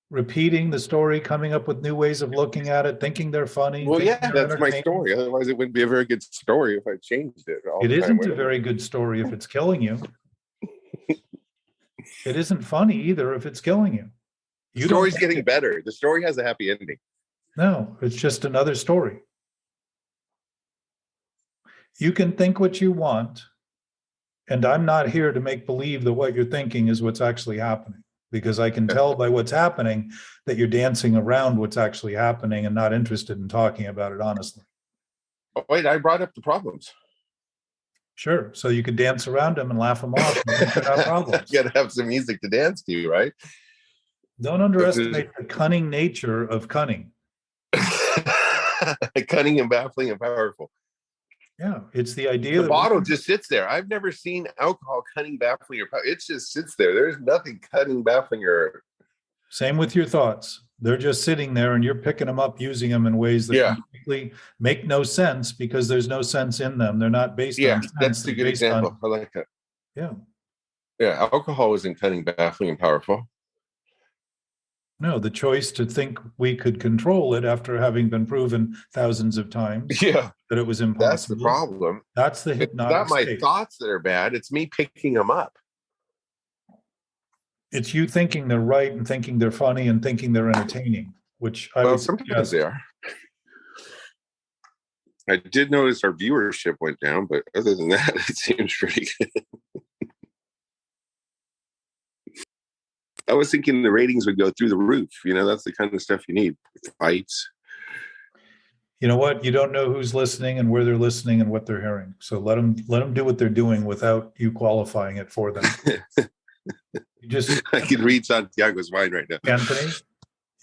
Repeating the story, coming up with new ways of looking at it, thinking they're funny.
Well,
thinking
yeah,
they're
that's my
entertaining.
story. Otherwise, it wouldn't be a very good story if I changed it.
It isn't a very good story if it's killing you. It isn't funny either if it's killing you.
The story's getting better. The story has a happy ending.
No, it's just another story. You can think what you want, and I'm not here to make believe that what you're thinking is what's actually happening, because I can tell by what's happening that you're dancing around what's actually happening and not interested in talking about it honestly.
Oh, wait, I brought up the problems.
Sure. So you could dance around them and laugh them off and think they're not problems.
You gotta have some music to dance to, right?
Don't underestimate the cunning nature of cunning.
Cunning and baffling and powerful.
Yeah, it's the idea
The bottle just sits there. I've never seen alcohol cunning, baffling, or powerful. It just sits there. There's nothing cunning, baffling, or.
Same with your thoughts. They're just sitting there and you're picking them up, using them in ways that completely make no sense because there's no sense in them. They're not based on sense.
That's a good example. I like that.
Yeah.
Yeah, alcohol isn't cunning, baffling, and powerful.
No, the choice to think we could control it after having been proven thousands of times that it was impossible.
That's the problem.
That's the hypnotic
It's not my
state.
thoughts that are bad. It's me picking them up.
It's you thinking they're right and thinking they're funny and thinking they're entertaining, which I would
sometimes
suggest.
they are. I did notice our viewership went down, but other than that, it seems pretty good. I was thinking the ratings would go through the roof. You know, that's the kind of stuff you need. Fights.
You know what? You don't know who's listening and where they're listening and what they're hearing. So let them do what they're doing without you qualifying it for them.
I can read Santiago's mind right now.
Anthony,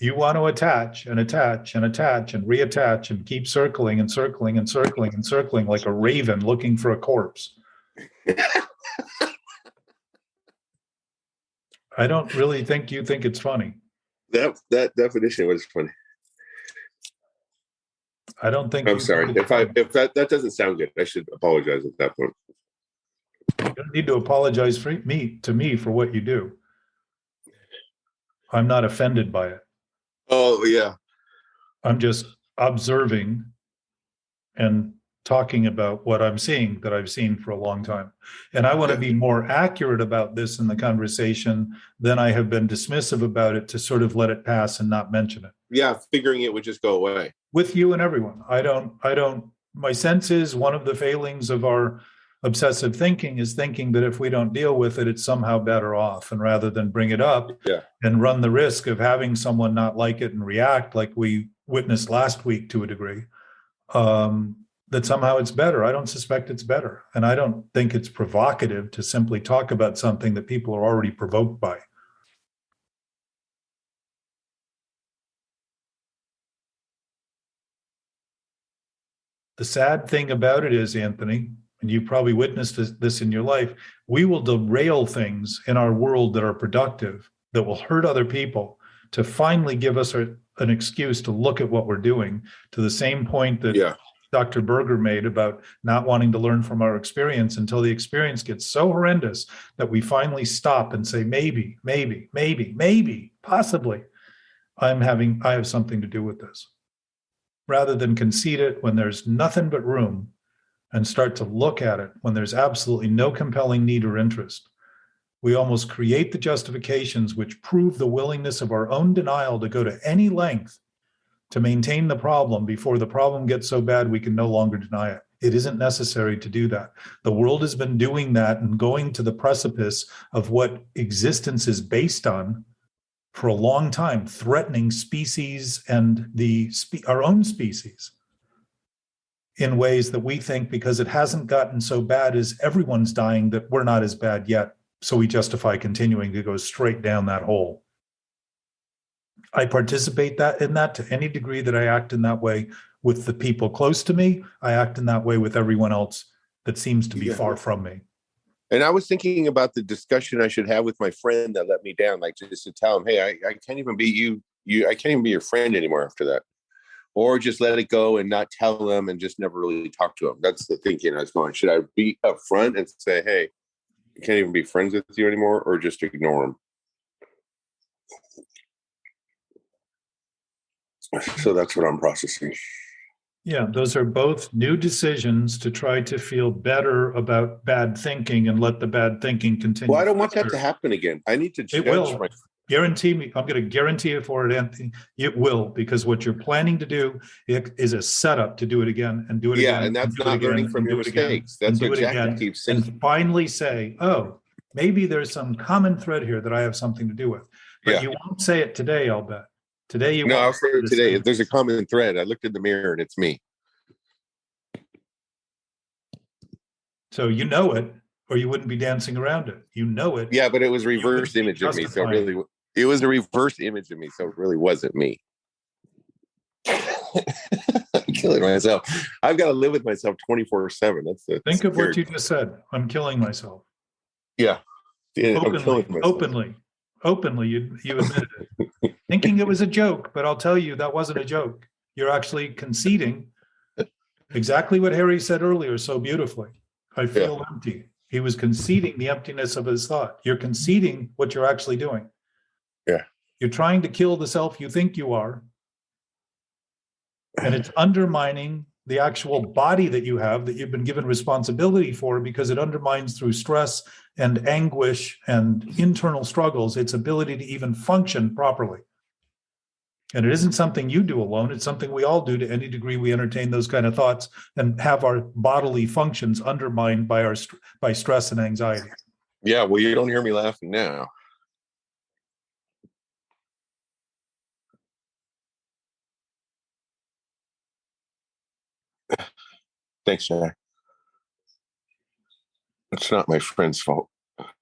you want to attach and attach and attach and reattach and keep circling and circling and circling and circling like a raven looking for a corpse. I don't really think you think it's funny.
That definition was funny.
I don't think.
I'm sorry if that doesn't sound good. I should apologize at that point.
You don't need to apologize to me for what you do. I'm not offended by it.
Oh yeah.
I'm just observing and talking about what I'm seeing that I've seen for a long time. And I want to be more accurate about this in the conversation than I have been dismissive about it to sort of let it pass and not mention it.
Yeah, figuring it would just go away.
With you and everyone. My sense is one of the failings of our obsessive thinking is thinking that if we don't deal with it, it's somehow better off. And rather than bring it up and run the risk of having someone not like it and react like we witnessed last week to a degree, that somehow it's better. I don't suspect it's better. And I don't think it's provocative to simply talk about something that people are already provoked by. The sad thing about it is, Anthony, and you probably witnessed this in your life, we will derail things in our world that are productive, that will hurt other people, to finally give us an excuse to look at what we're doing, to the same point that Dr. Berger made about not wanting to learn from our experience until the experience gets so horrendous that we finally stop and say, maybe, possibly, I have something to do with this. rather than concede it when there's nothing but room and start to look at it when there's absolutely no compelling need or interest. We almost create the justifications which prove the willingness of our own denial to go to any length to maintain the problem before the problem gets so bad we can no longer deny it. It isn't necessary to do that. The world has been doing that and going to the precipice of what existence is based on for a long time, threatening species and our own species in ways that we think, because it hasn't gotten so bad as everyone's dying, that we're not as bad yet. So we justify continuing to go straight down that hole. I participate in that to any degree that I act in that way with the people close to me. I act in that way with everyone else that seems to be far from me.
And I was thinking about the discussion I should have with my friend that let me down, like just to tell him, hey, I can't even be I can't even be your friend anymore after that. Or just let it go and not tell him and just never really talk to him. That's the thinking I was going. Should I be upfront and say, hey, I can't even be friends with you anymore, or just ignore him? So that's what I'm processing.
Yeah, those are both new decisions to try to feel better about bad thinking and let the bad thinking continue.
Well, I don't want that to happen again. I need to judge.
It will. Guarantee me. I'm going to guarantee it for it, Anthony. It will, because what you're planning to do is a setup to do it again and do it again.
Yeah, and that's not learning from your mistakes. That's what Jack keeps saying.
And finally say, oh, maybe there's some common thread here that I have something to do with. But you won't say it today, I'll bet. Today you won't.
No, I'll say it today. There's a common thread. I looked in the mirror and it's me.
So you know it, or you wouldn't be dancing around it. You know it.
Yeah, but it was reverse image of me. So really, it was a reverse image of me. So it really wasn't me. I'm killing myself. I've got to live with myself 24/7. That's the
think of what you just said. I'm killing myself.
Yeah.
Openly, you admitted it. Thinking it was a joke, but I'll tell you that wasn't a joke. You're actually conceding exactly what Harry said earlier so beautifully. I feel empty. He was conceding the emptiness of his thought. You're conceding what you're actually doing.
Yeah.
You're trying to kill the self you think you are. And it's undermining the actual body that you have, that you've been given responsibility for, because it undermines through stress and anguish and internal struggles its ability to even function properly. And it isn't something you do alone. It's something we all do to any degree we entertain those kind of thoughts and have our bodily functions undermined by stress and anxiety.
Yeah, well, you don't hear me laughing now. Thanks, Jack. It's not my friend's fault.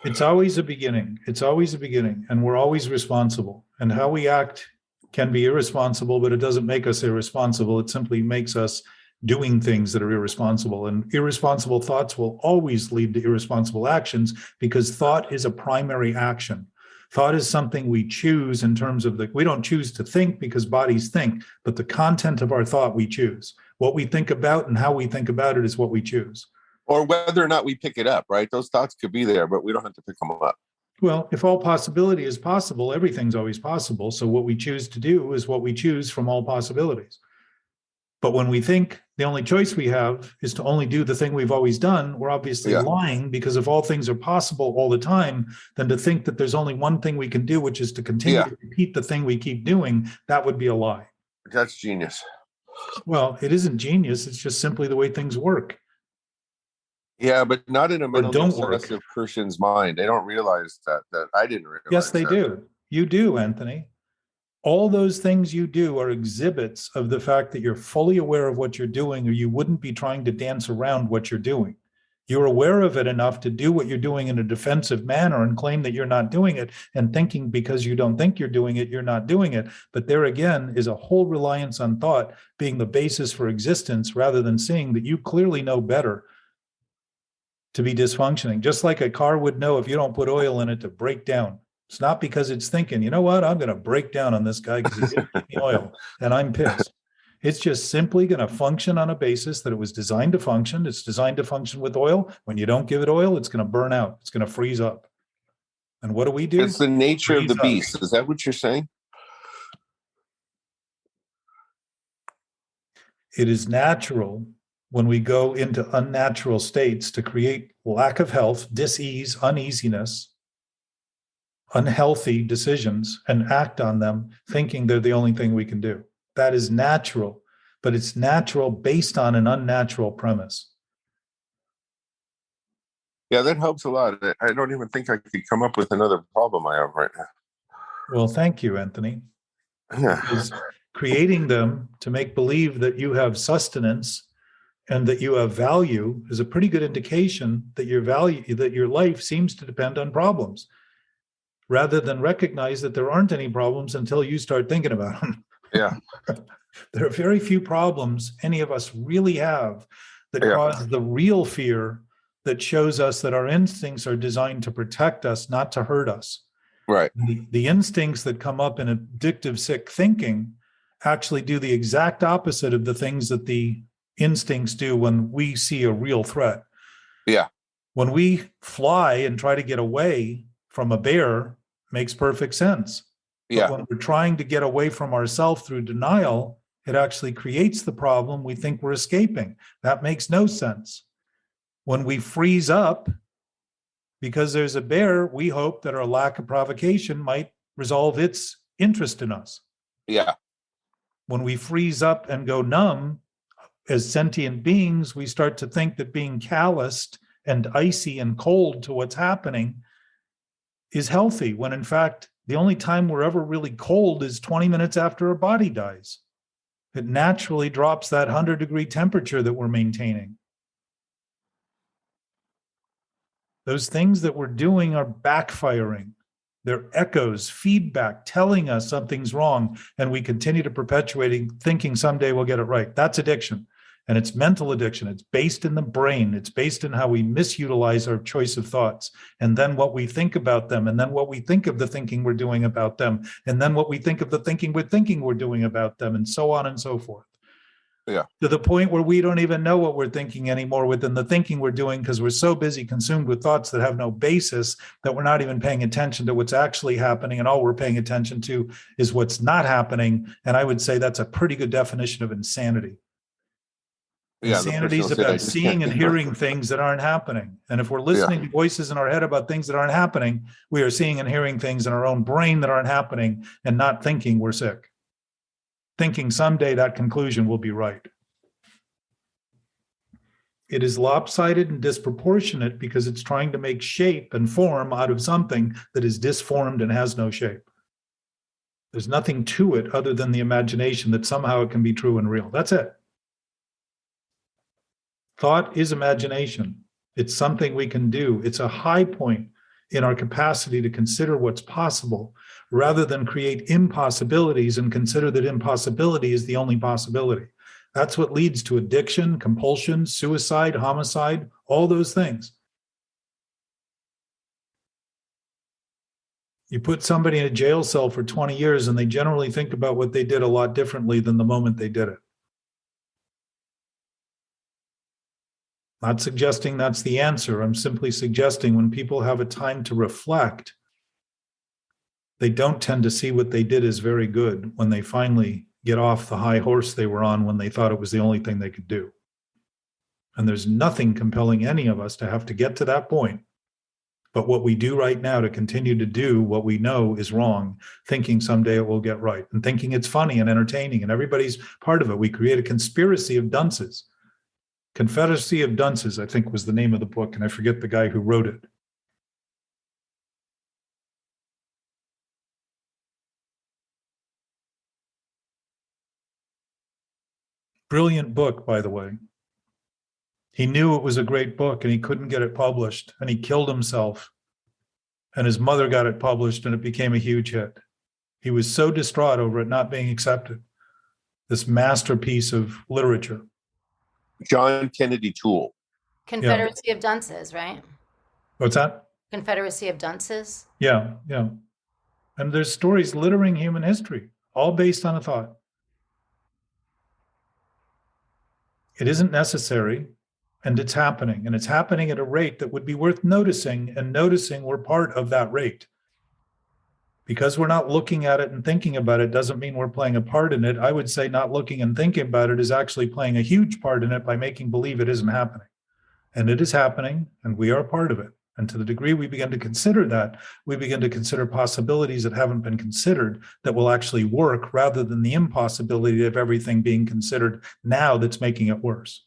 It's always a beginning. It's always a beginning. And we're always responsible. And how we act can be irresponsible, but it doesn't make us irresponsible. It simply makes us doing things that are irresponsible. And irresponsible thoughts will always lead to irresponsible actions, because thought is a primary action. Thought is something we choose in terms of we don't choose to think because bodies think, but the content of our thought we choose. What we think about and how we think about it is what we choose.
Or whether or not we pick it up, right? Those thoughts could be there, but we don't have to pick them up.
Well, if all possibility is possible, everything's always possible. So what we choose to do is what we choose from all possibilities. But when we think the only choice we have is to only do the thing we've always done, we're obviously lying, because if all things are possible all the time, then to think that there's only one thing we can do, which is to continue to repeat the thing we keep doing, that would be a lie.
That's genius.
Well, it isn't genius. It's just simply the way things work.
Yeah, but not in a mentally obsessive person's mind. They don't realize that I didn't realize.
Yes, they do. You do, Anthony. All those things you do are exhibits of the fact that you're fully aware of what you're doing, or you wouldn't be trying to dance around what you're doing. You're aware of it enough to do what you're doing in a defensive manner and claim that you're not doing it, and thinking because you don't think you're doing it, you're not doing it. But there again is a whole reliance on thought being the basis for existence, rather than seeing that you clearly know better to be dysfunctioning. Just like a car would know if you don't put oil in it to break down. It's not because it's thinking, you know what, I'm going to break down on this guy because he didn't give me oil and I'm pissed. It's just simply going to function on a basis that it was designed to function. It's designed to function with oil. When you don't give it oil, it's going to burn out. It's going to freeze up. And what do?
It's the nature of the beast. Is that what you're saying?
It is natural when we go into unnatural states to create lack of health, dis-ease, uneasiness, unhealthy decisions, and act on them thinking they're the only thing we can do. That is natural, but it's natural based on an unnatural premise.
Yeah, that helps a lot. I don't even think I could come up with another problem I have right now.
Well, thank you, Anthony.
Yeah.
Because creating them to make believe that you have sustenance and that you have value is a pretty good indication that your life seems to depend on problems, rather than recognize that there aren't any problems until you start thinking about them.
Yeah.
There are very few problems any of us really have that cause the real fear that shows us that our instincts are designed to protect us, not to hurt us.
Right.
The instincts that come up in addictive, sick thinking actually do the exact opposite of the things that the instincts do when we see a real threat.
Yeah.
When we fly and try to get away from a bear, makes perfect sense. But when we're trying to get away from ourselves through denial, it actually creates the problem we think we're escaping. That makes no sense. When we freeze up because there's a bear, we hope that our lack of provocation might resolve its interest in us.
Yeah.
When we freeze up and go numb, as sentient beings, we start to think that being calloused and icy and cold to what's happening is healthy, when in fact, the only time we're ever really cold is 20 minutes after our body dies. It naturally drops that 100-degree temperature that we're maintaining. Those things that we're doing are backfiring. They're echoes, feedback, telling us something's wrong, and we continue to perpetuating, thinking someday we'll get it right. That's addiction. And it's mental addiction. It's based in the brain. It's based in how we misutilize our choice of thoughts, and then what we think about them, and then what we think of the thinking we're doing about them, and then what we think of the thinking we're doing about them, and so on and so forth.
Yeah.
To the point where we don't even know what we're thinking anymore within the thinking we're doing, because we're so busy consumed with thoughts that have no basis that we're not even paying attention to what's actually happening, and all we're paying attention to is what's not happening. And I would say that's a pretty good definition of insanity.
Yeah,
Insanity is about seeing and hearing things that aren't happening. And if we're listening to voices in our head about things that aren't happening, we are seeing and hearing things in our own brain that aren't happening, and not thinking we're sick. Thinking someday that conclusion will be right. It is lopsided and disproportionate because it's trying to make shape and form out of something that is disformed and has no shape. There's nothing to it other than the imagination that somehow it can be true and real. That's it. Thought is imagination. It's something we can do. It's a high point in our capacity to consider what's possible, rather than create impossibilities and consider that impossibility is the only possibility. That's what leads to addiction, compulsions, suicide, homicide, all those things. You put somebody in a jail cell for 20 years and they generally think about what they did a lot differently than the moment they did it. Not suggesting that's the answer. I'm simply suggesting when people have a time to reflect, they don't tend to see what they did as very good when they finally get off the high horse they were on when they thought it was the only thing they could do. And there's nothing compelling any of us to have to get to that point. But what we do right now to continue to do what we know is wrong, thinking someday it will get right, and thinking it's funny and entertaining, and everybody's part of it. We create a conspiracy of dunces. Confederacy of Dunces, I think, was the name of the book, and I forget the guy who wrote it. Brilliant book, by the way. He knew it was a great book, and he couldn't get it published, and he killed himself. And his mother got it published, and it became a huge hit. He was so distraught over it not being accepted. This masterpiece of literature.
John Kennedy Toole.
Confederacy of Dunces, right?
What's that?
Confederacy of Dunces?
Yeah. And there's stories littering human history, all based on a thought. It isn't necessary, and it's happening. And it's happening at a rate that would be worth noticing, and noticing we're part of that rate. Because we're not looking at it and thinking about it doesn't mean we're playing a part in it. I would say not looking and thinking about it is actually playing a huge part in it by making believe it isn't happening. And it is happening, and we are a part of it. And to the degree we begin to consider that, we begin to consider possibilities that haven't been considered that will actually work, rather than the impossibility of everything being considered now that's making it worse.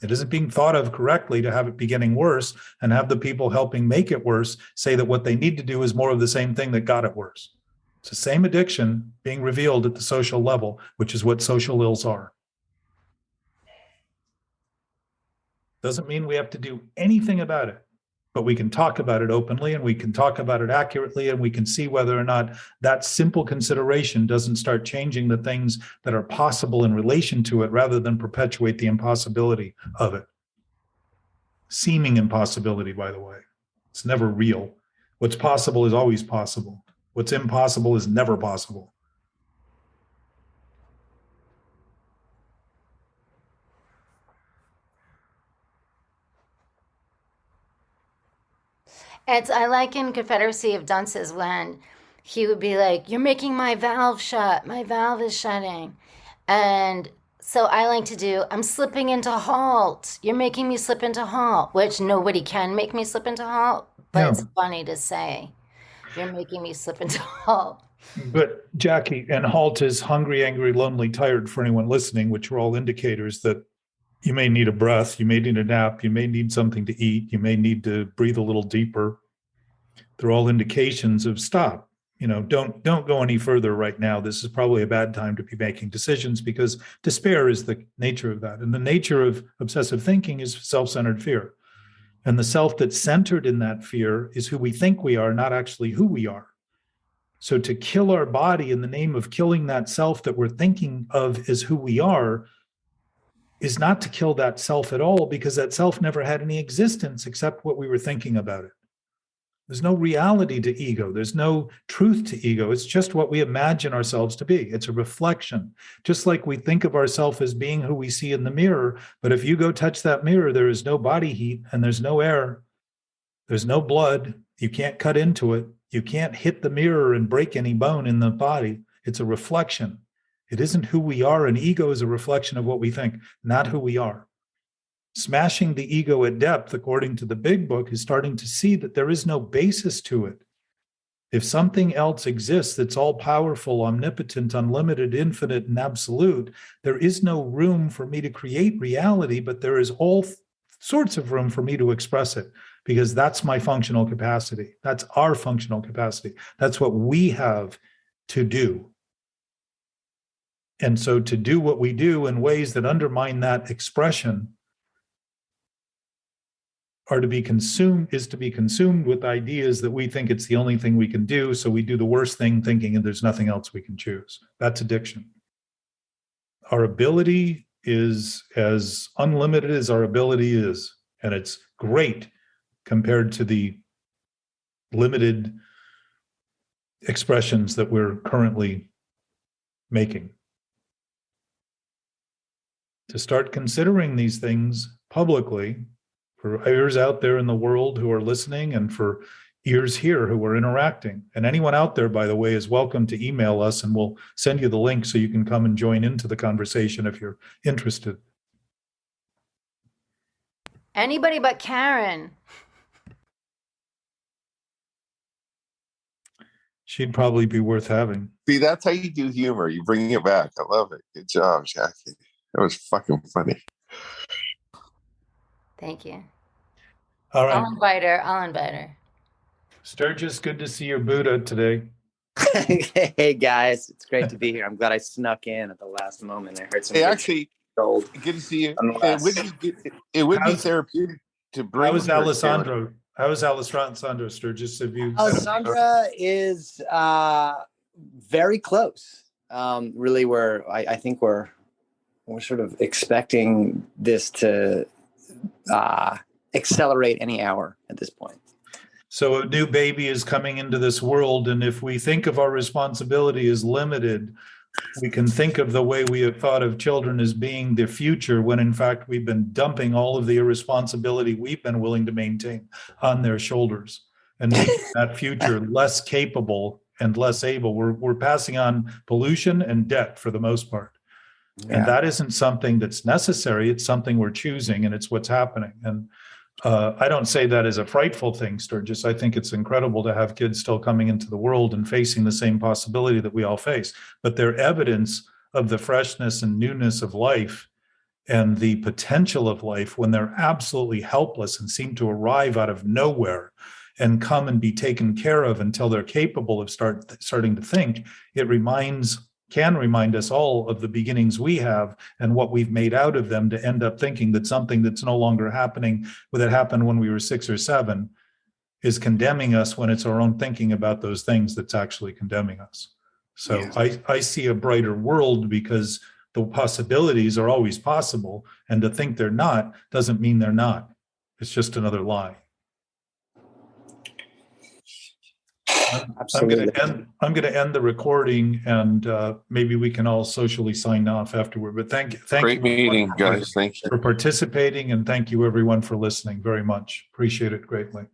It isn't being thought of correctly to have it be getting worse and have the people helping make it worse say that what they need to do is more of the same thing that got it worse. It's the same addiction being revealed at the social level, which is what social ills are. Doesn't mean we have to do anything about it, but we can talk about it openly, and we can talk about it accurately, and we can see whether or not that simple consideration doesn't start changing the things that are possible in relation to it, rather than perpetuate the impossibility of it. Seeming impossibility, by the way. It's never real. What's possible is always possible. What's impossible is never possible.
I like in Confederacy of Dunces when he would be like, "You're making my valve shut. My valve is shutting." And so I like to do, "I'm slipping into halt. You're making me slip into halt," which nobody can make me slip into halt, but
Yeah.
it's funny to say, "You're making me slip into halt."
But Jackie, and halt is hungry, angry, lonely, tired for anyone listening, which are all indicators that you may need a breath, you may need a nap, you may need something to eat, you may need to breathe a little deeper. They're all indications of stop. Don't go any further right now. This is probably a bad time to be making decisions, because despair is the nature of that. And the nature of obsessive thinking is self-centered fear. And the self that's centered in that fear is who we think we are, not actually who we are. So to kill our body in the name of killing that self that we're thinking of as who we are is not to kill that self at all, because that self never had any existence except what we were thinking about it. There's no reality to ego. There's no truth to ego. It's just what we imagine ourselves to be. It's a reflection. Just like we think of ourselves as being who we see in the mirror, but if you go touch that mirror, there is no body heat and there's no air. There's no blood. You can't cut into it. You can't hit the mirror and break any bone in the body. It's a reflection. It isn't who we are, and ego is a reflection of what we think, not who we are. Smashing the ego at depth, according to the big book, is starting to see that there is no basis to it. If something else exists that's all powerful, omnipotent, unlimited, infinite, and absolute, there is no room for me to create reality, but there is all sorts of room for me to express it, because that's my functional capacity. That's our functional capacity. That's what we have to do. And so to do what we do in ways that undermine that expression are to be consumed with ideas that we think it's the only thing we can do. So we do the worst thing thinking and there's nothing else we can choose. That's addiction. Our ability is as unlimited as our ability is. And it's great compared to the limited expressions that we're currently making. To start considering these things publicly, for ears out there in the world who are listening, and for ears here who are interacting. And anyone out there, by the way, is welcome to email us, and we'll send you the link so you can come and join into the conversation if you're interested.
Anybody but Karen.
She'd probably be worth having.
See, that's how you do humor. You bring it back. I love it. Good job, Jackie. That was fucking funny.
Thank you.
All right.
I'll invite her.
Sturgis, good to see your Buddha today.
Hey guys, it's great to be here. I'm glad I snuck in at the last moment. I heard some.
Hey, actually, good to see you. It would be therapeutic to bring.
How is Alessandro? How is Alessandro, Sturgis? Have you?
Alessandra is very close. Really, I think we're sort of expecting this to accelerate any hour at this point.
So a new baby is coming into this world, and if we think of our responsibility as limited, we can think of the way we have thought of children as being the future, when in fact we've been dumping all of the irresponsibility we've been willing to maintain on their shoulders and making that future less capable and less able. We're passing on pollution and debt for the most part.
Yeah.
And that isn't something that's necessary. It's something we're choosing, and it's what's happening. And I don't say that as a frightful thing, Sturgis. I think it's incredible to have kids still coming into the world and facing the same possibility that we all face. But they're evidence of the freshness and newness of life and the potential of life when they're absolutely helpless and seem to arrive out of nowhere and come and be taken care of until they're capable of starting to think. It can remind us all of the beginnings we have and what we've made out of them to end up thinking that something that's no longer happening, that happened when we were 6 or 7, is condemning us, when it's our own thinking about those things that's actually condemning us. So
Yes.
I see a brighter world because the possibilities are always possible, and to think they're not doesn't mean they're not. It's just another lie. I'm going to end the recording, and maybe we can all socially sign off afterward. But thank
Great
you
meeting, guys. Thank you.
for participating, and thank you everyone for listening very much. Appreciate it greatly.